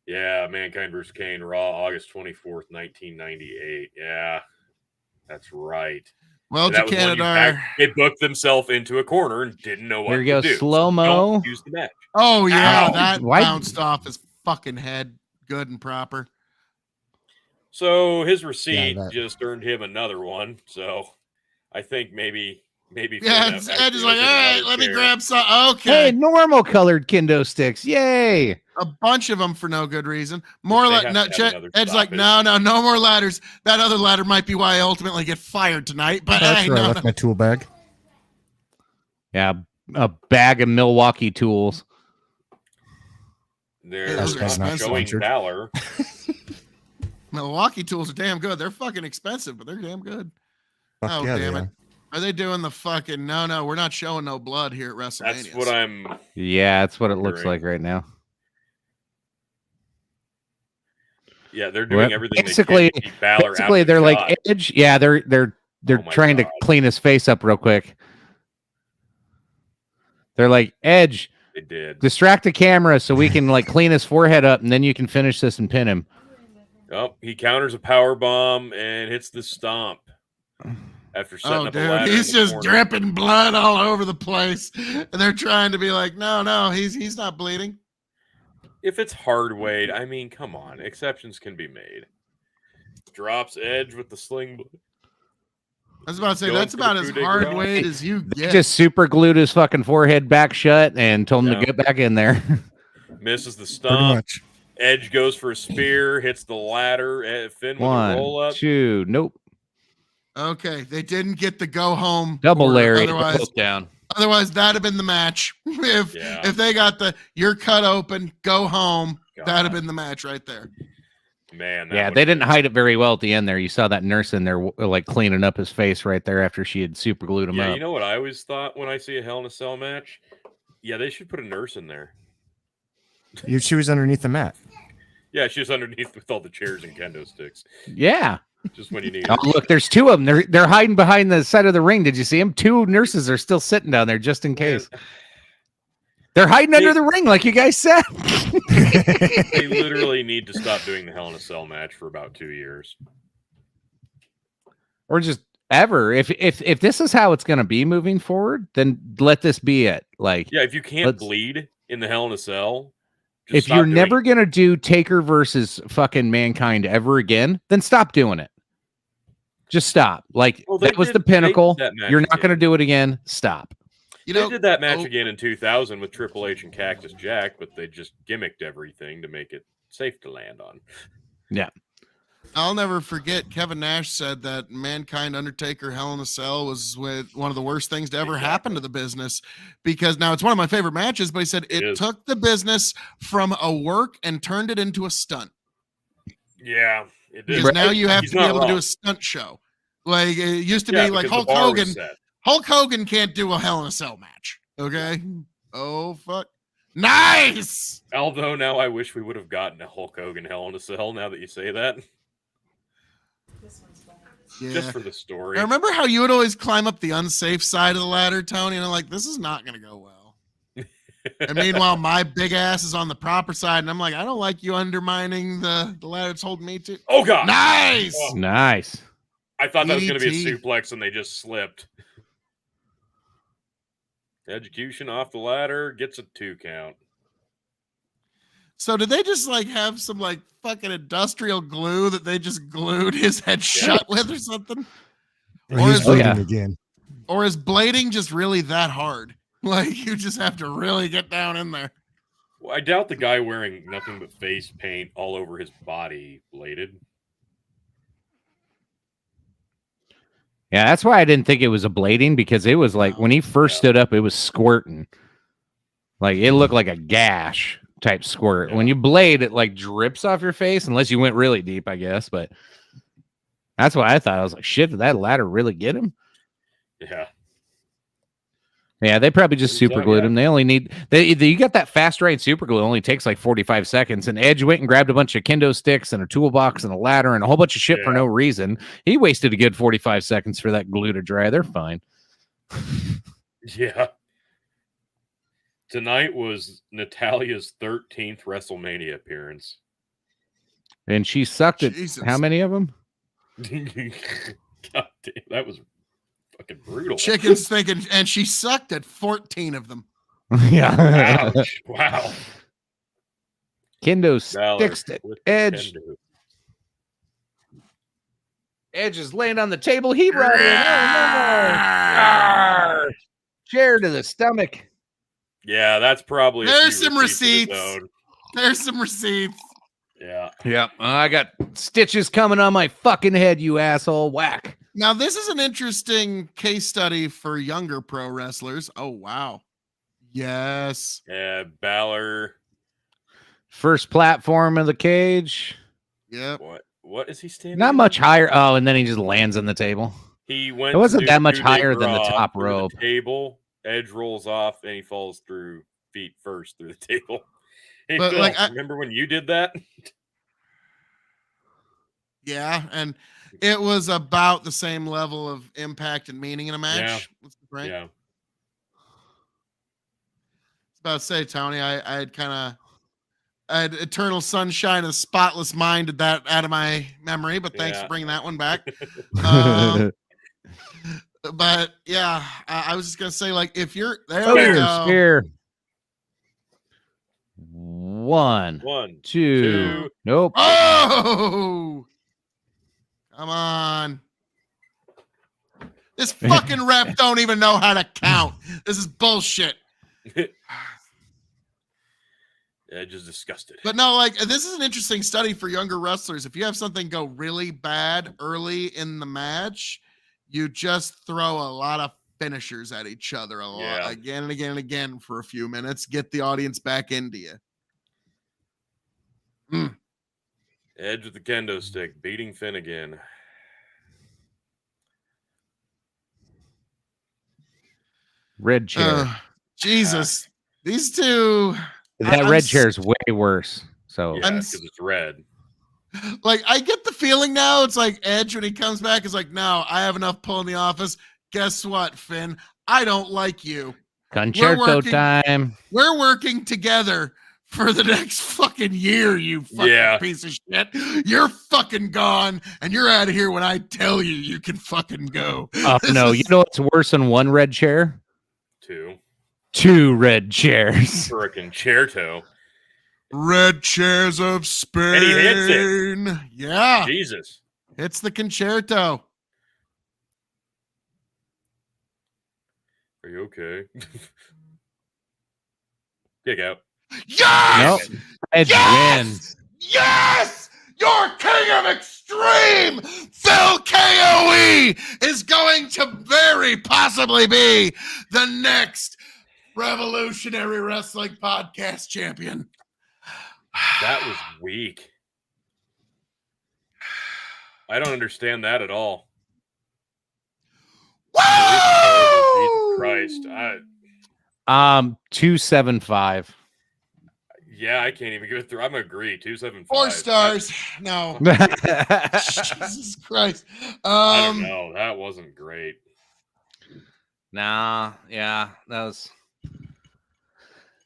Yeah, Mankind vs. Kane, Raw, August 24th, 1998. Yeah, that's right. Well, to Canada, they booked themselves into a corner and didn't know what to do. Here you go, slow-mo. Don't use the match. Oh, yeah, that bounced off his fucking head good and proper. So his receipt just earned him another one. So I think maybe. Yeah, Edge is like, all right, let me grab some. Okay. Hey, normal colored kendo sticks. Yay. A bunch of them for no good reason. More like Edge's like, no more ladders. That other ladder might be why I ultimately get fired tonight. But that's where I left my tool bag. Yeah, a bag of Milwaukee tools. They're showing Balor. Milwaukee tools are damn good. They're fucking expensive, but they're damn good. Damn it. Are they doing the fucking no, we're not showing no blood here at WrestleMania? That's what I'm. Yeah, that's what it looks wondering. like right now. Yeah, they're doing everything Basically, they can to keep Balor basically out they're the like shot. Edge. Yeah, they're Oh my trying God. to clean his face up real quick. They're like, Edge, They did. distract the camera so we can like clean his forehead up, and then you can finish this and pin him. Oh, he counters a power bomb and hits the stomp after setting up a ladder. He's in the just corner. dripping blood all over the place, and they're trying to be like, no, he's not bleeding. If it's hard weight, I mean, come on, exceptions can be made. Drops Edge with the sling. I was about to say, Going that's for the about as coup de hard grace. weight as you They get. just super glued his fucking forehead back shut and told him Yeah. to get back in there. Misses the Pretty stomp. much. Edge goes for a spear, hits the ladder. Finn with a roll 1, up. 2, nope. Okay, they didn't get the go home. Double order. lariat, Otherwise, both down. that'd have been the match. If they got the you're cut open, go home, that'd have been the match right there. Man, Yeah, they didn't hide it very well at the end there. You saw that nurse in there like cleaning up his face right there after she had super glued him Yeah, up. you know what I always thought when I see a Hell in a Cell match? Yeah, they should put a nurse in there. She was underneath the mat. Yeah, she was underneath with all the chairs and kendo sticks. Yeah. Just when you need Oh, it. look, there's 2 of them. They're hiding behind the side of the ring. Did you see them? 2 nurses are still sitting down there just in case. They're hiding under the ring, like you guys said. They literally need to stop doing the Hell in a Cell match for about 2 years. Or just ever. If this is how it's going to be moving forward, then let this be it. Like, Yeah, if you can't bleed in the Hell in a Cell, just if stop you're doing never it. going to do Taker versus fucking Mankind ever again, then stop doing it. Just stop. Like, Well, they that was did- the pinnacle. they did that match You're not again. going to do it again. Stop. They did that match again in 2000 with Triple H and Cactus Jack, but they just gimmicked everything to make it safe to land on. Yeah. I'll never forget Kevin Nash said that Mankind, Undertaker, Hell in a Cell was one of the worst things to ever happen to the business, because now it's one of my favorite matches, but he said it took the business from a work and turned it into a stunt. Yeah, it did. Because now you have He's to be not able to do wrong. a stunt show. Like it used to Yeah, be like because Hulk the bar was Hogan. set. Hulk Hogan can't do a Hell in a Cell match. Okay. Oh fuck. Nice. Although now I wish we would have gotten a Hulk Hogan Hell in a Cell. Now that you say that, Yeah. just for the story. I remember how you would always climb up the unsafe side of the ladder, Tony, and I'm like, this is not going to go well. And meanwhile, my big ass is on the proper side, and I'm like, I don't like you undermining the ladder that's holding me to. Oh god, Nice. Oh. Nice. I thought that was going to be a DDT. suplex, and they just slipped. Execution off the ladder gets a 2 count. So did they just like have some like fucking industrial glue that they just glued his head shut with or something? And Or he's is- bleeding yeah. again. Or is blading just really that hard? Like you just have to really get down in there. Well, I doubt the guy wearing nothing but face paint all over his body bladed. Yeah, that's why I didn't think it was a blading, because it was like when he first stood up, it was squirting. Like it looked like a gash type squirt. Yeah. When you blade, it like drips off your face, unless you went really deep, I guess. But that's what I thought. I was like, shit, did that ladder really get him? Yeah. Yeah, they probably just Pretty super tough, glued yeah. him. You got that fast ride super glue. It only takes like 45 seconds. And Edge went and grabbed a bunch of kendo sticks and a toolbox and a ladder and a whole bunch of shit for Yeah. no reason. He wasted a good 45 seconds for that glue to dry. They're fine. Yeah. Tonight was Natalia's 13th WrestleMania appearance. And she sucked at Jesus. how many of them? God damn, that was fucking brutal. Chicken's thinking, and she sucked at 14 of them. Yeah. Ouch. Wow. Kendo Balor sticks to with the Edge. kendo. Edge is laying on the table. He brought it in. Arr! Chair to the stomach. Yeah, that's probably a There's few some receipts of his receipts. own. There's some receipts. Yeah. Yep. I got stitches coming on my fucking head, you asshole. Whack. Now, this is an interesting case study for younger pro wrestlers. Oh, wow. Yes. Yeah, Balor. First platform of the cage. Yep. What is he standing? Not on? much higher. Oh, and then he just lands on the table. He went. It wasn't to that do much the higher than the drop top through the rope. table. Edge rolls off and he falls through feet first through the table. Hey, But, Phil, like, remember when you did that? Yeah, and it was about the same level of impact and meaning in a match. Right? Yeah. I was about to say, Tony, I had Eternal Sunshine of the Spotless Mind that out of my memory, but thanks for bringing that one back. But yeah, I was just gonna say, like, if you're there, we go. Spear. 1, 2. Nope. Oh, come on! This fucking ref don't even know how to count. This is bullshit. Edge is disgusted. But no, like, this is an interesting study for younger wrestlers. If you have something go really bad early in the match, you just throw a lot of finishers at each other again and again and again for a few minutes. Get the audience back into you. Edge with the kendo stick, beating Finn again. Red chair. Jesus. These two. That red chair is way worse. So yeah, because it's red. Like, I get the feeling now. It's like Edge when he comes back is like, no, I have enough pull in the office. Guess what, Finn? I don't like you. Concerto time. We're working together for the next fucking year, you fucking piece of shit. You're fucking gone, and you're out of here when I tell you you can fucking go. Oh, no. You know what's worse than one red chair? 2 red chairs. For a concerto. Red chairs of Spain. And he hits it. Yeah. Jesus. It's the concerto. Are you okay? Kick out. Yes! Nope. Edge wins. Yes! Your king of extreme, Phil KOE, is going to very possibly be the next Revolutionary Wrestling Podcast champion. That was weak. I don't understand that at all. Woo! Jesus Christ. 275. Yeah, I can't even go through. I'm agree. 275. 4 stars. No. Jesus Christ. I don't know. That wasn't great. Nah, yeah,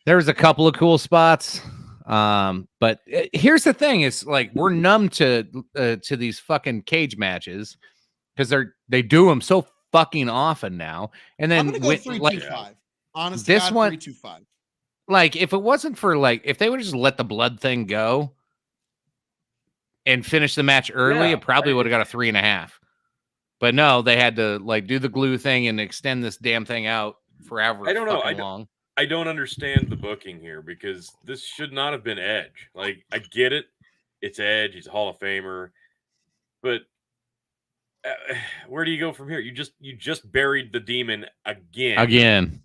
there was a couple of cool spots. But here's the thing: is like we're numb to these fucking cage matches because they do them so fucking often now. And then I'm gonna go 325. Honestly, this one 325. Like if it wasn't for if they would just let the blood thing go and finish the match early, it probably would have got a 3.5. But no, they had to do the glue thing and extend this damn thing out forever. I don't know. Long. I don't understand the booking here because this should not have been Edge. Like, I get it. It's Edge. He's a Hall of Famer. But where do you go from here? You just buried the demon again.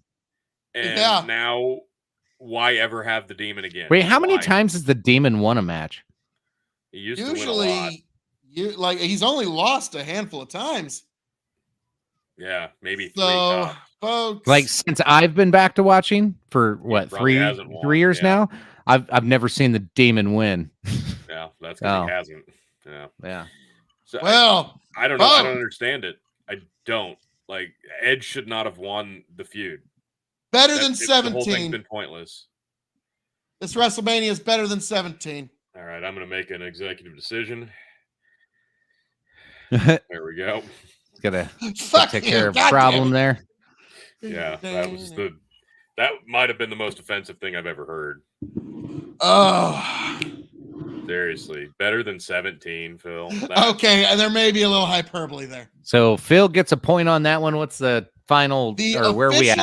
And now why ever have the demon again? Wait, how many times has the demon won a match? He used to win a lot. He's only lost a handful of times. Yeah, maybe 3 times. Folks, since I've been back to watching for what 3 years now, I've never seen the demon win. Yeah, that's because he hasn't. Yeah. So I don't know. I don't understand it. I don't. Like, Edge should not have won the feud. Better than 17. The whole thing's been pointless. This WrestleMania is better than 17. All right, I'm going to make an executive decision. There we go. Gotta take care of a problem there. Yeah, that might have been the most offensive thing I've ever heard. Oh, seriously, better than 17, Phil. Okay, and there may be a little hyperbole there. So Phil gets a point on that one. What's the final or where we at?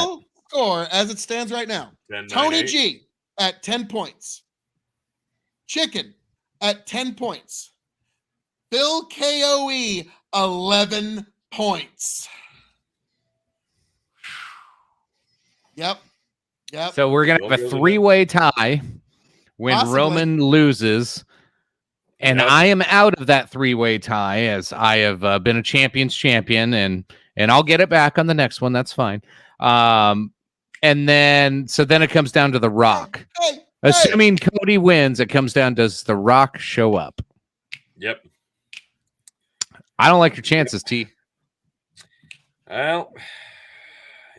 Score as it stands right now: 10, Tony 9, G at 10 points, Chicken at 10 points, Phil KOE 11 points. Yep. So we're gonna have a 3-way tie when Possibly. Roman loses, And Yep. I am out of that three-way tie as I have been a champion's champion, and I'll get it back on the next one. That's fine. And then it comes down to The Rock. Hey, Assuming Cody wins, it comes down, does The Rock show up? Yep. I don't like your chances, T. Well,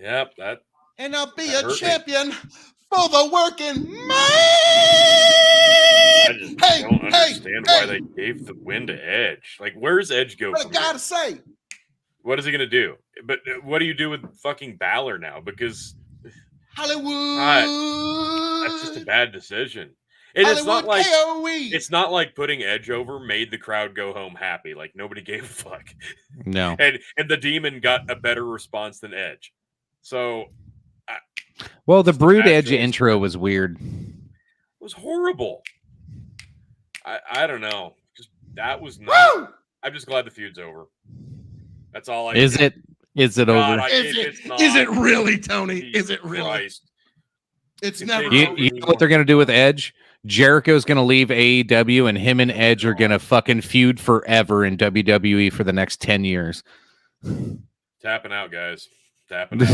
yep. That and I'll be That a hurt me. champion for the working I man. just Hey, don't hey, understand hey. why they gave the win to Edge. Like, where's Edge go What I from here? gotta say, What is he gonna do? But what do you do with fucking Balor now? Because Hollywood. that's just a bad decision. And it's not like KOE. it's not like putting Edge over made the crowd go home happy. Like nobody gave a fuck. No. And the Demon got a better response than Edge. So Well, the Brood bad Edge choice. intro was weird. it was horrible. I don't know. Just that was not. Woo! I'm just glad the feud's over. That's all I. Is it? Is it God, over? it's not. Is it really, Tony? Jesus Is it really? Christ. It's If never they- over. You know what they're gonna do with Edge? Jericho's gonna leave AEW, and him and Edge are gonna fucking feud forever in WWE for the next 10 years. Tapping out, guys. Tapping out.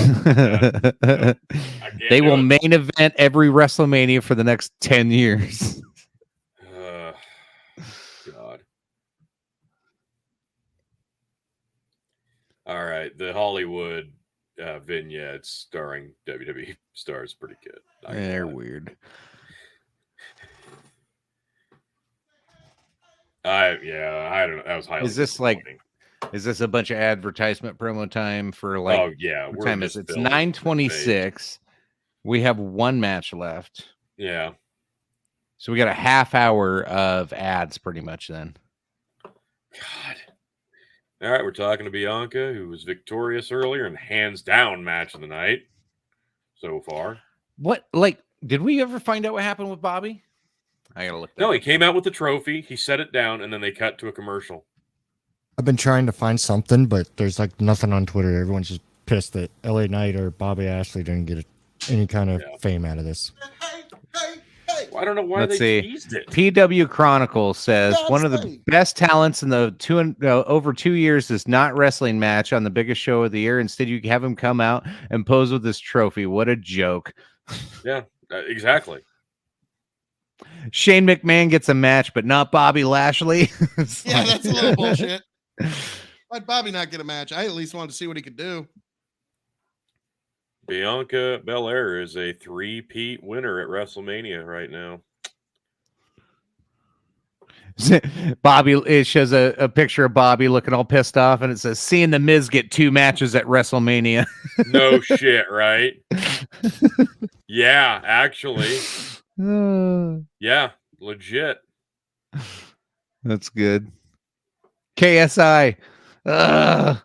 I can't They do will it. main event every WrestleMania for the next 10 years. God. All right, the Hollywood vignettes starring WWE stars pretty good. Not gonna They're lie. weird. I don't know. That was highly Is this like- disappointing. Is this a bunch of advertisement promo time for like oh yeah, what we're time is just it? It's filling 9:26. We have one match left. the page. Yeah. So we got a half hour of ads pretty much then. God. All right, we're talking to Bianca, who was victorious earlier and hands down match of the night so far. What did we ever find out what happened with Bobby? I gotta look that No, he up. came out with the trophy, he set it down, and then they cut to a commercial. I've been trying to find something, but there's like nothing on Twitter. Everyone's just pissed that LA Knight or Bobby Ashley didn't get any kind of Yeah. fame out of this. Hey, hey, hey. Well, I don't know why Let's they see. teased it. PW Chronicle says That's one of the funny. best talents in the over 2 years is not wrestling match on the biggest show of the year. Instead, you have him come out and pose with this trophy. What a joke! Yeah, exactly. Shane McMahon gets a match, but not Bobby Lashley. It's Yeah, like- that's a little bullshit. Why'd Bobby not get a match? I at least wanted to see what he could do. Bianca Belair is a 3-peat winner at WrestleMania right now. Bobby, it shows a picture of Bobby looking all pissed off, and it says, "Seeing the Miz get 2 matches at WrestleMania." No shit, right? Yeah, actually. Yeah, legit. That's good. KSI. Ugh.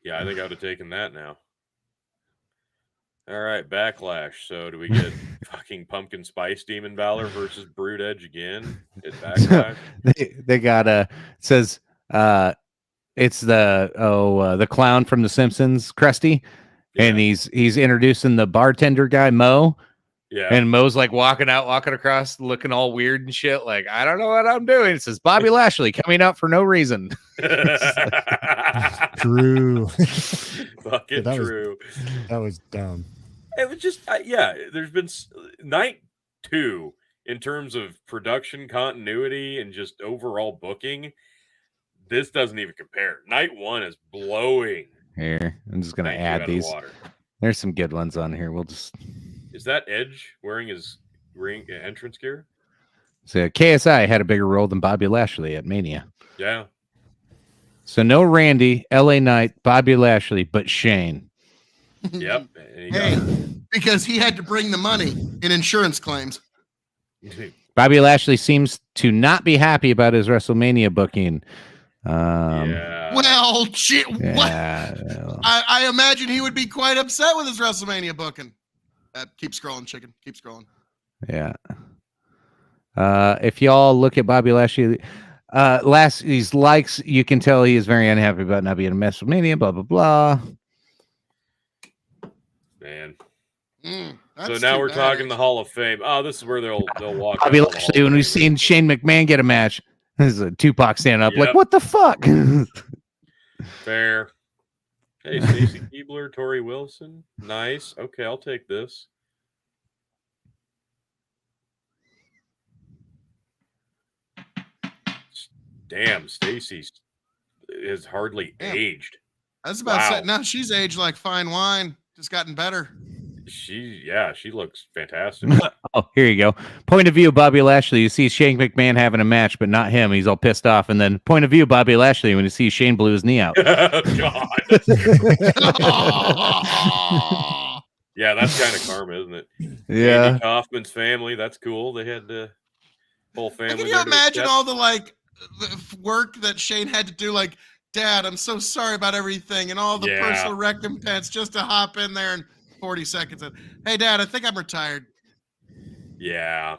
Yeah, I think I would have taken that now. All right, Backlash. So do we get fucking Pumpkin Spice Demon Valor versus Brood Edge again at Backlash? They got it says it's the clown from The Simpsons, Krusty, and Yeah. he's introducing the bartender guy, Mo. Yeah. And Mo's like walking across, looking all weird and shit. Like, I don't know what I'm doing. It says Bobby Lashley coming out for no reason. True. Fucking That was- true. That was dumb. It was just, yeah, there's been night 2 in terms of production continuity and just overall booking. This doesn't even compare. Night 1 is blowing. Here, I'm just gonna Night 2 out add of these. water. There's some good ones on here. We'll just Is that Edge wearing his ring entrance gear? say KSI had a bigger role than Bobby Lashley at Mania. Yeah. So no Randy, LA Knight, Bobby Lashley, but Shane. Yep. And he Hey, got because he had to bring the money in insurance claims. it. Bobby Lashley seems to not be happy about his WrestleMania booking. Yeah. Well, shit. What? Yeah. I imagine he would be quite upset with his WrestleMania booking. Keep scrolling, chicken. Keep scrolling. Yeah. If y'all look at Bobby Lashley, these likes, you can tell he is very unhappy about not being a WrestleMania, blah, blah, blah. Man. So now we're talking the Hall of Fame. Oh, this is where they'll walk. Bobby Lashley, when we've seen Shane McMahon get a match, this is a Tupac stand up. Like, what the fuck? Fair. Hey, Stacy Keibler, Tori Wilson. Nice. Okay, I'll take this. Damn, Stacy is hardly aged. I was about to say, no, she's aged like fine wine. Just gotten better. She looks fantastic. Oh, here you go. Point of view, Bobby Lashley. You see Shane McMahon having a match, but not him. He's all pissed off. And then point of view, Bobby Lashley, when you see Shane blew his knee out. Oh, God. Yeah, that's kind of karma, isn't it? Yeah. Andy Kaufman's family. That's cool. They had the whole family. Can you imagine all the work that Shane had to do? Like, Dad, I'm so sorry about everything, and all the personal recompense just to hop in there and 40 seconds. And, hey, Dad, I think I'm retired. Yeah.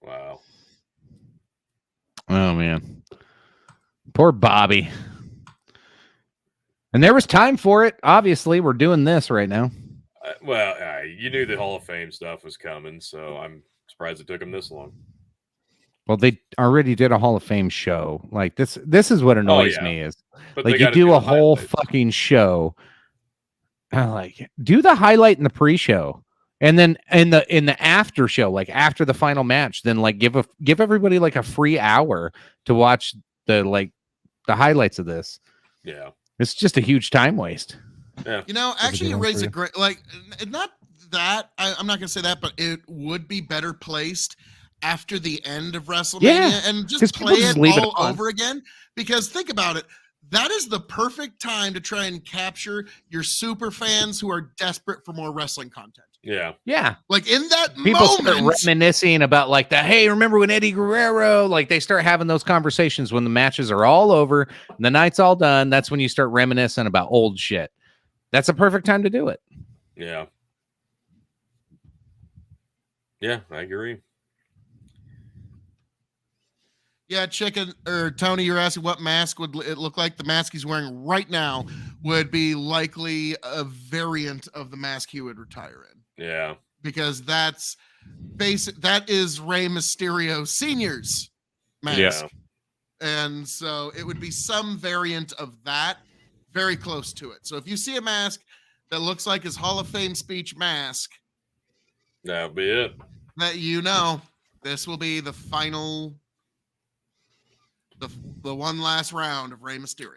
Wow. Oh, man. Poor Bobby. And there was time for it. Obviously, we're doing this right now. You knew the Hall of Fame stuff was coming, so I'm surprised it took them this long. Well, they already did a Hall of Fame show. Like this is what annoys me is but like you do a whole fucking show. I'm like, do the highlight in the pre-show, and then in the after show, like after the final match, then like give everybody like a free hour to watch the highlights of this. Yeah, it's just a huge time waste. Yeah, actually, you raise a great not that I'm not gonna say that, but it would be better placed after the end of WrestleMania and just play it all over again. Because think about it, that is the perfect time to try and capture your super fans who are desperate for more wrestling content. Yeah. Like in that people moment, start reminiscing about like the, hey, remember when Eddie Guerrero, like they start having those conversations when the matches are all over, and the night's all done. That's when you start reminiscing about old shit. That's a perfect time to do it. Yeah. Yeah, I agree. Yeah, Chicken or Tony, you're asking what mask would it look like? The mask he's wearing right now would be likely a variant of the mask he would retire in. Yeah, because that's basic. That is Rey Mysterio Sr.'s mask, and so it would be some variant of that, very close to it. So if you see a mask that looks like his Hall of Fame speech mask, that'll be it. That this will be the final. The one last round of Rey Mysterio.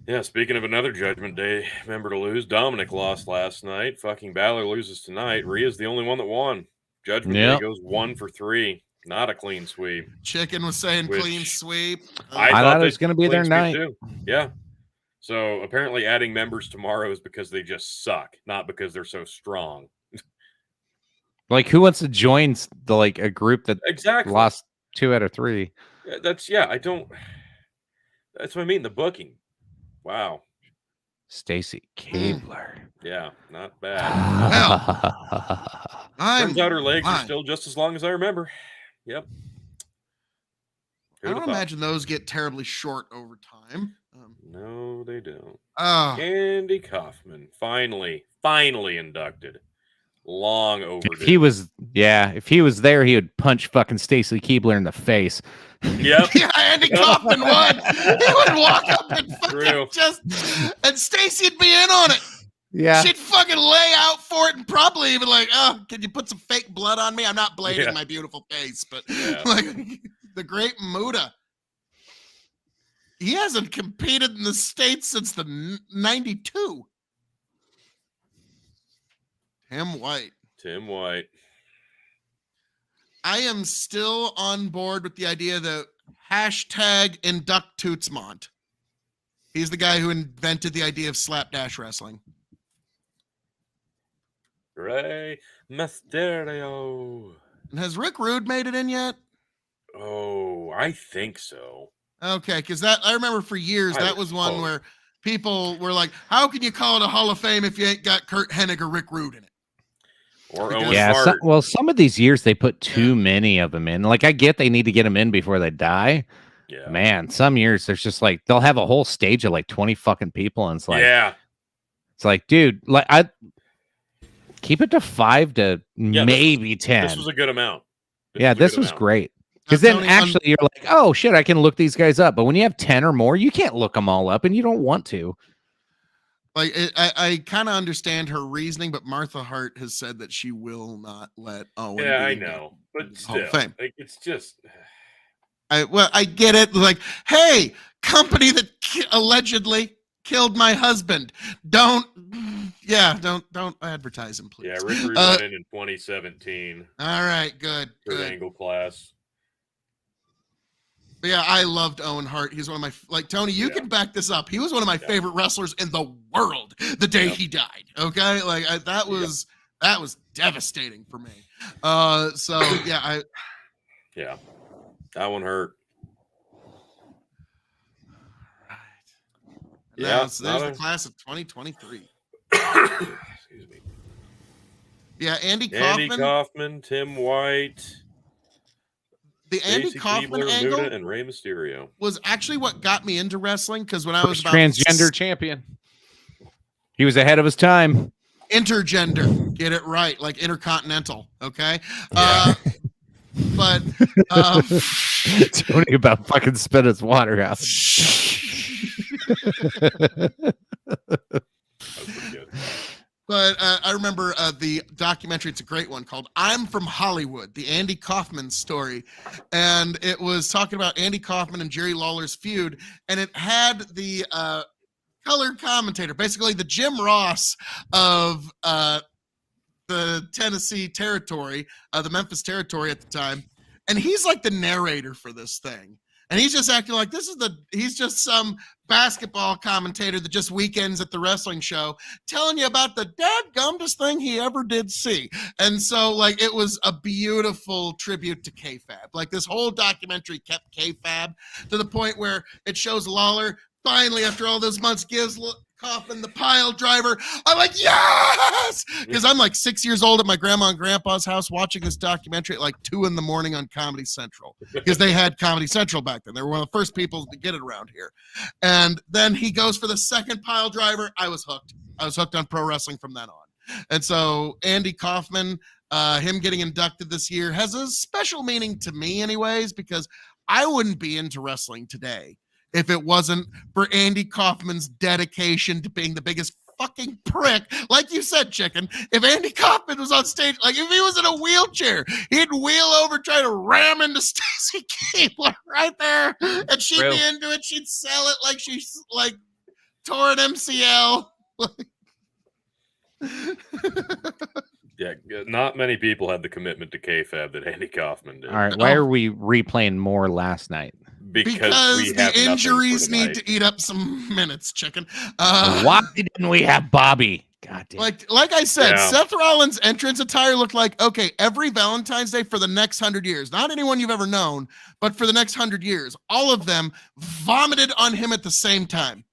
Yeah, speaking of another Judgment Day member to lose, Dominic lost last night. Fucking Balor loses tonight. Rhea's the only one that won. Judgment Day goes 1 for 3. Not a clean sweep. Chicken was saying clean sweep. I thought it was going to be their night. Too. Yeah. So apparently adding members tomorrow is because they just suck, not because they're so strong. Like, who wants to join a group that lost 2 out of 3? That's what I mean. The booking. Wow. Stacy Keibler. Yeah, not bad. Turns out her legs are still just as long as I remember. Yep. I don't imagine those get terribly short over time. No, they don't. Oh. Andy Kaufman, finally inducted. Long overdue. If he was there, he would punch fucking Stacy Keibler in the face. Yep. Yeah, Andy Kaufman would. He would walk up and fucking and Stacy'd be in on it. Yeah. She'd fucking lay out for it and probably even like, oh, can you put some fake blood on me? I'm not blading my beautiful face, but like the great Muda. He hasn't competed in the States since the 92. Tim White. I am still on board with the idea that hashtag induct Tootsmont. He's the guy who invented the idea of slapdash wrestling. Rey Mysterio. And has Rick Rude made it in yet? Oh, I think so. Okay, because I remember for years that was one where people were like, how can you call it a Hall of Fame if you ain't got Kurt Hennig or Rick Rude in it? Or Owen Hart. Some of these years they put too many of them in. Like, I get they need to get them in before they die. Yeah. Man, some years there's just like they'll have a whole stage of like 20 fucking people, and it's like, it's like, dude, like keep it to 5 to maybe 10. This was a good amount. This was great. Because then Tony, actually you're like, oh shit, I can look these guys up. But when you have 10 or more, you can't look them all up, and you don't want to. Like I kind of understand her reasoning, but Martha Hart has said that she will not let Owen. Yeah, I know, but Hall still, of Fame. like, it's just. I get it. Like, hey, company that allegedly killed my husband, don't advertise him, please. Yeah, Rick Rude went in 2017. All right, good. Angle class. But yeah, I loved Owen Hart. He's one of my, Tony, you can back this up. He was one of my favorite wrestlers in the world the day he died. Okay. That was devastating for me. Yeah, that one hurt. Right. Yeah. There's the class of 2023. Excuse me. Yeah. Andy Kaufman, Tim White. The Andy Stacy Kaufman Keibler, angle Muta, and Rey Mysterio was actually what got me into wrestling, because when I was about transgender champion, he was ahead of his time. Intergender, get it right, like intercontinental. Okay, but Tony about fucking spit his water out. But I remember the documentary. It's a great one called "I'm from Hollywood," the Andy Kaufman story, and it was talking about Andy Kaufman and Jerry Lawler's feud, and it had the colored commentator, basically the Jim Ross of the Tennessee territory, the Memphis territory at the time, and he's like the narrator for this thing. And he's just acting like he's just some basketball commentator that just weekends at the wrestling show telling you about the dadgumdest thing he ever did see. And so, it was a beautiful tribute to K-Fab. Like, this whole documentary kept K-Fab to the point where it shows Lawler finally, after all those months, gives Kaufman the pile driver. I'm like, yes! Because I'm 6 years old at my grandma and grandpa's house watching this documentary at 2 a.m. on Comedy Central, because they had Comedy Central back then. They were one of the first people to get it around here. And then he goes for the second pile driver. I was hooked. I was hooked on pro wrestling from then on. And so Andy Kaufman, him getting inducted this year has a special meaning to me anyways, because I wouldn't be into wrestling today if it wasn't for Andy Kaufman's dedication to being the biggest fucking prick. Like you said, Chicken, if Andy Kaufman was on stage, if he was in a wheelchair, he'd wheel over, try to ram into Stacy Keibler right there, and she'd be into it. She'd sell it like she's tore an MCL. Yeah, not many people had the commitment to K-Fab that Andy Kaufman did. All right, why are we replaying more last night? Because we the injuries need to eat up some minutes, Chicken. Why didn't we have Bobby? God damn. Like I said, Seth Rollins' entrance attire looked like, okay, every Valentine's Day for the next 100 years, not anyone you've ever known, but for the next 100 years, all of them vomited on him at the same time.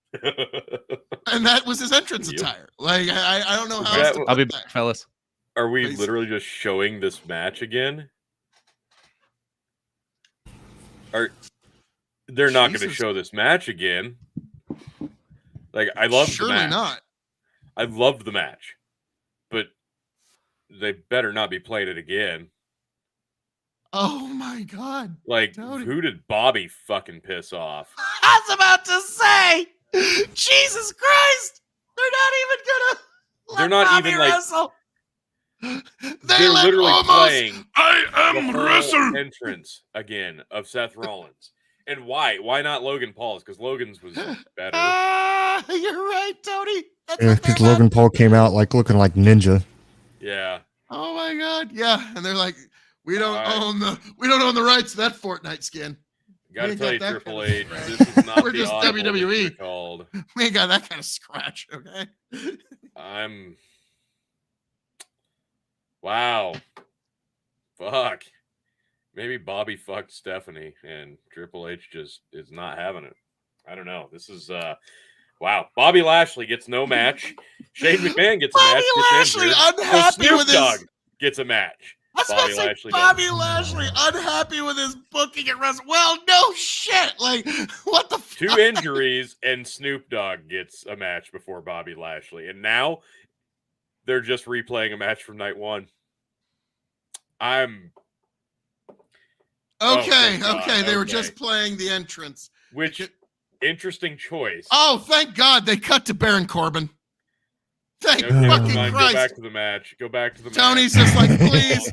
And that was his entrance attire. I don't know how else to I'll be back, fellas. Are we literally just showing this match again? They're not going to show this match again. I love the match. Not. I loved the match, but they better not be playing it again. Oh my God! Who did Bobby fucking piss off? I was about to say, Jesus Christ! They're not even gonna. Wrestle. They're literally playing. I am wrestle entrance again of Seth Rollins. And why? Why not Logan Paul's? Because Logan's was better. You're right, Tony. Because Logan Paul came out looking like Ninja. Yeah. Oh my God. Yeah, and they're like, we don't own the rights to that Fortnite skin. Gotta tell you, Triple H, this is not we're just WWE called. We ain't got that kind of scratch, okay? Wow. Fuck. Maybe Bobby fucked Stephanie and Triple H just is not having it. I don't know. This is wow. Bobby Lashley gets no match. Shane McMahon gets a match. Bobby Lashley unhappy with Dogg gets a match. Bobby Lashley unhappy with his booking at Wrestle. Well, no shit. What the fuck? 2 injuries and Snoop Dogg gets a match before Bobby Lashley. And now they're just replaying a match from night 1. I'm Okay, thank God. okay. They were Okay. just playing the entrance. Which interesting choice. Oh, thank God they cut to Baron Corbin. Thank No, never fucking mind. Christ. Go back to the match. Go back to the Tony's match. just like, please,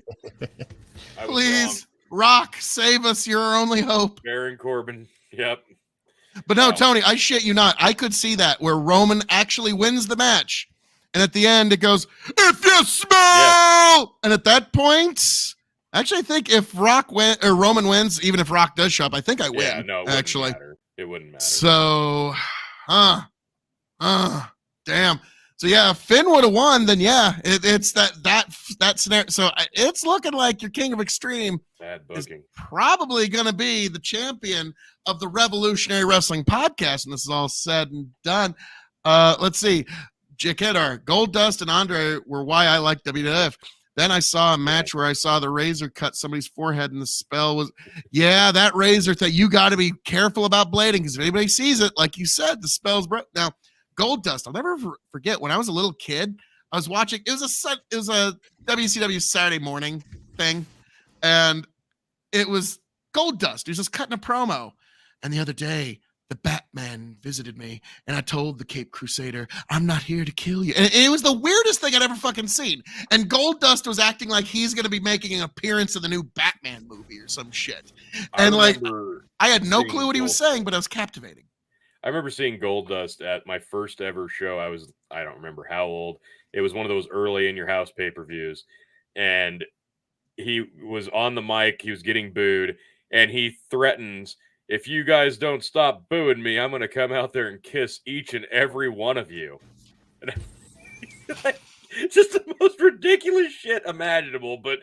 I was please, wrong. Rock, save us. You're our only hope. Baron Corbin. Yep. But no, Wow. Tony, I shit you not. I could see that where Roman actually wins the match. And at the end, it goes, if you smell. Yeah. And at that point, actually, I think if Roman wins, even if Rock does show up, I think I win. Yeah, no, it wouldn't actually. matter. It wouldn't matter. So, damn. So yeah, if Finn would have won, then yeah, it's that scenario. So it's looking like your King of Extreme Bad is booking. probably going to be the champion of the Revolutionary Wrestling Podcast, and this is all said and done. Let's see, Jakidar, Goldust, and Andre were why I like WWF. Then I saw a match where I saw the razor cut somebody's forehead, and the spell was, yeah, that razor thing. You got to be careful about blading because if anybody sees it, like you said, the spell's broke. Now, Goldust, I'll never forget when I was a little kid, I was watching, it was a WCW Saturday morning thing, and it was Goldust. He was just cutting a promo. And the other day, the Batman visited me, and I told the Cape Crusader, I'm not here to kill you. And it was the weirdest thing I'd ever fucking seen. And Goldust was acting like he's going to be making an appearance in the new Batman movie or some shit. And I had no clue what he was saying, but I was captivating. I remember seeing Goldust at my first ever show. I don't remember how old. It was one of those early in your house pay-per-views. And he was on the mic. He was getting booed. And he threatens, if you guys don't stop booing me, I'm going to come out there and kiss each and every one of you. And just the most ridiculous shit imaginable. But,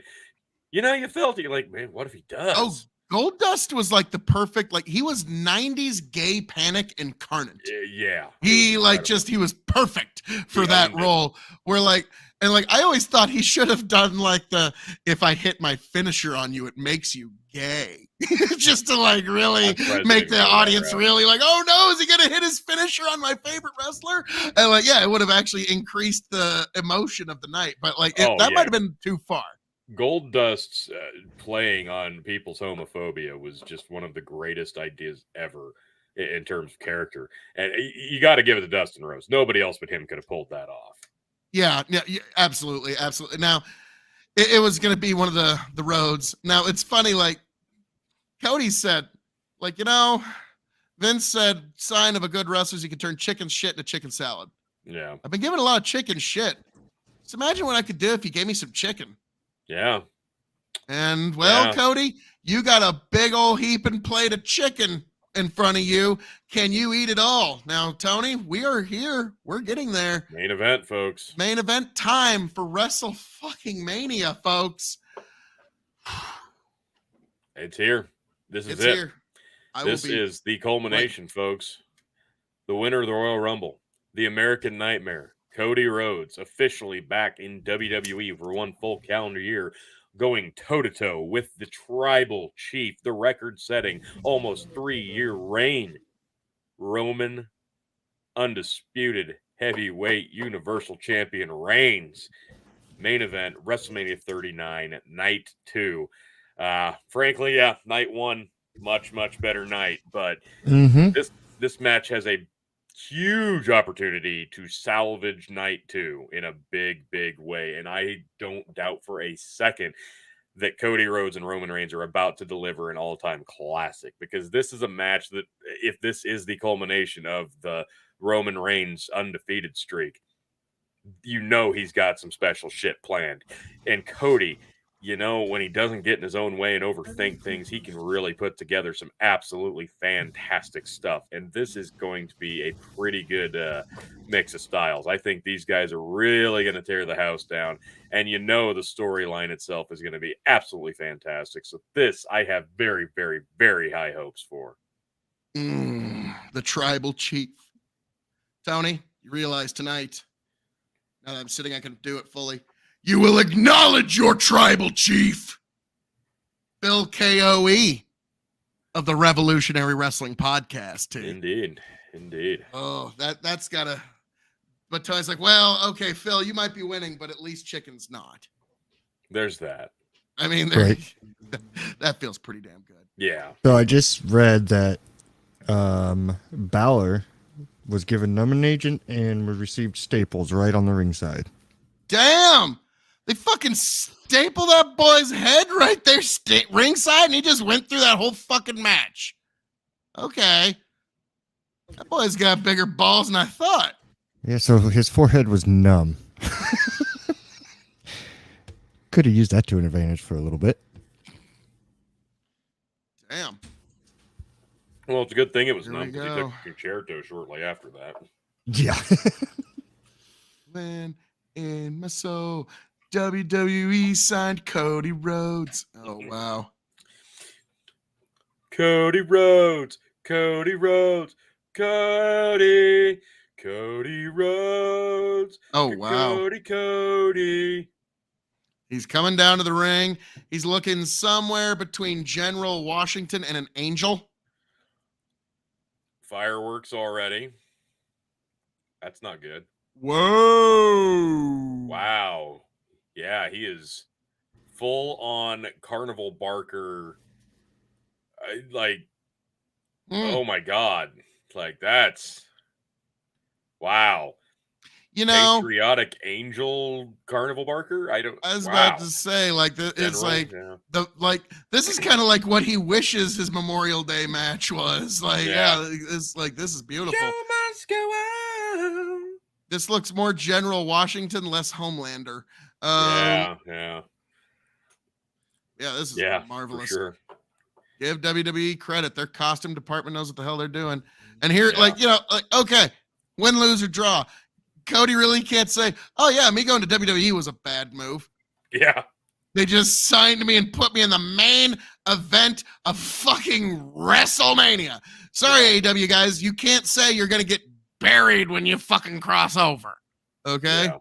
you felt it. You're like, man, what if he does? Oh, Goldust was like the perfect, like he was 90s gay Panic incarnate. Yeah. He was perfect for that role. Where I always thought he should have done like if I hit my finisher on you, it makes you gay. Just to really make the audience really like, oh no, is he going to hit his finisher on my favorite wrestler? And it would have actually increased the emotion of the night. But that might have been too far. Goldust's playing on people's homophobia was just one of the greatest ideas ever in terms of character. And you got to give it to Dustin Rhodes. Nobody else but him could have pulled that off. Yeah, absolutely. Absolutely. Now, it was going to be one of the roads. Now, it's funny, Cody said, Vince said, sign of a good wrestler is you can turn chicken shit into chicken salad. Yeah. I've been given a lot of chicken shit. Just imagine what I could do if you gave me some chicken. Yeah. And, Cody, you got a big old heaping plate of chicken in front of you. Can you eat it all? Now, Tony, we are here. We're getting there. Main event, folks. Main event time for Wrestlemania, folks. It's here. This is it. Here. This is the culmination, folks. The winner of the Royal Rumble, the American Nightmare, Cody Rhodes, officially back in WWE for one full calendar year, going toe-to-toe with the Tribal Chief, the record-setting, almost 3-year reign. Roman, undisputed heavyweight Universal Champion Reigns. Main event, WrestleMania 39, Night 2. Frankly, Night 1, much, much better night. But this match has a huge opportunity to salvage Night 2 in a big, big way. And I don't doubt for a second that Cody Rhodes and Roman Reigns are about to deliver an all-time classic, because this is a match that, if this is the culmination of the Roman Reigns undefeated streak, he's got some special shit planned. And Cody, when he doesn't get in his own way and overthink things, he can really put together some absolutely fantastic stuff. And this is going to be a pretty good mix of styles. I think these guys are really going to tear the house down. And the storyline itself is going to be absolutely fantastic. So this, I have very, very, very high hopes for. The Tribal Chief. Tony, you realize tonight, now that I'm sitting, I can do it fully. You will acknowledge your Tribal Chief, Bill KOE of the Revolutionary Wrestling Podcast, too. Indeed. Oh, that's gotta But Tony's like, well, okay, Phil, you might be winning, but at least Chicken's not. There's that. I mean, Right. that feels pretty damn good. Yeah. So I just read that Balor was given number agent and received staples right on the ringside. Damn! They fucking stapled that boy's head right there ringside, and he just went through that whole fucking match. Okay. That boy's got bigger balls than I thought. Yeah, so his forehead was numb. Could have used that to an advantage for a little bit. Damn. Well, it's a good thing it was Here we numb because he go. took Concerto shortly after that. Yeah. Man in my soul. WWE signed Cody Rhodes. Oh, wow. Cody Rhodes, Cody Rhodes, Cody Rhodes. Oh, wow. Cody. He's coming down to the ring. He's looking somewhere between General Washington and an angel. Fireworks already. That's not good. Whoa. Wow. Yeah, he is full on Carnival Barker. Oh my God. Like, that's wow. You know, Patriotic Angel Carnival Barker. I was about to say, like, it's like this is kind of like what he wishes his Memorial Day match was. Like, it's like, this is beautiful. Show must go on. This looks more General Washington, less Homelander. Yeah. This is marvelous. For sure. Give WWE credit. Their costume department knows what the hell they're doing. And here, okay, win, lose, or draw. Cody really can't say, oh, yeah, me going to WWE was a bad move. Yeah. They just signed me and put me in the main event of fucking WrestleMania. Sorry, AEW guys, you can't say you're going to get buried when you fucking cross over. Okay? Yeah.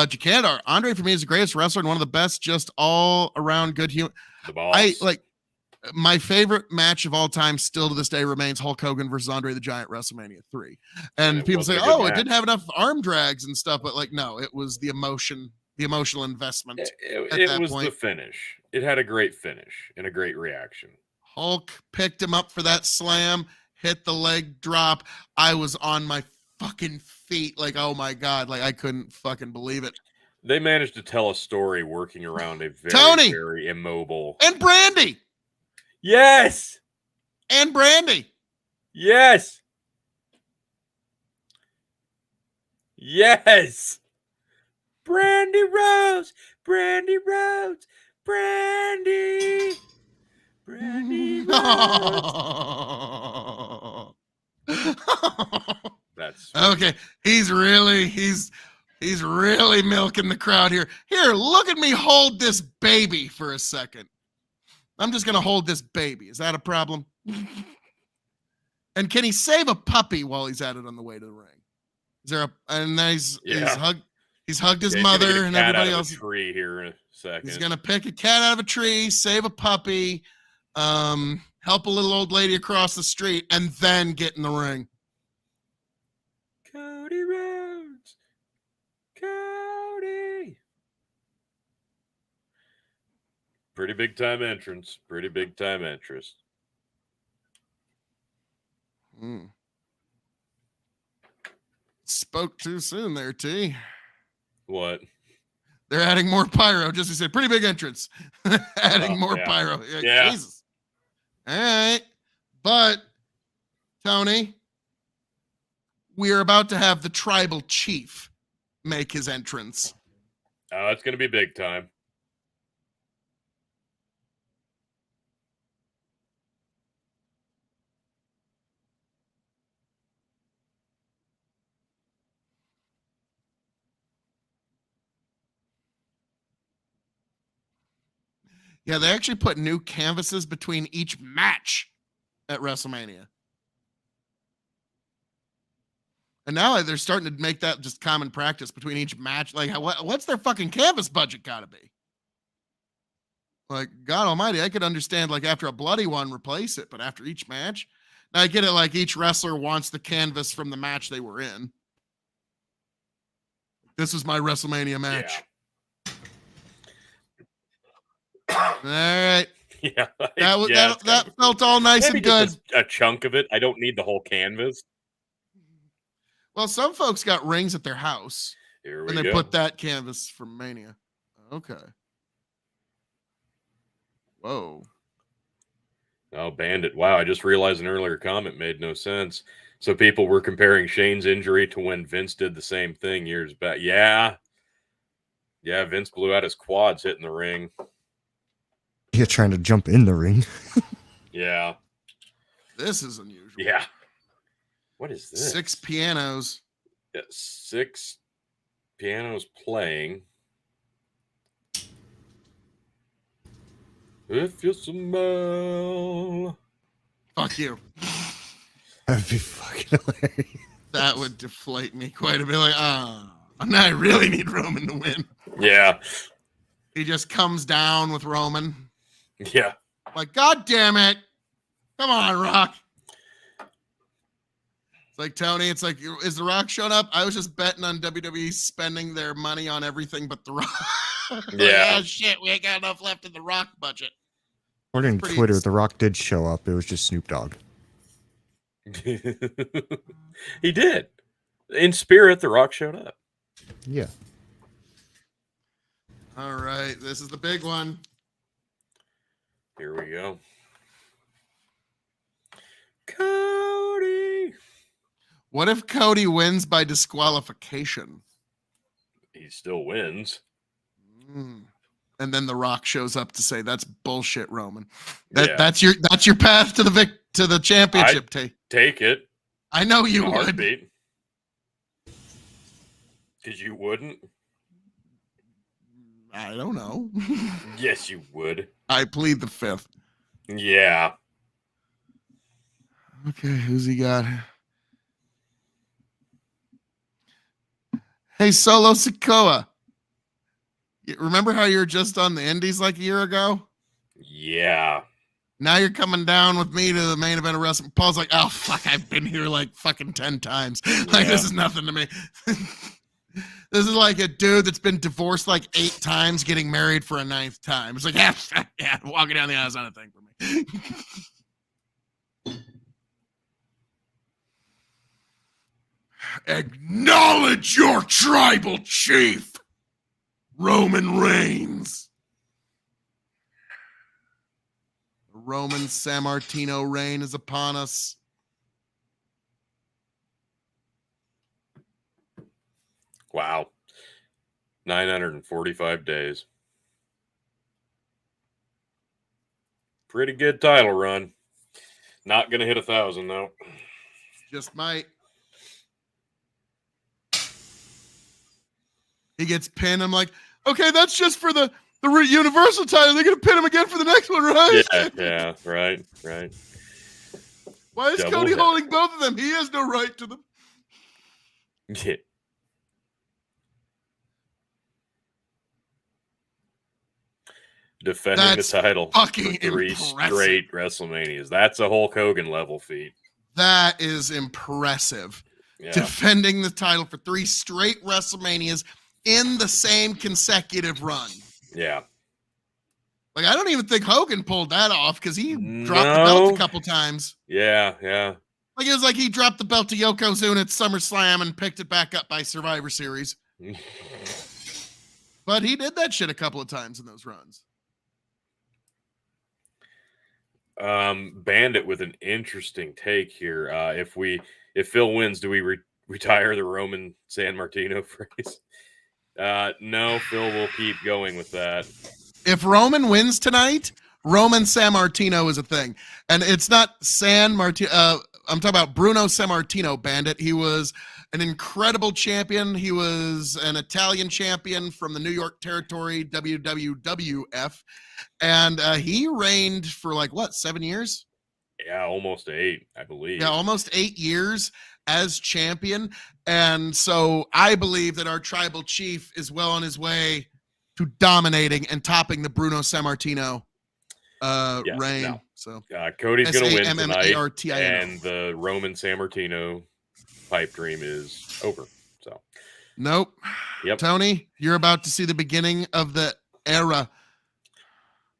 Jacan, Andre for me is the greatest wrestler and one of the best, just all around good human. The boss. My favorite match of all time still to this day remains Hulk Hogan versus Andre the Giant WrestleMania 3. And people say, oh, it didn't have enough arm drags and stuff, but no, it was the emotional investment. It was the finish. It had a great finish and a great reaction. Hulk picked him up for that slam, hit the leg drop. I was on my fucking feet. Like, oh my God. Like, I couldn't fucking believe it. They managed to tell a story working around a very immobile. And Brandy. Yes. And Brandy. Yes. Yes. Brandy Rose. Brandy Rose. Brandy. Brandy Rose. That's okay. He's really milking the crowd here. Here, look at me hold this baby for a second. I'm just going to hold this baby. Is that a problem? And can he save a puppy while he's at it on the way to the ring? Is there and then he's hugged his mother and everybody else. Tree here in a second. He's going to pick a cat out of a tree, save a puppy, help a little old lady across the street, and then get in the ring. Cody Rhodes. Cody. Pretty big time entrance. Spoke too soon there, T. What? They're adding more pyro. Just as he said, pretty big entrance. Adding more pyro. Yeah. Jesus. All right. But, Tony, we are about to have the tribal chief make his entrance. Oh, it's going to be big time. Yeah, they actually put new canvases between each match at WrestleMania. And now they're starting to make that just common practice between each match. Like, what's their fucking canvas budget got to be? Like, God almighty, I could understand, like, after a bloody one, replace it. But after each match, now I get it, like, each wrestler wants the canvas from the match they were in. This was my WrestleMania match. Yeah. All right. Yeah. That felt all nice Maybe and good. just a chunk of it. I don't need the whole canvas. Well, some folks got rings at their house. Here we And they go. put that canvas from Mania. Okay. Whoa. Oh, Bandit. Wow, I just realized an earlier comment made no sense. So people were comparing Shane's injury to when Vince did the same thing years back. Yeah. Yeah, Vince blew out his quads hitting the ring. You're trying to jump in the ring. Yeah. This is unusual. Yeah. What is this? 6 pianos. Yeah, 6 pianos playing. If you smell. Fuck you. That'd be fucking hilarious. That would deflate me quite a bit. Like, now I really need Roman to win. Yeah. He just comes down with Roman. Yeah. Like, God damn it. Come on, Rock. It's like, Tony, it's like, is The Rock showing up? I was just betting on WWE spending their money on everything but The Rock. Yeah. Shit, we ain't got enough left in the Rock budget. According to Twitter, The Rock did show up. It was just Snoop Dogg. He did. In spirit, The Rock showed up. Yeah. All right, this is the big one. Here we go. Cody. What if Cody wins by disqualification? He still wins. And then The Rock shows up to say, "That's bullshit, Roman. Yeah. That's your path to the championship." Take it. I know you In a would. heartbeat. Because you wouldn't. I don't know. Yes, you would. I plead the fifth. Yeah. Okay, who's he got? Hey, Solo Sikoa. Remember how you were just on the Indies like a year ago? Yeah. Now you're coming down with me to the main event of wrestling. Paul's like, oh, fuck, I've been here like fucking 10 times. Like, this is nothing to me. This is like a dude that's been divorced like 8 times getting married for a 9th time. It's like, yeah, walking down the aisle is not a thing for me. Acknowledge your tribal chief, Roman Reigns. The Roman Sammartino reign is upon us. Wow. 945 days. Pretty good title run. Not going to hit 1,000, though. Just might. He gets pinned. I'm like, okay, that's just for the Universal title. They're going to pin him again for the next one, right? Yeah, right. Why is Double Cody hit. holding both of them? He has no right to them. Yeah. Defending That's the title fucking for 3 impressive. straight WrestleManias. That's a Hulk Hogan level feat. That is impressive. Yeah. Defending the title for 3 straight WrestleManias in the same consecutive run. Yeah. Like, I don't even think Hogan pulled that off because he dropped the belt a couple times. Yeah. Like, it was like he dropped the belt to Yokozuna at SummerSlam and picked it back up by Survivor Series. But he did that shit a couple of times in those runs. Bandit with an interesting take here. If Phil wins, do we retire the Roman San Martino phrase? No, Phil will keep going with that. If Roman wins tonight, Roman Sammartino is a thing. And it's not San Martino. I'm talking about Bruno Sammartino, Bandit. He was an incredible champion. He was an Italian champion from the New York Territory, WWF. And he reigned for 7 years? Yeah, almost 8, I believe. Yeah, almost 8 years as champion. And so I believe that our tribal chief is well on his way to dominating and topping the Bruno Sammartino reign. No. So Cody's going to win tonight, Sammartino. and the Roman Sammartino pipe dream is over. So Nope. Yep. Tony, you're about to see the beginning of the era.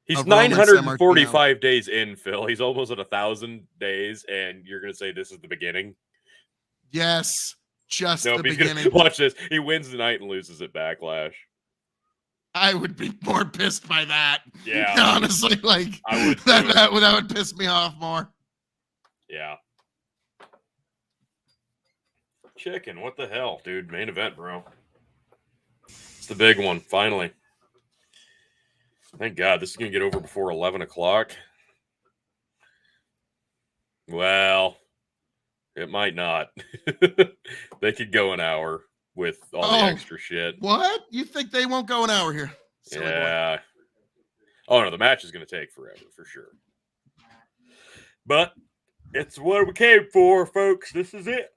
He's of Roman 945 days in, Phil. He's almost at 1,000 days, and you're going to say this is the beginning? Yes, just Nope, the he's beginning. Gonna, watch this. He wins tonight and loses at Backlash. I would be more pissed by that. Yeah. Honestly, like I would that would piss me off more. Yeah. Chicken, what the hell, dude? Main event, bro. It's the big one, finally. Thank God, this is going to get over before 11 o'clock. Well, it might not. They could go an hour with all the extra shit. What? You think they won't go an hour here? Silly yeah. Boy. Oh, no, the match is going to take forever, for sure. But it's what we came for, folks. This is it.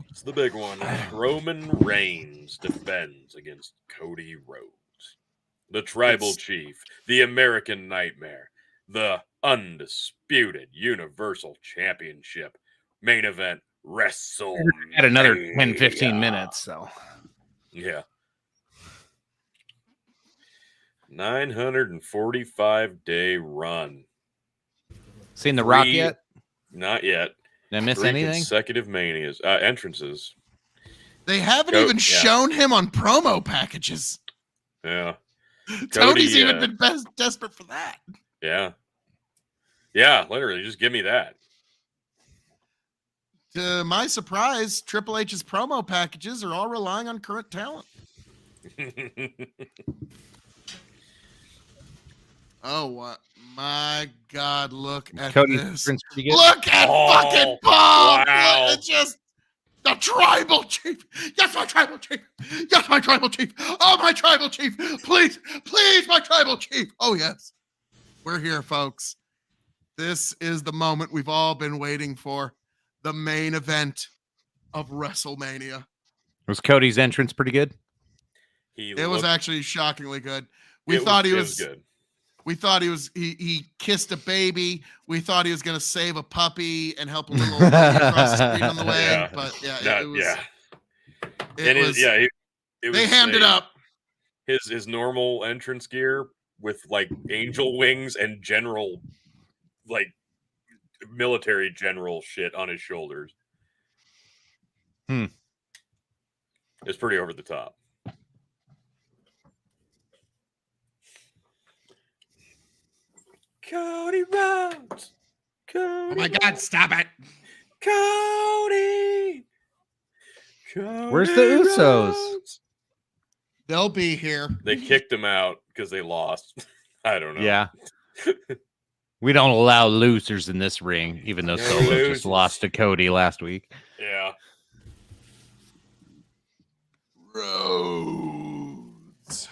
It's the big one. Roman Reigns defends against Cody Rhodes. The Tribal Chief, the American Nightmare, the undisputed Universal Championship main event Wrestlemania. At another 10, 15 minutes, so. Yeah. 945-day run. Seen The Rock yet? Not yet. Did I miss 3 anything? consecutive manias, entrances. They haven't even shown him on promo packages. Yeah. Tony's even been desperate for that. Yeah. Yeah, literally, just give me that. To my surprise, Triple H's promo packages are all relying on current talent. Oh, my God, look at this. Look at fucking Bob. Wow. It's just the Tribal Chief. Yes, my Tribal Chief. Yes, my Tribal Chief. Oh, my Tribal Chief. Please, please, my Tribal Chief. Oh, yes. We're here, folks. This is the moment we've all been waiting for. The main event of WrestleMania. Was Cody's entrance pretty good? It was actually shockingly good. We thought he was good. We thought he kissed a baby. We thought he was going to save a puppy and help a little old lady across the street on the way. Yeah. But they hammed it up. His normal entrance gear with like angel wings and general, like military general shit on his shoulders. It's pretty over the top. Cody Rhodes. Cody Oh my God, stop it. Cody. Where's the Usos? They'll be here. They kicked him out because they lost. I don't know. Yeah. We don't allow losers in this ring, even though Solo just lost to Cody last week. Yeah. Rhodes.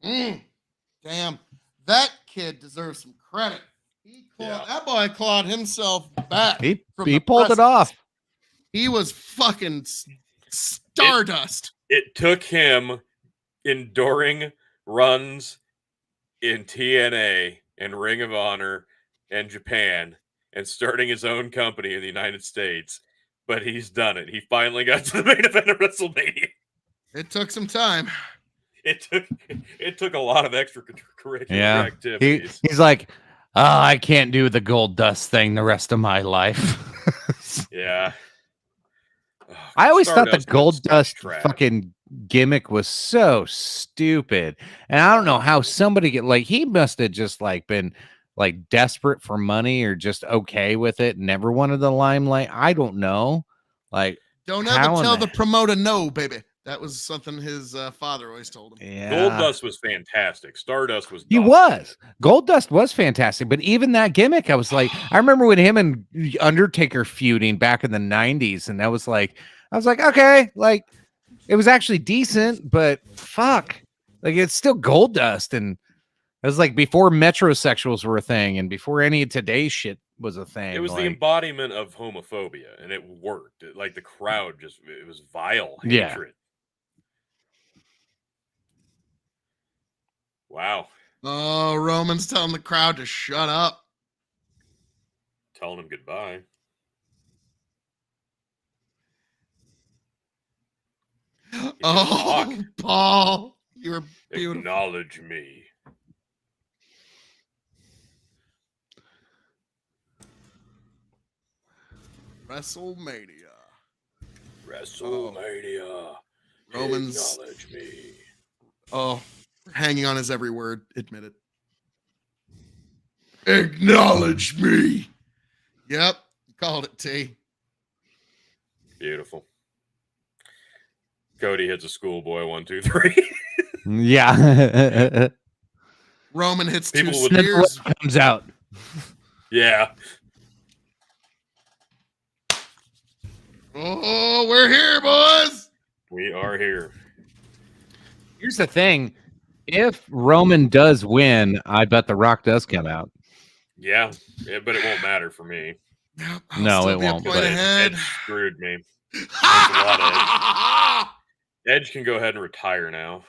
Damn. That kid deserves some credit. That boy clawed himself back. He pulled it off. He was fucking stardust. It took him enduring runs in TNA and Ring of Honor and Japan and starting his own company in the United States, but he's done it. He finally got to the main event of WrestleMania. It took some time. It took a lot of extracurricular activities. He's like, I can't do the gold dust thing the rest of my life. Yeah. I always thought the gold dust fucking gimmick was so stupid. And I don't know how somebody he must have just been desperate for money or just okay with it, never wanted the limelight. I don't know. Don't ever tell the promoter no, baby. That was something his father always told him. Yeah. Goldust was fantastic. Stardust was. Goldust was fantastic, but even that gimmick, I was like, I remember when him and Undertaker feuding back in the 90s, and that was I was like, okay, it was actually decent, but fuck, it's still Goldust, and it was before metrosexuals were a thing, and before any of today's shit was a thing. It was the embodiment of homophobia, and it worked. The crowd it was vile hatred. Wow. Oh, Roman's telling the crowd to shut up. Telling him goodbye. Oh, Paul, you're beautiful. Acknowledge me. WrestleMania. Roman's Acknowledge me. oh, hanging on his every word. Admit it. Acknowledge me. Yep, called it, T. Beautiful. Cody hits a schoolboy 1, 2, 3. Yeah. Roman hits People two would- spears. Comes out. Yeah. Oh, we're here, boys. We are here. Here's the thing. If Roman does win, I bet The Rock does come out. Yeah, but it won't matter for me. Yep, No, still it be a won't. point Edge ahead. screwed me. Thanks a lot, Edge can go ahead and retire now.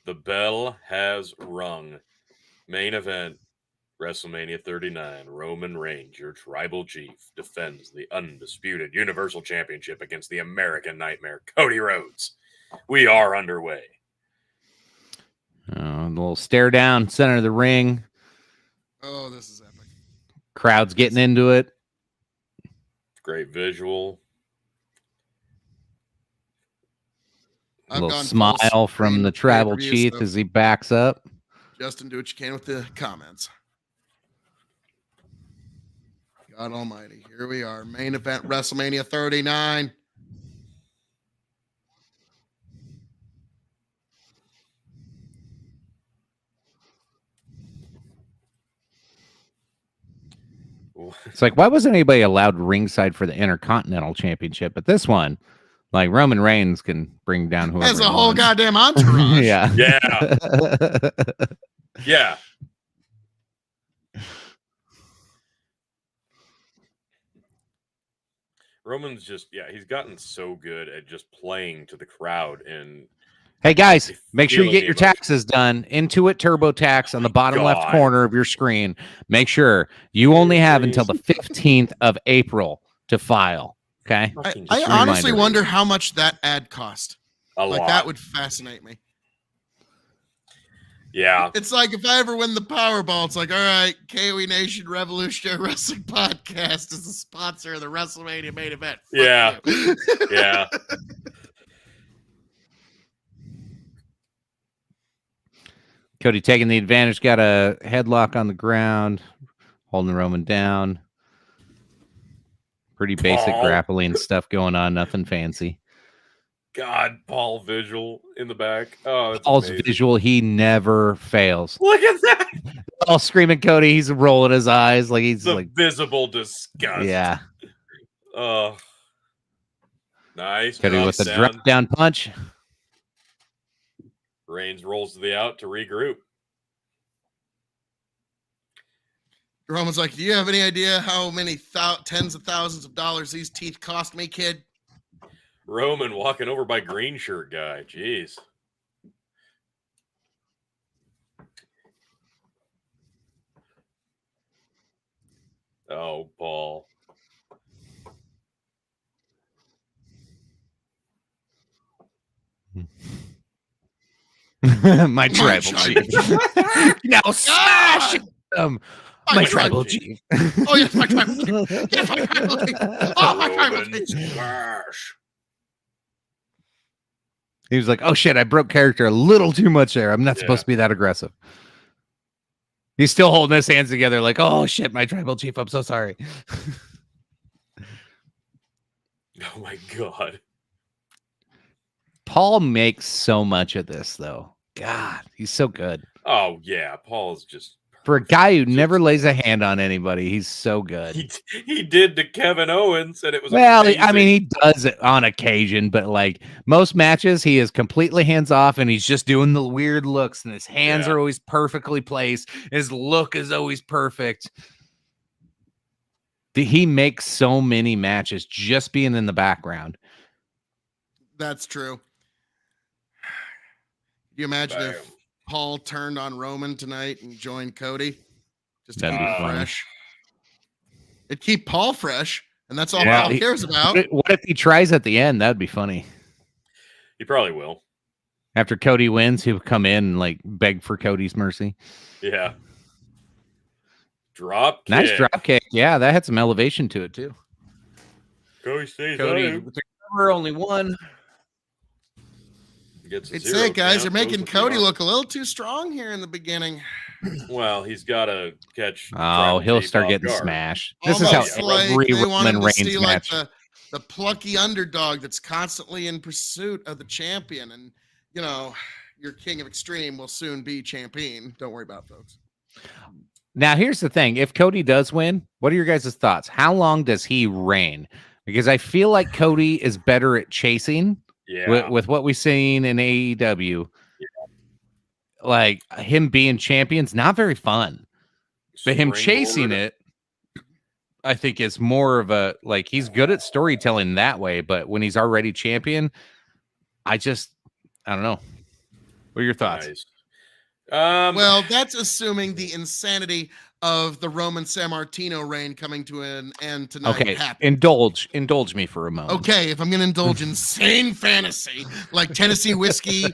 The bell has rung. Main event, WrestleMania 39. Roman Reigns, your tribal chief, defends the undisputed Universal Championship against the American Nightmare, Cody Rhodes. We are underway. A little stare down, center of the ring. Oh, this is epic. Crowd's getting into it. Great visual. A little smile from the tribal chief as he backs up. Justin, do what you can with the comments. God almighty. Here we are. Main event, WrestleMania 39. It's like, why wasn't anybody allowed ringside for the Intercontinental Championship? But this one, like Roman Reigns can bring down whoever. As a he whole wants. goddamn entourage. Yeah. Yeah. Yeah. Roman's just, he's gotten so good at just playing to the crowd. And Hey guys, make sure you feeling get your the emotion. taxes done. Intuit TurboTax on the bottom left God. corner of your screen. Make sure you only have until the 15th of April to file. Okay. Fucking I just honestly reminder. wonder how much that ad cost. A Like lot. that would fascinate me. Yeah. It's like if I ever win the Powerball, it's like, all right, KOE Nation Revolutionary Wrestling Podcast is the sponsor of the WrestleMania main event. Fuck Yeah. you. Yeah. Cody taking the advantage, got a headlock on the ground, holding Roman down. Pretty basic Paul. grappling stuff going on, nothing fancy. God, Paul visual in the back. Oh, it's Paul's amazing. visual, he never fails. Look at that. All screaming Cody, he's rolling his eyes like he's The like, visible disgust. yeah. Oh. Nice. Cody drops with a drop down punch. Reigns rolls to the out to regroup. Roman's like, do you have any idea how many tens of thousands of dollars these teeth cost me, kid? Roman walking over by green shirt guy. Jeez. Oh, Paul. My tribal chief. Now smash him. My tribal chief. Oh, yes, my tribal chief. Yes, my tribal chief. Oh, my tribal Roman chief. smash. He was like, oh shit, I broke character a little too much there. I'm not supposed to be that aggressive. He's still holding his hands together like, oh shit, my tribal chief, I'm so sorry. Oh my God. Paul makes so much of this though. God, he's so good. Oh yeah, Paul's just For a guy who never lays a hand on anybody, he's so good. he did to Kevin Owens, and it was Well, amazing. I mean, he does it on occasion, but like most matches, he is completely hands off and he's just doing the weird looks, and his hands are always perfectly placed. His look is always perfect. He makes so many matches just being in the background. That's true. Can you imagine Bam. if Paul turned on Roman tonight and joined Cody? Just to That'd keep be it fun. fresh. It'd keep Paul fresh, and that's all Yeah. Paul cares about. What if he tries at the end? That'd be funny. He probably will. After Cody wins, he'll come in and like beg for Cody's mercy. Yeah. Drop kick. Nice drop kick. Yeah, that had some elevation to it too. Cody stays Cody on. with the cover, only one. Gets a It's zero it, guys. count, You're making goes to Cody the look a little too strong here in the beginning. Well, he's got to catch. Oh, Tribal he'll Chief start off getting guard. smashed. This is how Almost like every they want him Roman to see Reigns match. like the plucky underdog that's constantly in pursuit of the champion. And, you know, your King of Extreme will soon be champion. Don't worry about it, folks. Now, here's the thing. If Cody does win, what are your guys' thoughts? How long does he reign? Because I feel like Cody is better at chasing Yeah. with what we've seen in AEW. Like him being champion's not very fun. But him chasing Springboard. it, I think is more of a like he's good at storytelling that way. But when he's already champion, I don't know. What are your thoughts? Nice. Well, that's assuming the insanity of the Roman Sammartino reign coming to an end tonight. Okay, happened. indulge me for a moment. Okay, if I'm going to indulge insane fantasy, like Tennessee whiskey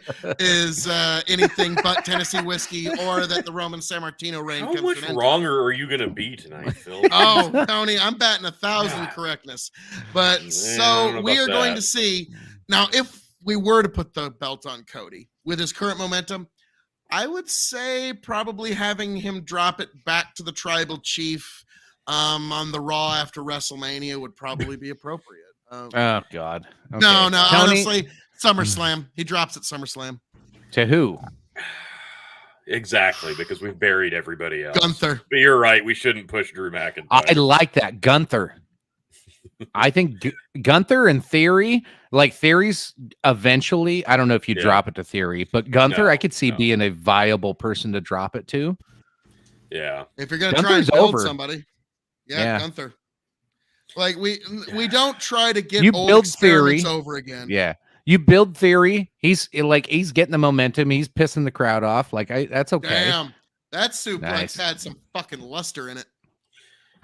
is anything but Tennessee whiskey, or that the Roman Sammartino reign How comes much to an end. wronger are you going to be tonight, Phil? Oh, Tony, I'm batting 1,000 correctness. But I don't so know we are about going that. to see now if we were to put the belt on Cody with his current momentum. I would say probably having him drop it back to the tribal chief on the Raw after WrestleMania would probably be appropriate. Oh God. Okay. No, Tony, honestly, SummerSlam. He drops at SummerSlam. to who? Exactly, because we've buried everybody else. Gunther. But you're right. We shouldn't push Drew McIntyre. I like that Gunther. I think Gunther in theory, like Theory's eventually. I don't know if you drop it to Theory, but Gunther, I could see being a viable person to drop it to. Yeah. If you're gonna try and Gunther's build over. somebody, Yeah. Gunther. Like we don't try to get You old build experiments Theory. over again. Yeah. You build Theory. He's getting the momentum. He's pissing the crowd off. Like that's okay. Damn, that suplex Nice. had some fucking luster in it.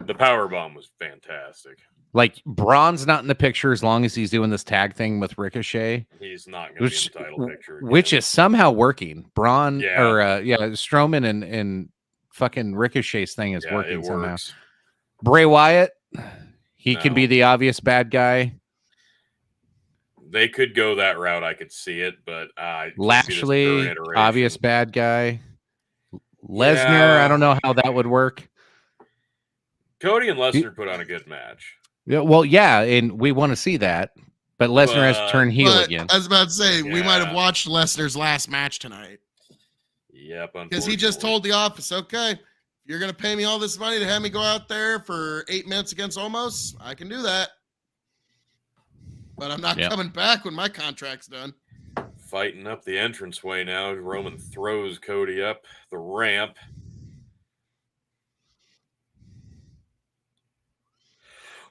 The power bomb was fantastic. Like Braun's not in the picture as long as he's doing this tag thing with Ricochet, He's not going to be in the title picture. which again. is somehow working. Braun Yeah. or Strowman and fucking Ricochet's thing is working it somehow. works. Bray Wyatt, he can No. be the obvious bad guy. They could go that route. I could see it, but I can't see this Lashley, current iteration. obvious bad guy. Lesnar, Yeah. I don't know how that would work. Cody and Lesnar put on a good match. Yeah, well, yeah, and we want to see that, but Lesnar has to turn heel But again. I was about to say we might have Yeah. watched Lesnar's last match tonight Yep, because he just unfortunately. told the office, "Okay, you're gonna pay me all this money to have me go out there for 8 minutes against Omos. I can do that, but I'm not Yep. coming back when my contract's done." Fighting up the entranceway now. Roman throws Cody up the ramp.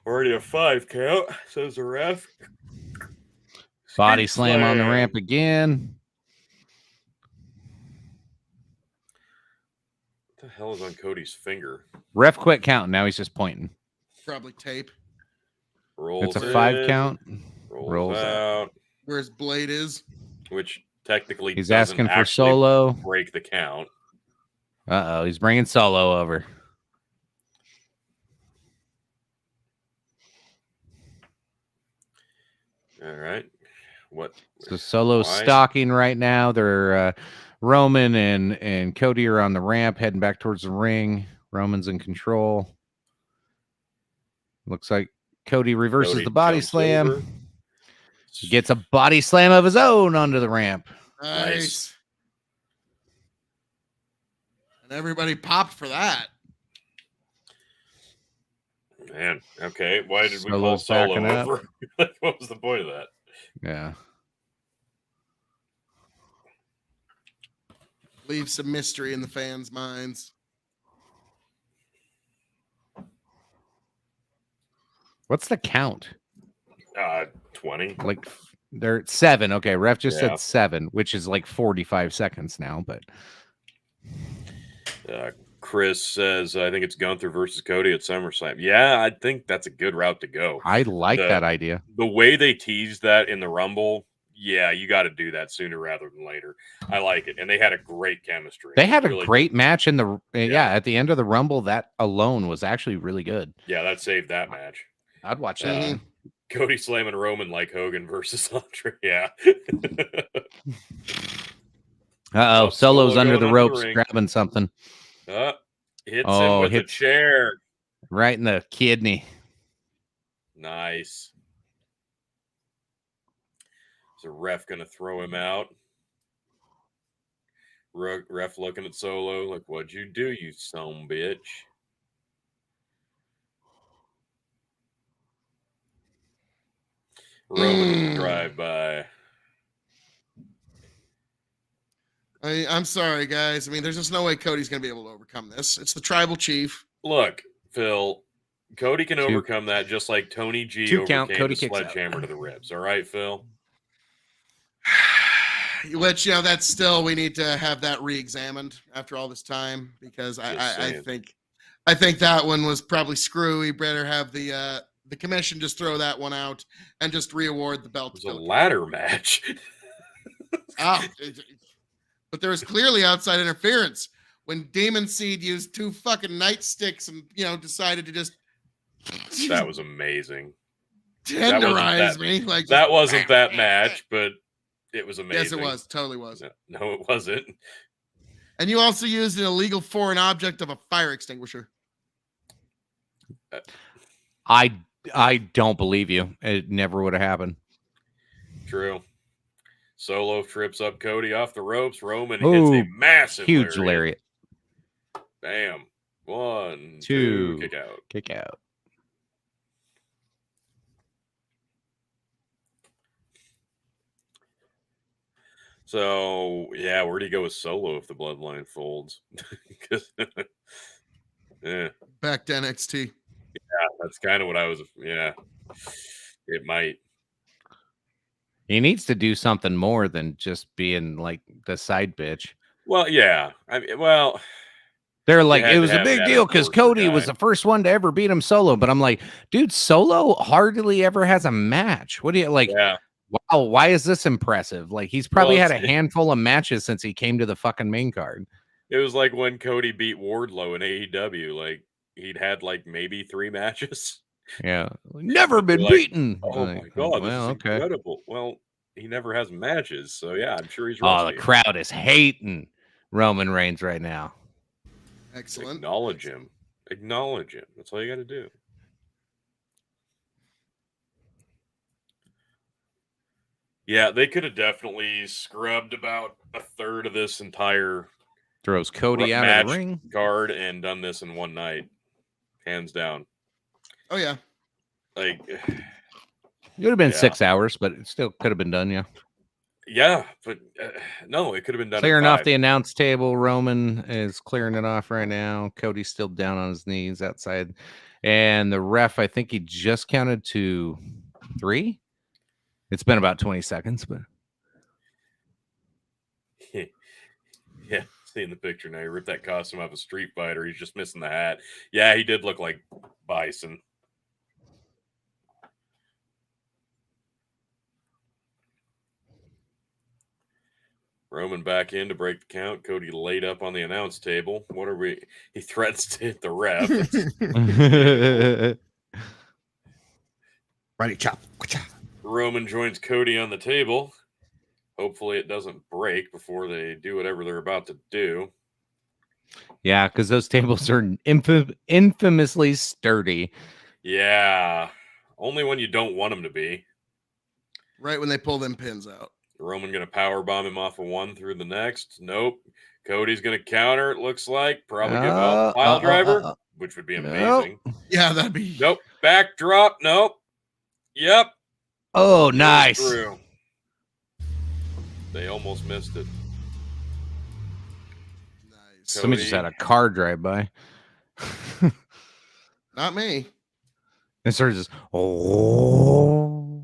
Already a 5 count, says the ref. Body Big slam on the slam. ramp again. What the hell is on Cody's finger? Ref quit counting. Now he's just pointing. Probably tape Rolls It's a 5 in, count. Rolls, rolls out, where his blade is. which technically He's doesn't asking for actually Solo. break the count. Uh-oh, he's bringing Solo over. All right. What? So Solo's Why? stalking right now. They're Roman and Cody are on the ramp heading back towards the ring. Roman's in control. Looks like Cody reverses Cody the body jumps slam. over. He gets a body slam of his own onto the ramp. Nice. And everybody popped for that. Man, okay. Why did we call Solo's Solo backing up. over? Like, what was the point of that? Yeah. Leave some mystery in the fans' minds. What's the count? 20. Like they're at 7. Okay, ref just Yeah. said 7, which is like 45 seconds now, but Chris says, I think it's Gunther versus Cody at SummerSlam. Yeah, I think that's a good route to go. I like that idea. The way they teased that in the Rumble, yeah, you got to do that sooner rather than later. I like it. And they had a great chemistry. They had a great match in the at the end of the Rumble. That alone was actually really good. Yeah, that saved that match. I'd watch that. Cody slamming Roman like Hogan versus Andre. Yeah. Uh-oh, Solo's under the ropes grabbing something. Hits him with a chair. Right in the kidney. Nice. Is the ref going to throw him out? Ref looking at Solo like, what'd you do, you son bitch? Roman drive by. I'm sorry, guys. I mean, there's just no way Cody's going to be able to overcome this. It's the tribal chief. Look, Phil, Cody can overcome that just like Tony G overcame the sledgehammer to the ribs. All right, Phil? Which, that's still, we need to have that re-examined after all this time, because I think that one was probably screwy. Better have the commission just throw that one out and just re-award the belt. It was a ladder match. But there was clearly outside interference when Demon Seed used 2 fucking nightsticks and, decided to just. That was amazing. Tenderize me. Like, that wasn't that match, but it was amazing. Yes, it was. Totally was. No, it wasn't. And you also used an illegal foreign object of a fire extinguisher. I don't believe you. It never would have happened. True. Solo trips up Cody off the ropes. Roman hits a massive huge lariat. Bam. 1, 2, kick out. Kick out. So, yeah, where do you go with Solo if the bloodline folds? Back to NXT. Yeah, that's kind of what I was. Yeah, it might. He needs to do something more than just being like the side bitch. Well, yeah. They're like, it was a big deal because Cody was the first one to ever beat him solo. But I'm like, dude, Solo hardly ever has a match. What do you like? Yeah. Wow, why is this impressive? Like, he's probably had a handful of matches since he came to the fucking main card. It was like when Cody beat Wardlow in AEW. Like, he'd had like maybe 3 matches. Yeah. Never been beaten. Oh my God. This is incredible. Well, he never has matches. So yeah, I'm sure he's rusty. Oh, the crowd is hating Roman Reigns right now. Excellent. Acknowledge him. Acknowledge him. That's all you got to do. Yeah, they could have definitely scrubbed about a third of this entire throws Cody out of the ring card and done this in one night. Hands down. Oh, yeah. Like, it would have been 6 hours, but it still could have been done, yeah. Yeah, but no, it could have been done. Clearing off the announce table. Roman is clearing it off right now. Cody's still down on his knees outside. And the ref, I think he just counted to 3. It's been about 20 seconds, but. Yeah, seeing the picture now. He ripped that costume off a Street Fighter. He's just missing the hat. Yeah, he did look like Bison. Roman back in to break the count. Cody laid up on the announce table. What are we? He threatens to hit the ref. Ready, chop. Roman joins Cody on the table. Hopefully it doesn't break before they do whatever they're about to do. Yeah, because those tables are infamously sturdy. Yeah. Only when you don't want them to be. Right when they pull them pins out. Roman going to power bomb him off of one through the next. Nope. Cody's going to counter, it looks like. Probably give out the pile driver, which would be amazing. Nope. Yeah, that'd be. Nope. Backdrop. Nope. Yep. Oh, nice. Through. They almost missed it. Nice. Somebody just had a car drive by. Not me. And started just, oh.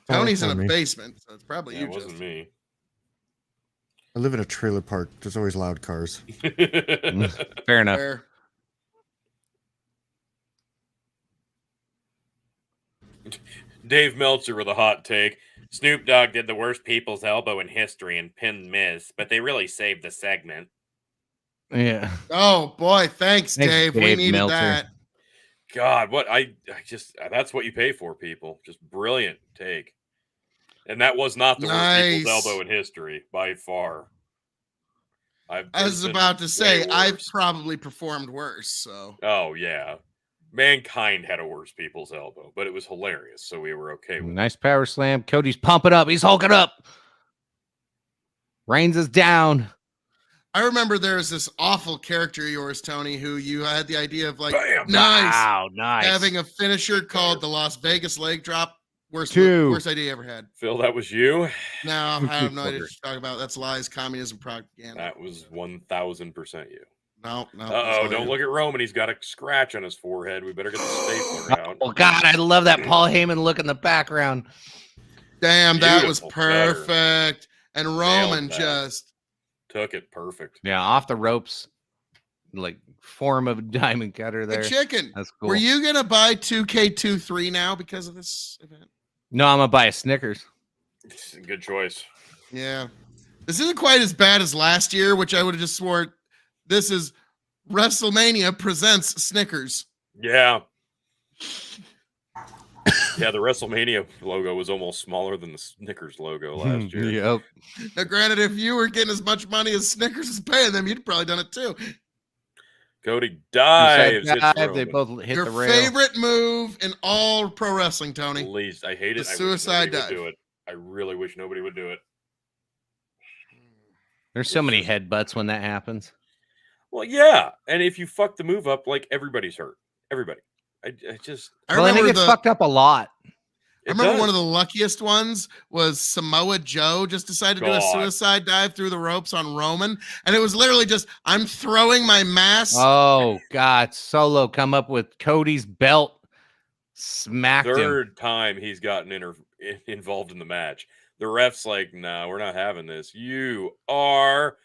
Tony's in a basement, so it's probably you. It wasn't me. I live in a trailer park. There's always loud cars. Fair enough. Fair. Dave Meltzer with a hot take. Snoop Dogg did the worst people's elbow in history and pinned Miz, but they really saved the segment. Yeah. Oh boy, thanks, Dave. We Dave needed Meltzer. that. God, what I just that's what you pay for, people. Just brilliant take. And that was not the worst people's elbow in history by far. I was about to say I've probably performed worse. So. Oh yeah, Mankind had a worse people's elbow, but it was hilarious, so we were okay with it. Nice power slam. Cody's pumping up. He's hulking up. Reigns is down. I remember there's this awful character of yours, Tony, who you had the idea of like, Bam! nice, Wow, nice. having a finisher called the Las Vegas leg drop. Worst idea you ever had. Phil, that was you? No, I have no idea what you're talking about. That's lies, communism, propaganda. That was 1,000% you. No. Uh-oh, don't look at Roman. He's got a scratch on his forehead. We better get the stapler out. Oh, God, I love that Paul Heyman look in the background. Damn, that was Beautiful perfect. And Roman Nailed that. just Took it perfect. Yeah, off the ropes, like form of diamond cutter there. the chicken. That's cool. Were you going to buy 2K23 now because of this event? No, I'm going to buy a Snickers. Good choice. Yeah. This isn't quite as bad as last year, which I would have just swore this is Wrestlemania presents Snickers. Yeah. Yeah, the WrestleMania logo was almost smaller than the Snickers logo last year. Yep. Now, granted, if you were getting as much money as Snickers is paying them, you'd probably done it too. Cody dives. hits Dive, they Roman. both hit Your the rail. favorite move in all pro wrestling, Tony. Please, I hate it. The I wish suicide nobody would dive. do it. I really wish nobody would do it. There's so many headbutts when that happens. Well, yeah, and if you fuck the move up, like everybody's hurt. Everybody. I just. I Well, and it remember gets fucked up a lot. I remember one of the luckiest ones was Samoa Joe just decided to do a suicide dive through the ropes on Roman. And it was literally just, I'm throwing my mask. Oh, God. Solo come up with Cody's belt. Smacked him. Third time he's gotten involved in the match. The ref's like, no, we're not having this. You are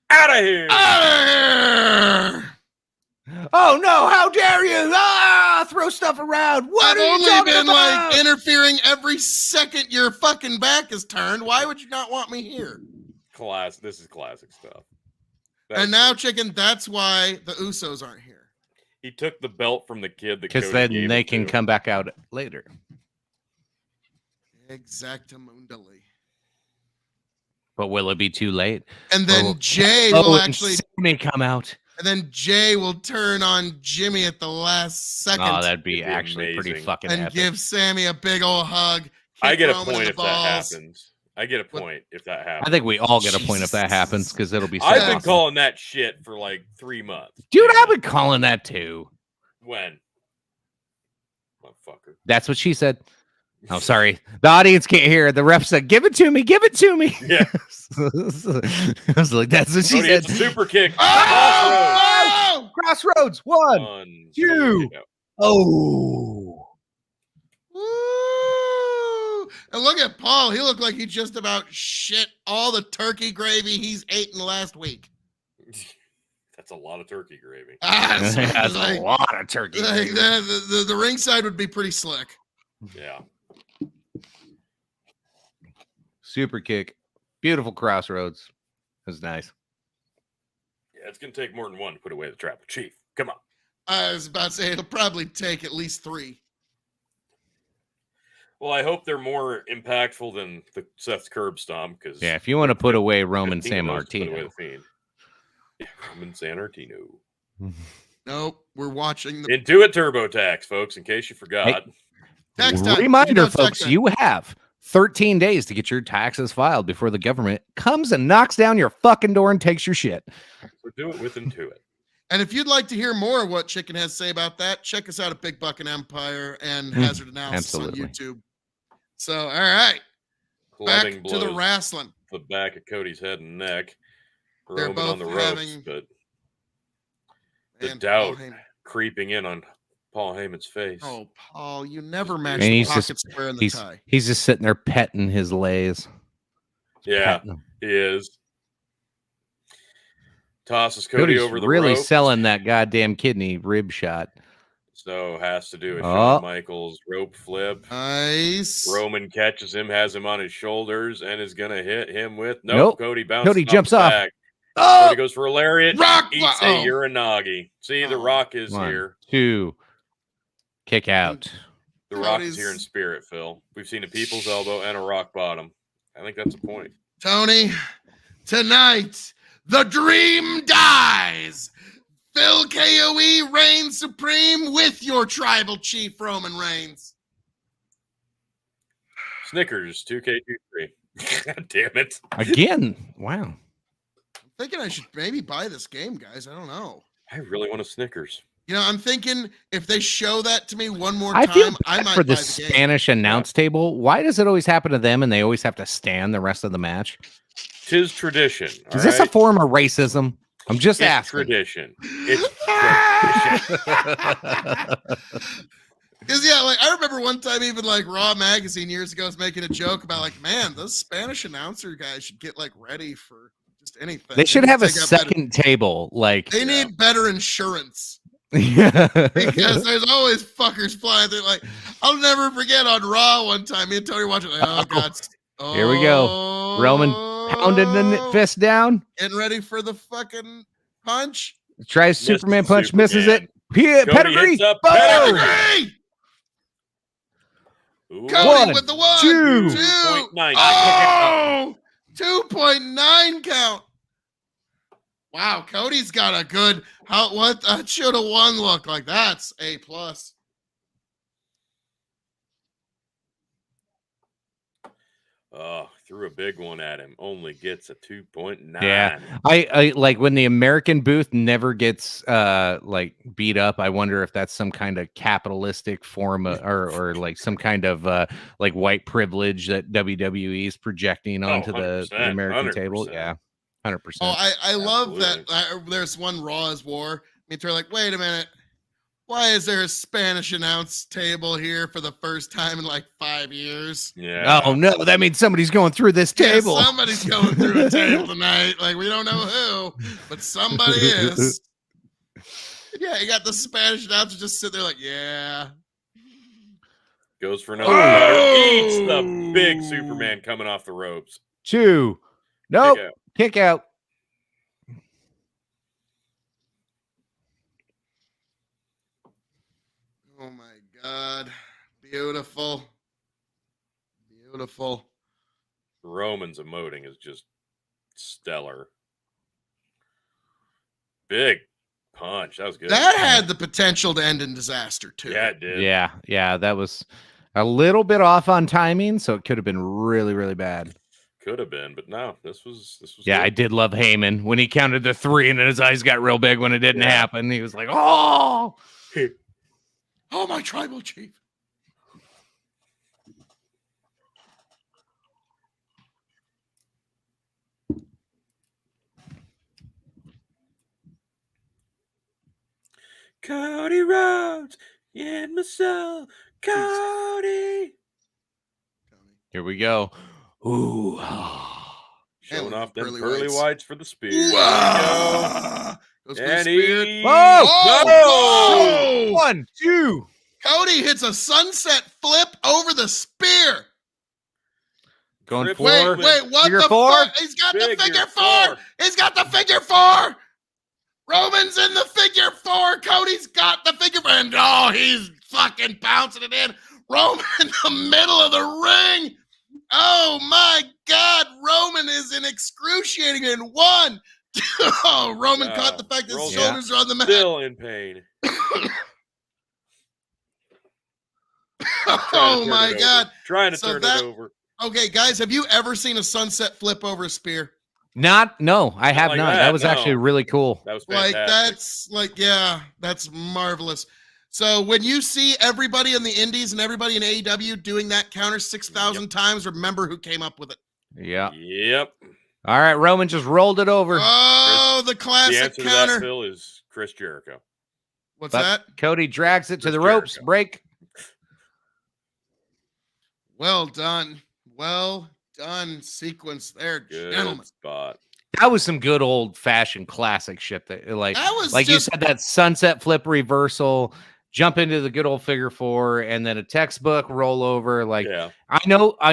out of here. Out of here! Oh, no. How dare you? Throw stuff around. What I've are you only talking been about? like interfering every second your fucking back is turned. Why would you not want me here? This is classic stuff. And now, chicken, that's why the Usos aren't here. He took the belt from the kid. Because then they can come back out later. Exactamundally. But will it be too late? And then Jay will actually come out. And then Jay will turn on Jimmy at the last second. Oh, that'd be actually pretty fucking and epic. give Sammy a big old hug. I get a point if that happens. I get a point if that happens. I think we all get a point if that happens because it'll be so I've been awesome. calling that shit for like 3 months. Dude, I've been calling that too. When? Motherfucker. That's what she said. Oh, sorry. The audience can't hear. The ref said, give it to me. Give it to me. Yeah. I was like, that's what she Cody said. hits a super kick. Oh! Crossroads. One, two. Oh. Woo! And look at Paul. He looked like he just about shit all the turkey gravy he's eaten last week. That's a lot of turkey gravy. That's like, a lot of turkey. Like the ringside would be pretty slick. Yeah. Super kick. Beautiful crossroads. It was nice. Yeah, it's going to take more than one to put away the trapper chief. Come on. I was about to say it'll probably take at least 3. Well, I hope they're more impactful than the Seth's curb stomp. Because Yeah, if you want to put away Roman Sammartino. Yeah, Roman Sammartino. Nope, we're watching the Intuit TurboTax, folks, in case you forgot. tax time. Reminder, folks, you have 13 days to get your taxes filed before the government comes and knocks down your fucking door and takes your shit. So do it with Intuit. And if you'd like to hear more of what Chicken has to say about that, check us out at Big Buck and Empire and Hazard Analysis on YouTube. So, all right. Clubbing back to the wrestling. The back of Cody's head and neck. They're Roman both on the ropes, having- but the And doubt Paul Heyman. creeping in on Paul Heyman's face. Oh, Paul, you never match And the he's pocket just square in the tie. he's just sitting there petting his lays. yeah. Petting him. is. Tosses Cody Cody's over the really ropes. selling that goddamn kidney rib shot. So has to do a Oh. Shawn Michaels rope flip. Nice. Roman catches him, has him on his shoulders, and is going to hit him with... Nope. Cody bounces Cody jumps the off. back. Oh! Cody goes for a lariat. Rock! Eats a Uranagi. See, The Rock is 1, here. 2. Kick out. The Rock is here in spirit, Phil. We've seen a people's elbow and a rock bottom. I think that's a point. Tony, tonight, the dream dies. Phil KOE reigns supreme with your tribal chief, Roman Reigns. Snickers, 2K23. God damn it. Again. Wow. I'm thinking I should maybe buy this game, guys. I don't know. I really want a Snickers. You know, I'm thinking if they show that to me one more I time, feel I bad might for buy the the game. Spanish announce table. Why does it always happen to them and they always have to stand the rest of the match? Tis tradition. Is this a form of racism? I'm just It's asking. tradition. It's tradition. Because yeah, like I remember one time, even like Raw magazine years ago was making a joke about like, man, those Spanish announcer guys should get like ready for just anything. They should have a got second table. Like They need better insurance yeah. because there's always fuckers flying through. Like I'll never forget on Raw one time, me and Tony watching. Like, oh god, Here we go. Roman pounded the fist down. Getting ready for the fucking punch. Tries Missed Superman punch, Superman. misses it. Cody Pedigree. hits up Boom! Pedigree! Ooh. Cody 1, with the 1, 2. 2.9. Oh, 2.9 count. Wow, Cody's got a good. What that should have won look like? That's A+. Oh, threw a big one at him. Only gets a 2.9. Yeah. I like when the American booth never gets like beat up. I wonder if that's some kind of capitalistic form of, or like some kind of like white privilege that WWE is projecting onto the 100%, American table. 100%. Yeah. 100%. Oh, I love Absolutely. that. There's one Raw is War. They're like, wait a minute. Why is there a Spanish announce table here for the first time in like 5 years? Yeah. Oh no, that means somebody's going through this table. Yeah, somebody's going through a table tonight. Like we don't know who, but somebody is. Yeah, you got the Spanish announcer just sit there like, yeah. Goes for another. Oh! Eats the big Superman coming off the ropes. 2. Nope. Kick out. Kick out. Oh my God. Beautiful. Beautiful. Roman's emoting is just stellar. Big punch. That was good. That had the potential to end in disaster too. Yeah, it did. Yeah, that was a little bit off on timing, so it could have been really, really bad. Could have been, but no, this was Yeah, good. I did love Heyman when he counted to 3 and then his eyes got real big when it didn't happen. He was like, oh, Oh, my tribal chief. Cody Rhodes in my soul. Cody. here we go. Ooh. Showing Yeah, off them pearly pearly whites. whites for the spear. There we go. Wow. Goes for the And spear. he... Oh, Go! 1, 2. Cody hits a sunset flip over the spear. Going Trip- 4. Wait, what Figure the 4? fuck? He's got the Figure figure 4. 4. He's got the figure 4. Roman's in the figure 4. Cody's got the figure 4. And oh, he's fucking bouncing it in. Roman in the middle of the ring. Oh my God. Roman is in excruciating in 1, 2. Oh, Roman caught the fact that his Rolls shoulders are on the mat. Still in pain. Oh my God. Trying to So turn that- it over. Okay, guys, have you ever seen a sunset flip over a spear? No, I have like not. that, That was no. actually really cool. That was Like fantastic. that's like, yeah, that's marvelous. So when you see everybody in the indies and everybody in AEW doing that counter 6,000 times, remember who came up with it. Yeah. Yep. All right, Roman just rolled it over. Oh, the The classic answer to counter. that, Phil, is Chris Jericho. What's But that? Cody drags it to Chris the ropes. Jericho. Break. Well done. Well done sequence there, Good gentlemen. spot. That was some good old fashioned classic shit. That was like you just- said, that sunset flip reversal, jump into the good old figure four, and then a textbook rollover. Like Yeah. I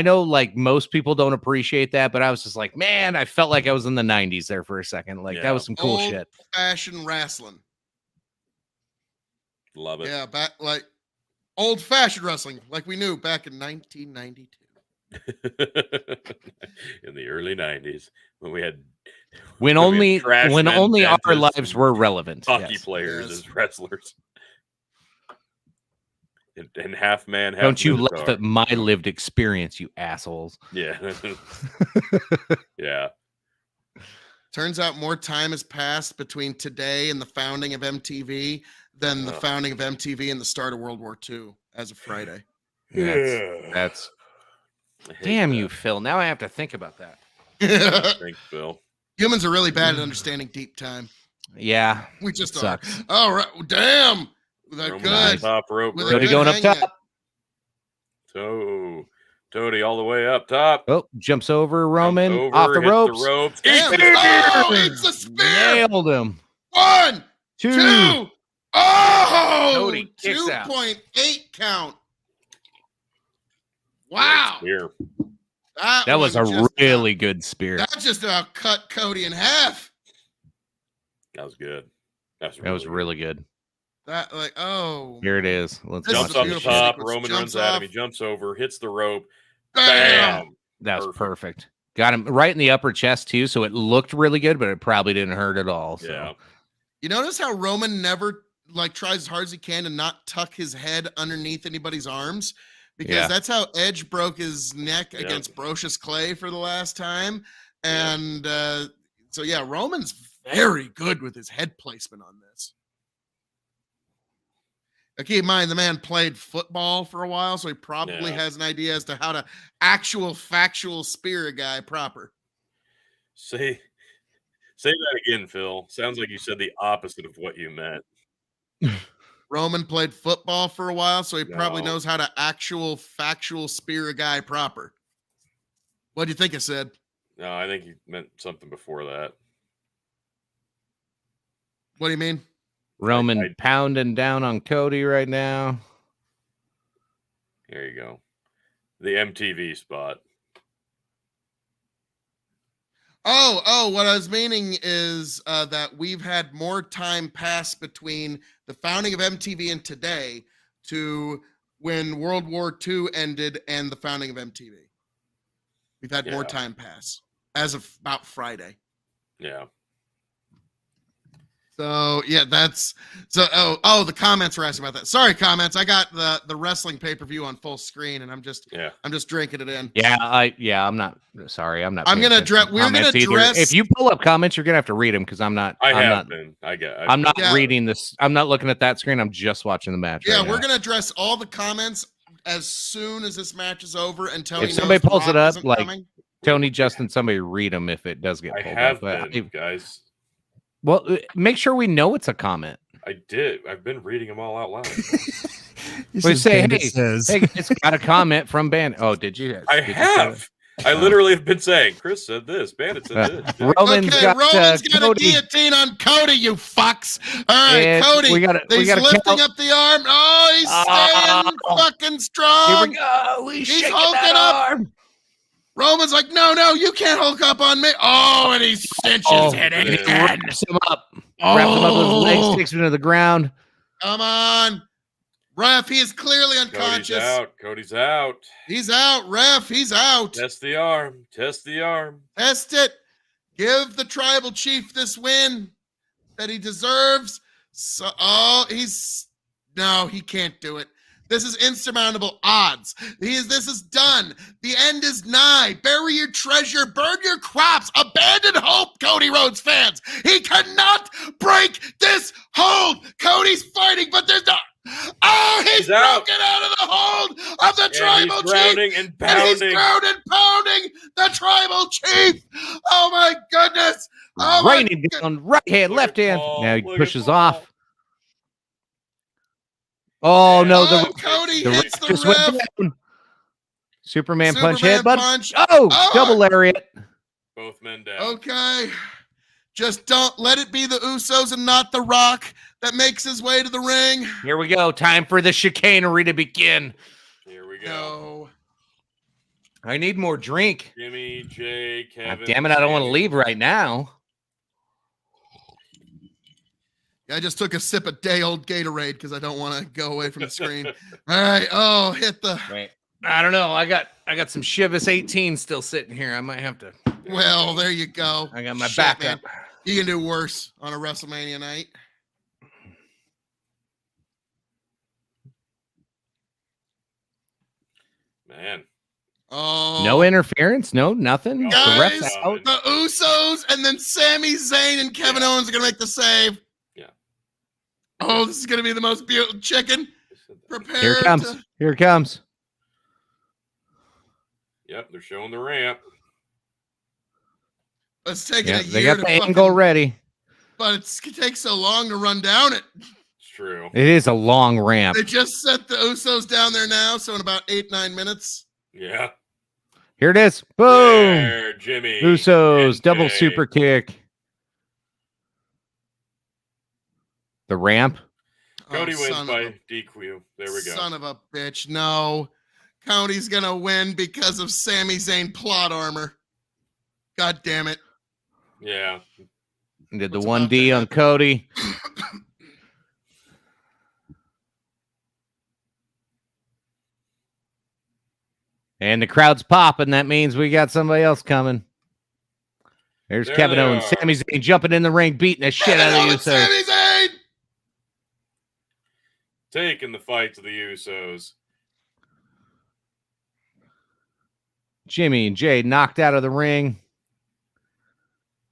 know, like most people don't appreciate that, but I was just like, man, I felt like I was in the 90s there for a second. Like that Yeah. was some cool shit. Old-fashioned wrestling. Love it. Yeah, back like old-fashioned wrestling, like we knew back in 1992. In the early 90s when we had When we had only trash when men, only our dentists, lives and were relevant. hockey Yes. players Yes. as wrestlers. And half man, half Don't you laugh minotaur. at my lived experience, you assholes. Yeah. Yeah. Turns out more time has passed between today and the founding of MTV than the founding of MTV and the start of World War II as of Friday. That's I hate damn that. you, Phil. Now I have to think about that. Thanks, Bill. Humans are really bad at understanding deep time. Yeah. We just Sucks. are. All right. Damn. They're Roman good. Top rope. With a break. Cody good going up hang top. yet. Toady all the way up top. Oh, jumps over Roman Jumps off over, the hits ropes. The ropes. Damn. Eats the Oh, spear. it's a spear. Nailed him. 1, Two. 2. Oh, Cody kicks out. 2.8 count. Wow. Spear. That was a one just really good spear. That just about cut Cody in half. That was good. That was really good. That like, oh, Here it is. Let's This watch is Jumps on the this beautiful shit. top. sequence. Roman Jumps runs at him. off. He jumps over, hits the rope. bam. Bam. That was Perfect. perfect. Got him right in the upper chest too, so it looked really good, but it probably didn't hurt at all. So. Yeah. You notice how Roman never like tries as hard as he can to not tuck his head underneath anybody's arms, because Yeah. that's how Edge broke his neck Yeah. against Brocious Clay for the last time. Yeah. And so yeah, Roman's very good with his head placement on this. Now, keep in mind, the man played football for a while, so he probably Yeah. has an idea as to how to factual spear a guy proper. Say that again, Phil. Sounds like you said the opposite of what you meant. Roman played football for a while, so he probably No. knows how to factual spear a guy proper. What do you think I said? No, I think you meant something before that. What do you mean? Roman pounding down on Cody right now. There you go. The MTV spot. Oh, what I was meaning is that we've had more time pass between the founding of MTV and today to when World War II ended and the founding of MTV. We've had more Yeah. time pass as of about Friday. Yeah. So yeah, that's so. Oh, the comments were asking about that. Sorry, comments. I got the wrestling pay-per-view on full screen, and I'm just drinking it in. Yeah, I'm not sorry. I'm not. I'm paying gonna attention to we're gonna comments either. address- If you pull up comments, you're gonna have to read them because I'm not. I'm not Yeah. reading this. I'm not looking at that screen. I'm just watching the match. Yeah, right we're now. gonna address all the comments as soon as this match is over. And Tony, If somebody knows The pulls it Rock up, isn't like, coming. Tony, Justin, somebody read them if it does get I pulled have up. But been, guys. well, make sure we know it's a comment. I did. I've been reading them all out loud. We say, hey, it's got a comment from Bandit. Oh, did you? I Did you say have. I literally have been saying, Chris said this, Bandit said this. that? Roman's got, Roman's got a Cody, guillotine on Cody, you fucks. All right, and Cody. we gotta he's lifting count. up the arm. Oh, he's staying fucking Here strong. we go. He's shaking hulking that up. arm. Roman's like, no, you can't hulk up on me. Oh, and he cinches it man. again. Wraps him up. Wraps him up with his legs, takes him to the ground. Come on. Ref, he is clearly unconscious. Cody's out. He's out, ref. He's out. Test the arm. Test the arm. Test it. Give the tribal chief this win that he deserves. So, no, he can't do it. This is insurmountable odds. This is done. The end is nigh. Bury your treasure. Burn your crops. Abandon hope, Cody Rhodes fans. He cannot break this hold. Cody's fighting, but there's no. Oh, he's broken out of the hold of the tribal he's chief. Drowning and pounding. And he's grounded, pounding the tribal chief. Oh my goodness. Oh Raining down, right hand, left hand. Now he pushes off. Oh no, Cody hits the just ref. went down. Superman punch Superman headbutt. punch. Oh, double lariat. Both men down. Okay. Just don't let it be the Usos and not The Rock that makes his way to the ring. Here we go. Time for the chicanery to begin. Here we go. No. I need more drink. Jimmy, Jay, Kevin. God damn it, I don't want to leave right now. I just took a sip of day-old Gatorade because I don't want to go away from the screen. All right. Oh, hit the... Wait. I don't know. I got some Chivas 18 still sitting here. I might have to... Well, there you go. I got my Shit, backup. man. You can do worse on a WrestleMania night. Man. Oh. No interference? No, nothing? Guys, The ref's out? The Usos and then Sami Zayn and Kevin Owens are going to make the save. Yeah. Oh, this is going to be the most beautiful chicken. Prepare. Here it comes. Here it comes. Yep, they're showing the ramp. It's taking Yeah, a year they got to the angle ready. but it takes so long to run down it. It's true. It is a long ramp. They just set the Usos down there now, so in about 8-9 minutes. Yeah. Here it is. Boom. There, Jimmy. Usos, and double Jay. super kick. The ramp. Cody wins son by of DQ. There we go. Son of a bitch. No. Cody's going to win because of Sami Zayn plot armor. God damn it. Yeah. Did the What's about 1D to on happen? Cody. And the crowd's popping. That means we got somebody else coming. There's There Kevin they Owens. are. Sami Zayn jumping in the ring, beating the shit out of the Usos. Sami Zayn! Taking the fight to the Usos. Jimmy and Jay knocked out of the ring.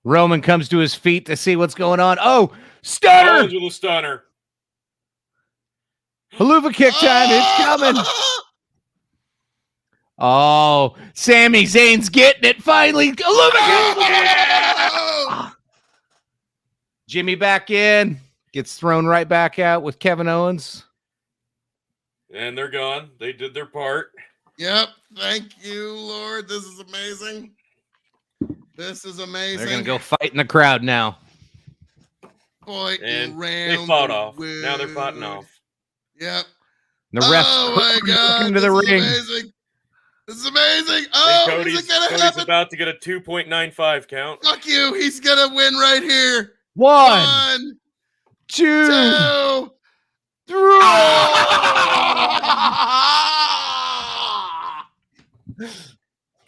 Roman comes to his feet to see what's going on. Oh, stunner! Owens with a stunner. Haluva kick time. It's coming. Oh, Sami Zayn's getting it finally. Haluva kick. Jimmy back in. Gets thrown right back out with Kevin Owens. And they're gone. They did their part. Yep. Thank you, Lord. This is amazing. This is amazing. They're going to go fight in the crowd now. Boy, And ran they fought the off. Now they're fighting wood. off. Yep. The refs Oh my God! into the This is ring. amazing. This is amazing. And Oh, is Cody's it gonna about happen? to get a 2.95 count. Fuck you! He's gonna win right here. 1, 2, 2, 3.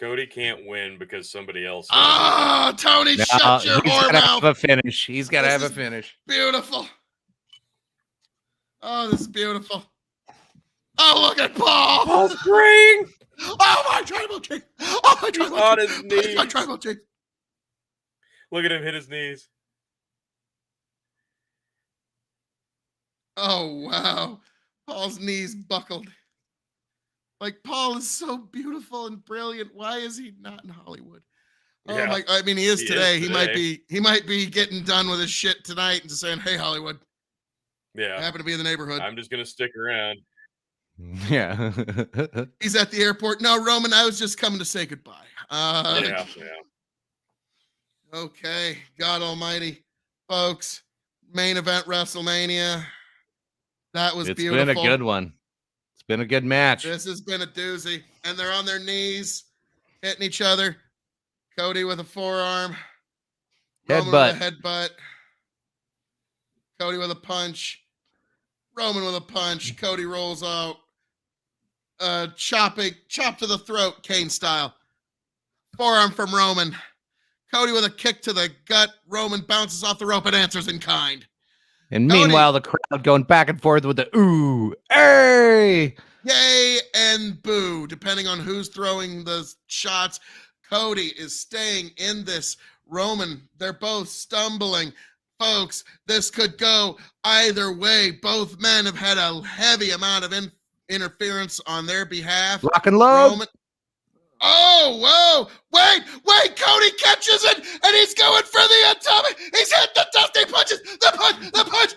Cody can't win because somebody else. Ah, Tony, shut your he's whore got to have mouth. a finish. He's got to This have a is- finish. Beautiful. Oh, this is beautiful. Oh, look at Paul. Paul's green. Oh, my tribal chief. Oh, my tribal on chief. his Where's my knees. tribal chief? Look at him hit his knees. Oh, wow. Paul's knees buckled. Like, Paul is so beautiful and brilliant. Why is he not in Hollywood? Oh Yeah. my! I mean, he is He is today. today. He might be getting done with his shit tonight and just saying, "Hey, Hollywood, I Yeah. happen to be in the neighborhood." I'm just gonna stick around. Yeah. He's at the airport. No, Roman, I was just coming to say goodbye. Yeah. Okay, God Almighty, folks. Main event WrestleMania. That was It's beautiful. been a good one. It's been a good match. This has been a doozy. And they're on their knees, hitting each other. Cody with a forearm. Roman Headbutt. with a headbutt. Cody with a punch. Roman with a punch. Cody rolls out. Chop to the throat, Kane style. Forearm from Roman. Cody with a kick to the gut. Roman bounces off the rope and answers in kind. And Cody. meanwhile, the crowd going back and forth with the ooh, hey. Yay and boo, depending on who's throwing the shots. Cody is staying in this. Roman, they're both stumbling. Folks, this could go either way. Both men have had a heavy amount of interference on their behalf. Lock and load. Roman. Oh, whoa. Wait. Cody catches it, and he's going for the atomic. He's hit the dusty punches. The punch.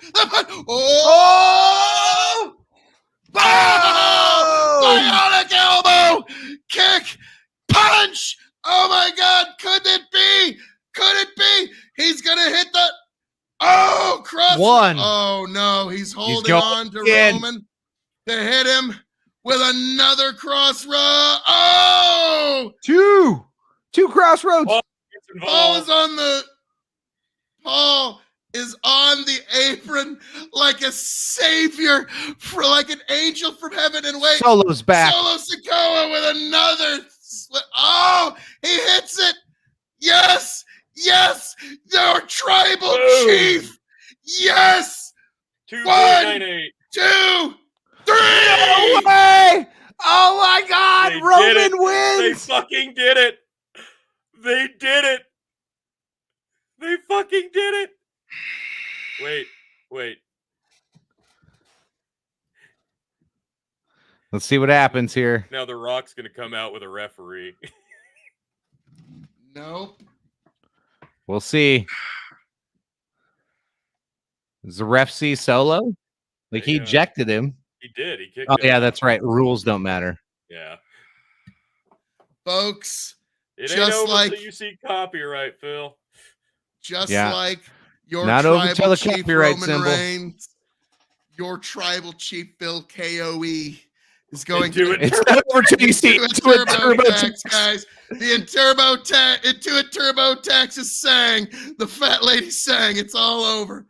Oh! Bionic elbow! One. Oh no, he's holding going on to in. Roman to hit him with another cross row. Oh! Two crossroads. Oh, it's Paul is on the apron like a savior, for like an angel from heaven. And wait, Solo's back. Solo Sikoa with another. Oh, he hits it. Yes, your tribal chief. Yes. 2.98. 2, 3. No way! Oh my God! They Roman did it. They wins. fucking did it. They did it. They fucking did it. Wait. Let's see what happens here. Now The Rock's gonna come out with a referee. Nope. We'll see. Does the ref see Solo? Like he Yeah. ejected him. He did. He kicked Oh him yeah, out. that's right. Rules don't matter. Yeah. Folks, It Just ain't over like- till you see copyright, Phil. just Yeah. like your Not over till tribal the chief copyright Roman symbol. Reigns, your tribal chief Bill KOE is going Do to it. It's not over till you see into a TurboTax, TurboTax. guys. The Intuit TurboTax is saying, the fat lady saying, it's all over.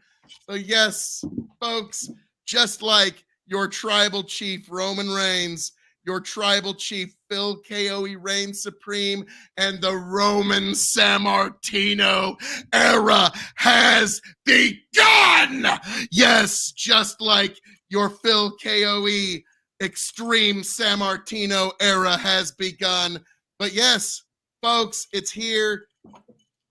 So yes, folks, just like your tribal chief Roman Reigns, your tribal chief Phil KOE reigns supreme, and the Roman Sammartino era has begun. Yes, just like your Phil KOE extreme Sammartino era has begun. But yes, folks, it's here.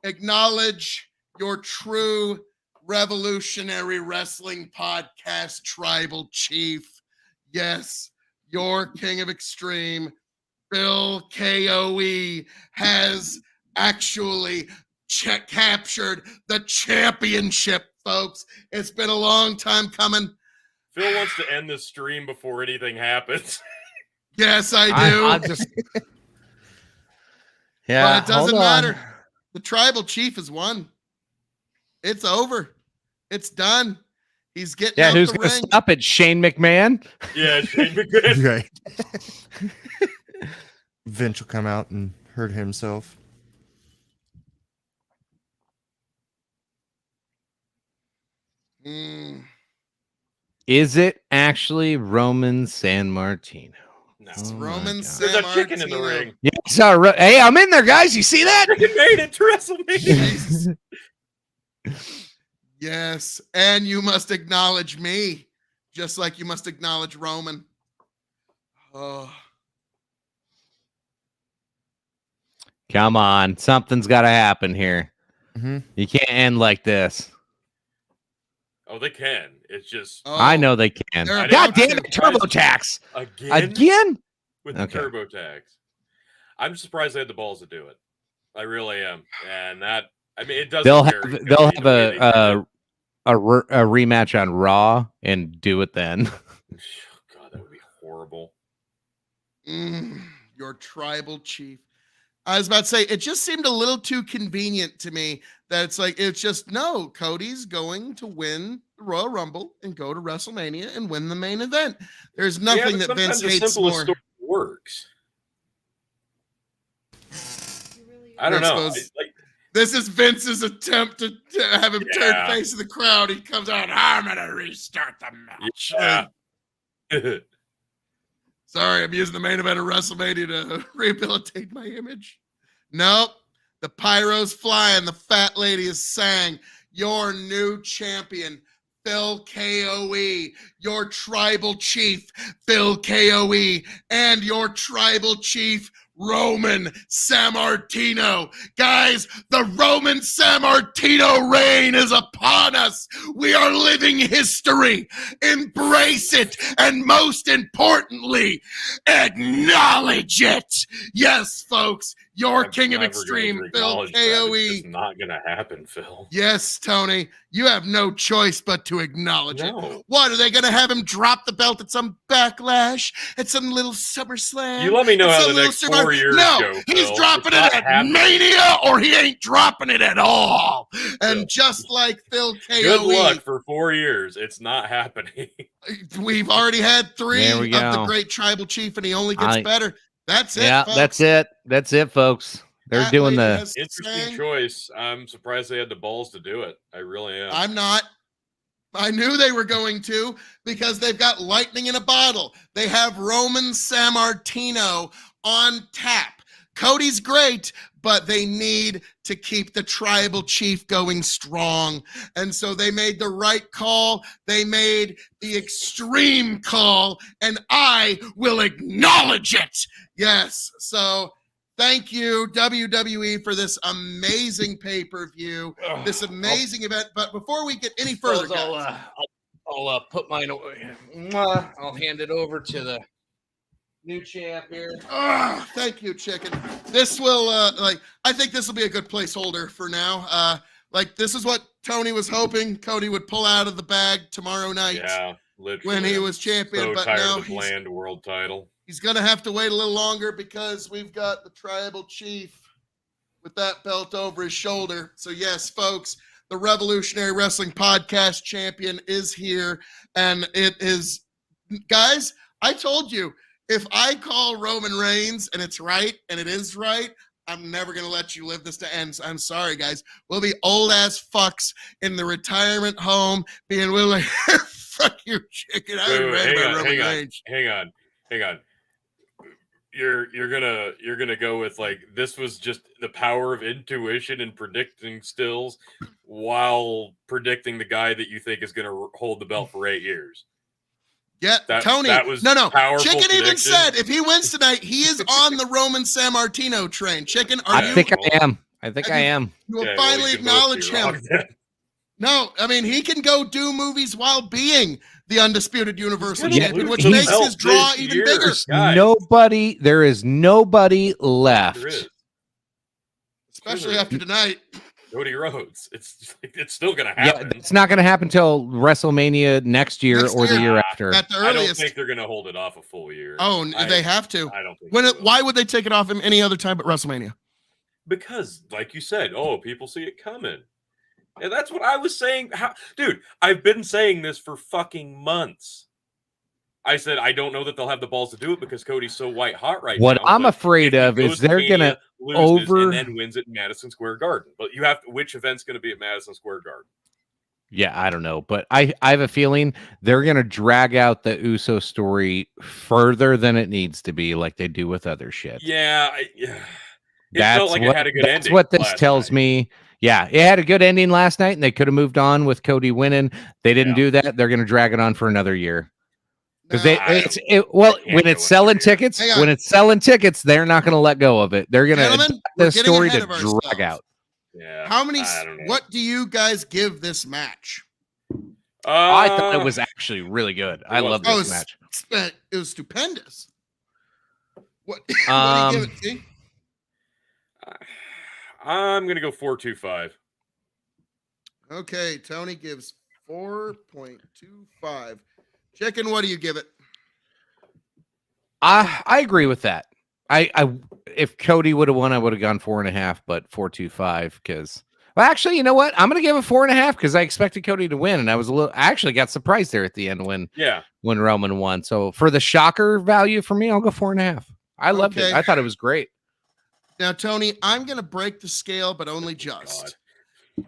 Acknowledge your true revolutionary wrestling podcast tribal chief. Yes, your king of extreme, Bill KOE, has actually captured the championship, folks. It's been a long time coming. Phil wants to end this stream before anything happens. Yes, I do. I'm just. Yeah, But it doesn't hold on. matter. The tribal chief has won. It's over. It's done. He's getting Yeah, out who's the going to ring. stop it? Shane McMahon? Yeah, Shane McMahon. Right. Vince will come out and hurt himself. Mm. Is it actually Roman Sammartino? No. It's Oh my Roman God. There's a chicken in the Sammartino. ring. Yeah, hey, I'm in there, guys. You see that? Chicken made it to WrestleMania. Yes, and you must acknowledge me, just like you must acknowledge Roman. Oh, Come on, something's got to happen here. Mm-hmm. You can't end like this. Oh, they can. It's just oh, I know they can. they're God about damn to. it, TurboTax again with Okay. the TurboTax. I'm surprised they had the balls to do it. I really am, and that I mean it doesn't. They'll have vary they'll the have way they did it. a rematch on Raw and do it then. God, that would be horrible. Your tribal chief. I was about to say, it just seemed a little too convenient to me that it's like, it's just, no, Cody's going to win the Royal Rumble and go to WrestleMania and win the main event. There's nothing but that Vince sometimes the hates simplest more. story works. I don't I know. suppose- This is Vince's attempt to have him turn Yeah. face of the crowd. He comes out, I'm going to restart the match. Yeah. Sorry, I'm using the main event of WrestleMania to rehabilitate my image. Nope. The pyro's flying. The fat lady is saying, your new champion, Phil KOE, your tribal chief, Phil KOE, and your tribal chief, Roman Sammartino. Guys, the Roman Sammartino reign is upon us. We are living history. Embrace it. And most importantly, acknowledge it. Yes, folks, your I'm king of never going extreme, to Phil acknowledge that. It's KOE. just not going to happen, Phil. Yes, Tony, you have no choice but to acknowledge it. No. What, are they going to have him drop the belt at some backlash, at some little SummerSlam? You let me know at how some the little next 4 years No, go, he's Phil. dropping It's it not at happening. Mania, or he ain't dropping it at all. And Yeah. just like Phil KOE, Good luck for 4 years. It's not happening. we've already had 3 There of we the go. great tribal chief, and he only gets better. That's it, Yeah, folks. that's it. That's it, folks. They're That doing lady the has Interesting sang. choice. I'm surprised they had the balls to do it. I really am. I'm not. I knew they were going to, because they've got lightning in a bottle. They have Roman Sammartino on tap. Cody's great, but they need to keep the tribal chief going strong. And so they made the right call. They made the extreme call, and I will acknowledge it. Yes. So thank you, WWE, for this amazing pay-per-view, this amazing event. But before we get any further, guys, I'll put mine away. I'll hand it over to the new champ here. thank you, Chicken. This will, I think this will be a good placeholder for now. This is what Tony was hoping Cody would pull out of the bag tomorrow night. Yeah, literally. When he was champion, so but tired now of the bland world title. He's going to have to wait a little longer, because we've got the tribal chief with that belt over his shoulder. So yes, folks, the Revolutionary Wrestling Podcast champion is here. And it is, guys, I told you, if I call Roman Reigns and it's right, and it is right, I'm never going to let you live this to end. I'm sorry, guys. We'll be old ass fucks in the retirement home being willing. Fuck you, Chicken. I ain't ready about Roman Reigns. Hang on. You're gonna go with this was just the power of intuition and predicting stills while predicting the guy that you think is gonna hold the belt for 8 years. Yeah, Tony. That was no. powerful Chicken even prediction. said if he wins tonight, he is on the Roman Sammartino train. Chicken, I think I am. You will finally acknowledge him. No, I mean, he can go do movies while being the undisputed Universal Champion, which makes his draw even bigger. There is nobody left. There is. Especially after tonight. Cody Rhodes. It's still going to happen. Yeah, it's not going to happen until WrestleMania next year or the year after. At the earliest. I don't think they're going to hold it off a full year. Oh, they have to. I don't think why would they take it off him any other time but WrestleMania? Because, like you said, people see it coming. And that's what I was saying. Dude, I've been saying this for fucking months. I said I don't know that they'll have the balls to do it because Cody's so white hot right now. What I'm afraid of is they're gonna and then wins at Madison Square Garden. But you have which event's going to be at Madison Square Garden? Yeah, I don't know, but I have a feeling they're gonna drag out the Uso story further than it needs to be, like they do with other shit. Yeah, it felt like it had a good ending. That's what this tells me. Yeah, it had a good ending last night, and they could have moved on with Cody winning. They didn't do that. They're going to drag it on for another year. Because when it's selling tickets, they're not going to let go of it. They're going to the story to drag out. Yeah. What do you guys give this match? I thought it was actually really good. I love this match. It was stupendous. What do you give it, T? I'm going to go 4.25. Okay, Tony gives 4.25. Chicken, what do you give it? I agree with that. If Cody would have won, I would have gone 4.5, but 4.25 because. Well, actually, you know what? I'm going to give it 4.5 because I expected Cody to win, and I actually got surprised there at the end when Roman won. So for the shocker value for me, I'll go 4.5. I loved it. I thought it was great. Now, Tony, I'm going to break the scale, but only just,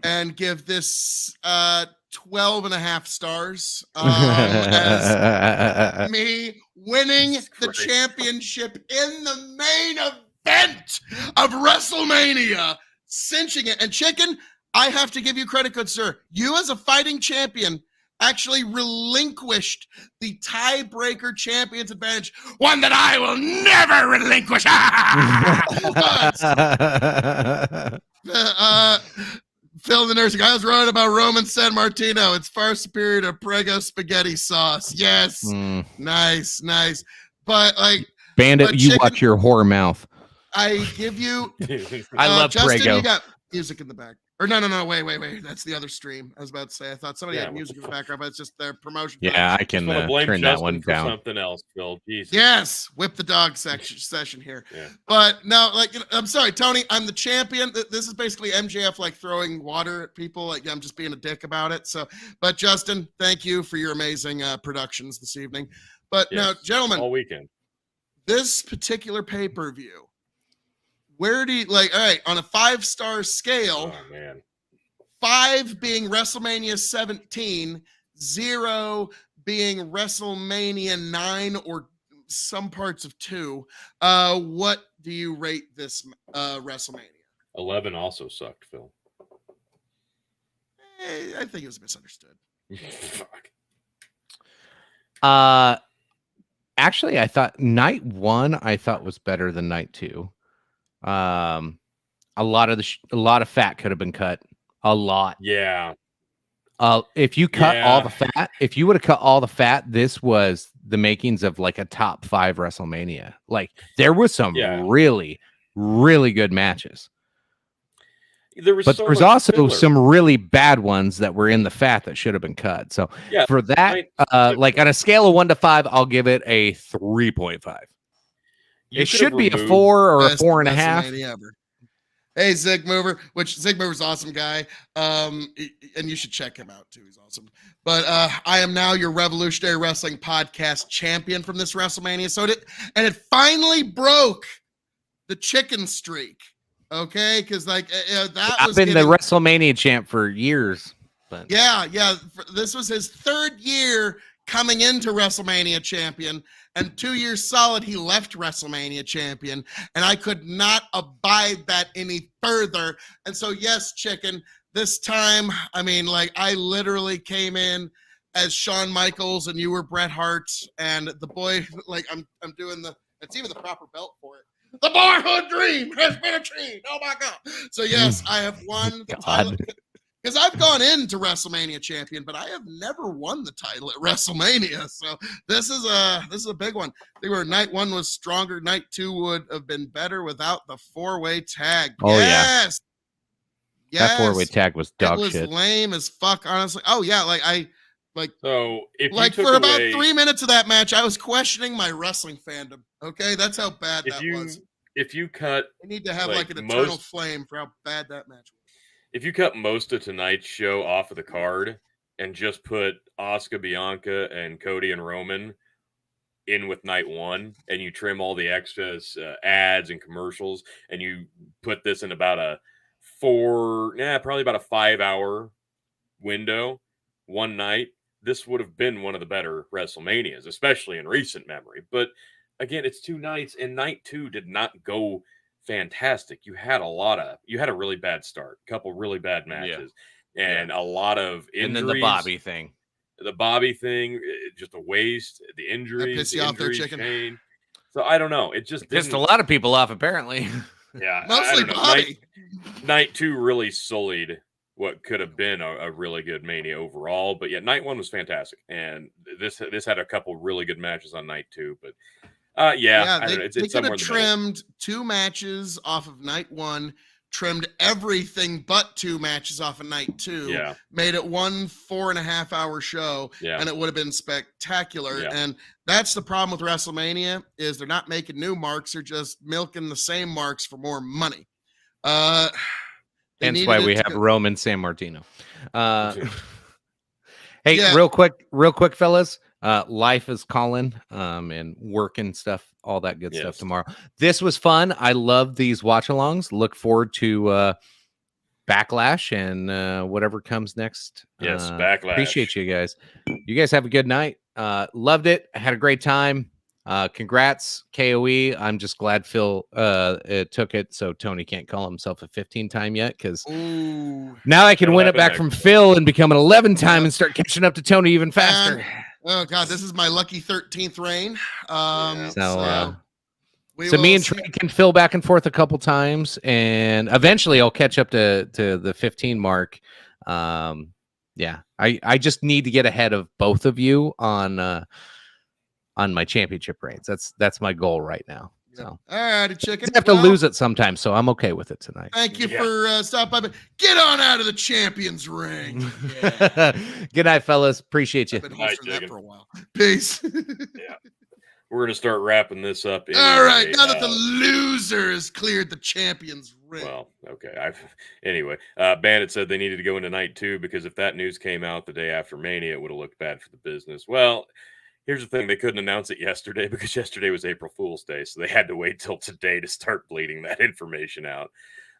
and give this 12.5 stars as me winning the championship in the main event of WrestleMania, cinching it. And Chicken, I have to give you credit, good sir. You as a fighting champion actually relinquished the tiebreaker champion's advantage, one that I will never relinquish. Phil the nursing. I was right about Roman Sammartino. It's far superior to Prego spaghetti sauce. Yes. Nice. But Bandit, you watch your whore mouth. I give you. I love Justin. Prego. You got music in the back. Or no. Wait. That's the other stream. I was about to say. I thought somebody had music in the background, but it's just their promotion. Yeah, I can want to blame turn Justin that one for down. something else, Phil. Jesus. Yes, whip the dog session here. Yeah. But no, like I'm sorry, Tony. I'm the champion. This is basically MJF like throwing water at people. Like I'm just being a dick about it. So, but Justin, thank you for your amazing productions this evening. But now, gentlemen, all weekend. This particular pay-per-view, where do you like? All right, on a 5-star scale. Oh man. 5 being WrestleMania 17, 0 being WrestleMania 9 or some parts of 2. What do you rate this WrestleMania? 11 also sucked, Phil. I think it was misunderstood. Fuck. Actually, I thought night 1 I thought was better than night 2. A lot of fat could have been cut. A lot. Yeah. If you cut all the fat, if you would have cut all the fat, this was the makings of like a top 5 WrestleMania. Like there was some really, really good matches. There was also some really bad ones that were in the fat that should have been cut. So for that, like on a scale of 1 to 5, I'll give it a 3.5. It should be a 4 or a 4.5. Hey, Zig Mover, which Zig Mover's awesome guy. And you should check him out too. He's awesome. But I am now your Revolutionary Wrestling Podcast champion from this WrestleMania. It finally broke the chicken streak. Okay, because like I've been the WrestleMania champ for years. But this was his 3rd year coming into WrestleMania champion, and 2 years solid he left WrestleMania champion, and I could not abide that any further. And so yes, chicken, this time, I mean, like I literally came in as Shawn Michaels and you were Bret Hart, and the boy, like I'm doing it's even the proper belt for it. The boyhood dream has been achieved. Oh my God. So yes, I have won the title. Because I've gone into WrestleMania champion, but I have never won the title at WrestleMania. So this is a big one. I think where night 1 was stronger, night 2 would have been better without the 4-way tag. Oh yes. That 4-way tag was dog shit. It was lame as fuck, honestly. Oh yeah, so if like for about 3 minutes of that match, I was questioning my wrestling fandom. Okay, that's how bad that was. If you cut, I need to have like an eternal flame for how bad that match was. If you cut most of tonight's show off of the card and just put Asuka, Bianca, and Cody and Roman in with night 1, and you trim all the extras, ads and commercials, and you put this in about probably about a 5-hour window one night, this would have been one of the better WrestleManias, especially in recent memory. But again, it's 2 nights, and night 2 did not go fantastic. You had a really bad start, a couple really bad matches, and a lot of injuries. And then the Bobby thing, just a waste. The injuries, pissed you off there, chicken. Chain. So I don't know. It just pissed a lot of people off, apparently. Yeah, mostly Bobby. Night 2 really sullied what could have been a really good Mania overall. But yeah, night 1 was fantastic, and this had a couple really good matches on night 2. But I don't know. It's they could somewhere have trimmed 2 matches off of night 1, trimmed everything but 2 matches off of night 2, made it 1 4.5-hour show, and it would have been spectacular. And that's the problem with WrestleMania, is they're not making new marks, they're just milking the same marks for more money. Hence why we have Roman San Martino. Hey, real quick, fellas. Life is calling, and work and stuff, all that good stuff tomorrow. This was fun. I love these watch-alongs. Look forward to Backlash and whatever comes next. Yes, Backlash. Appreciate you guys. You guys have a good night. Loved it. I had a great time. Congrats, KOE. I'm just glad Phil took it, so Tony can't call himself a 15-time yet, because now I can win it back from Phil and become an 11-time and start catching up to Tony even faster. Oh God, this is my lucky 13th reign. So me and Trey can fill back and forth a couple times, and eventually I'll catch up to the 15 mark. I just need to get ahead of both of you on my championship reigns. That's my goal right now. So All righty, chicken. I have to lose it sometimes, so I'm okay with it tonight. Thank you for stopping by. But get on out of the champions ring. Yeah. Good night, fellas. Appreciate you. I've been Good night, hosting that chicken. for a while. Peace. Yeah. We're going to start wrapping this up. All right, anyway. now that the loser has cleared the champions ring. Well, okay. Anyway, Bandit said they needed to go into night 2 because if that news came out the day after Mania, it would have looked bad for the business. Well, here's the thing. They couldn't announce it yesterday because yesterday was April Fool's Day, so they had to wait till today to start bleeding that information out.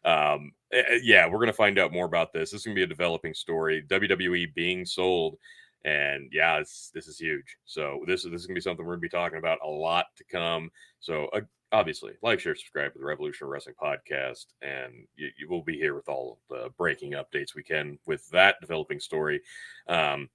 Yeah, we're going to find out more about this. This is going to be a developing story. WWE being sold. And yeah, this is huge. So this is going to be something we're going to be talking about a lot to come. So obviously, like, share, subscribe to the Revolutionary Wrestling Podcast, and you will be here with all the breaking updates we can with that developing story. Again,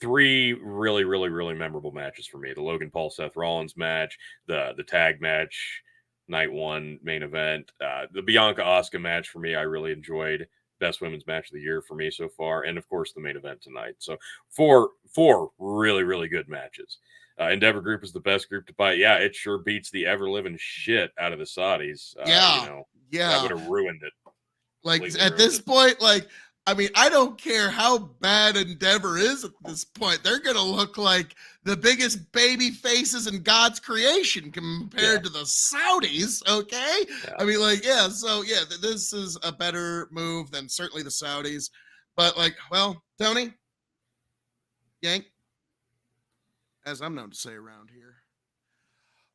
3 really, really, really memorable matches for me: the Logan Paul Seth Rollins match, the tag match, night 1 main event, the Bianca Asuka match for me. I really enjoyed. Best women's match of the year for me so far, and of course the main event tonight. So 4 really, really good matches. Endeavor Group is the best group to buy. Yeah, it sure beats the ever living shit out of the Saudis. That would have ruined it. Like at this point, like, I mean, I don't care how bad Endeavor is at this point. They're going to look like the biggest baby faces in God's creation compared to the Saudis, okay? Yeah. I mean, like, yeah, so, yeah, this is a better move than certainly the Saudis. But, like, well, Tony, Yank, as I'm known to say around here,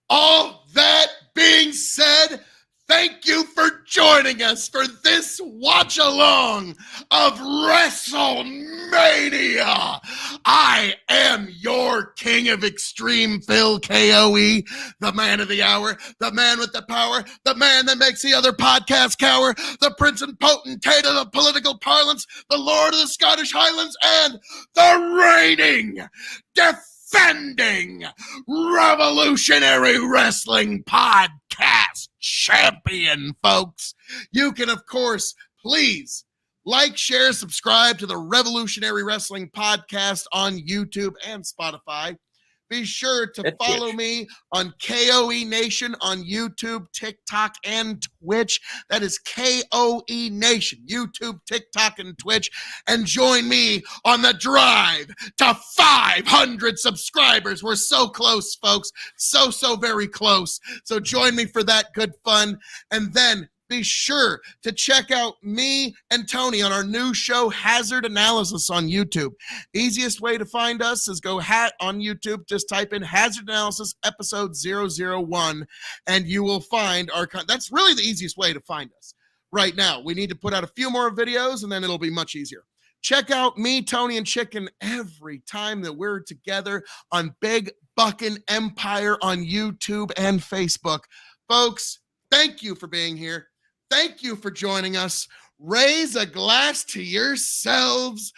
all that being said, thank you for joining us for this watch along of Wrestlemania. I am your king of extreme, Phil KOE, the man of the hour, the man with the power, the man that makes the other podcast cower, the prince and potentate of the political parlance, the lord of the Scottish Highlands, and the reigning, defending Revolutionary Wrestling Podcast champion, folks. You can, of course, please like, share, subscribe to the Revolutionary Wrestling Podcast on YouTube and Spotify. Be sure to follow me on KOE Nation on YouTube, TikTok, and Twitch. That is KOE Nation, YouTube, TikTok, and Twitch. And join me on the drive to 500 subscribers. We're so close, folks. So very close. So join me for that good fun. And then be sure to check out me and Tony on our new show, Hazard Analysis, on YouTube. Easiest way to find us is go on YouTube, just type in Hazard Analysis episode 001, and you will find our that's really the easiest way to find us right now. We need to put out a few more videos, and then it'll be much easier. Check out me, Tony, and Chicken every time that we're together on Big Buckin' Empire on YouTube and Facebook. Folks, thank you for being here. Thank you for joining us. Raise a glass to yourselves.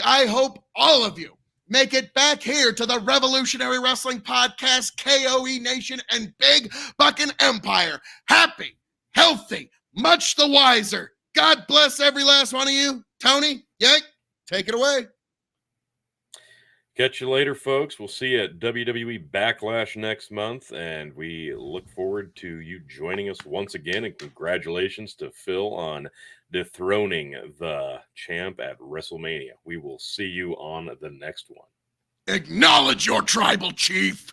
I hope all of you make it back here to the Revolutionary Wrestling Podcast, KOE Nation, and Big Buckin' Empire. Happy, healthy, much the wiser. God bless every last one of you. Tony, Yank, take it away. Catch you later, folks. We'll see you at WWE Backlash next month, and we look forward to you joining us once again. And congratulations to Phil on dethroning the champ at WrestleMania. We will see you on the next one. Acknowledge your tribal chief.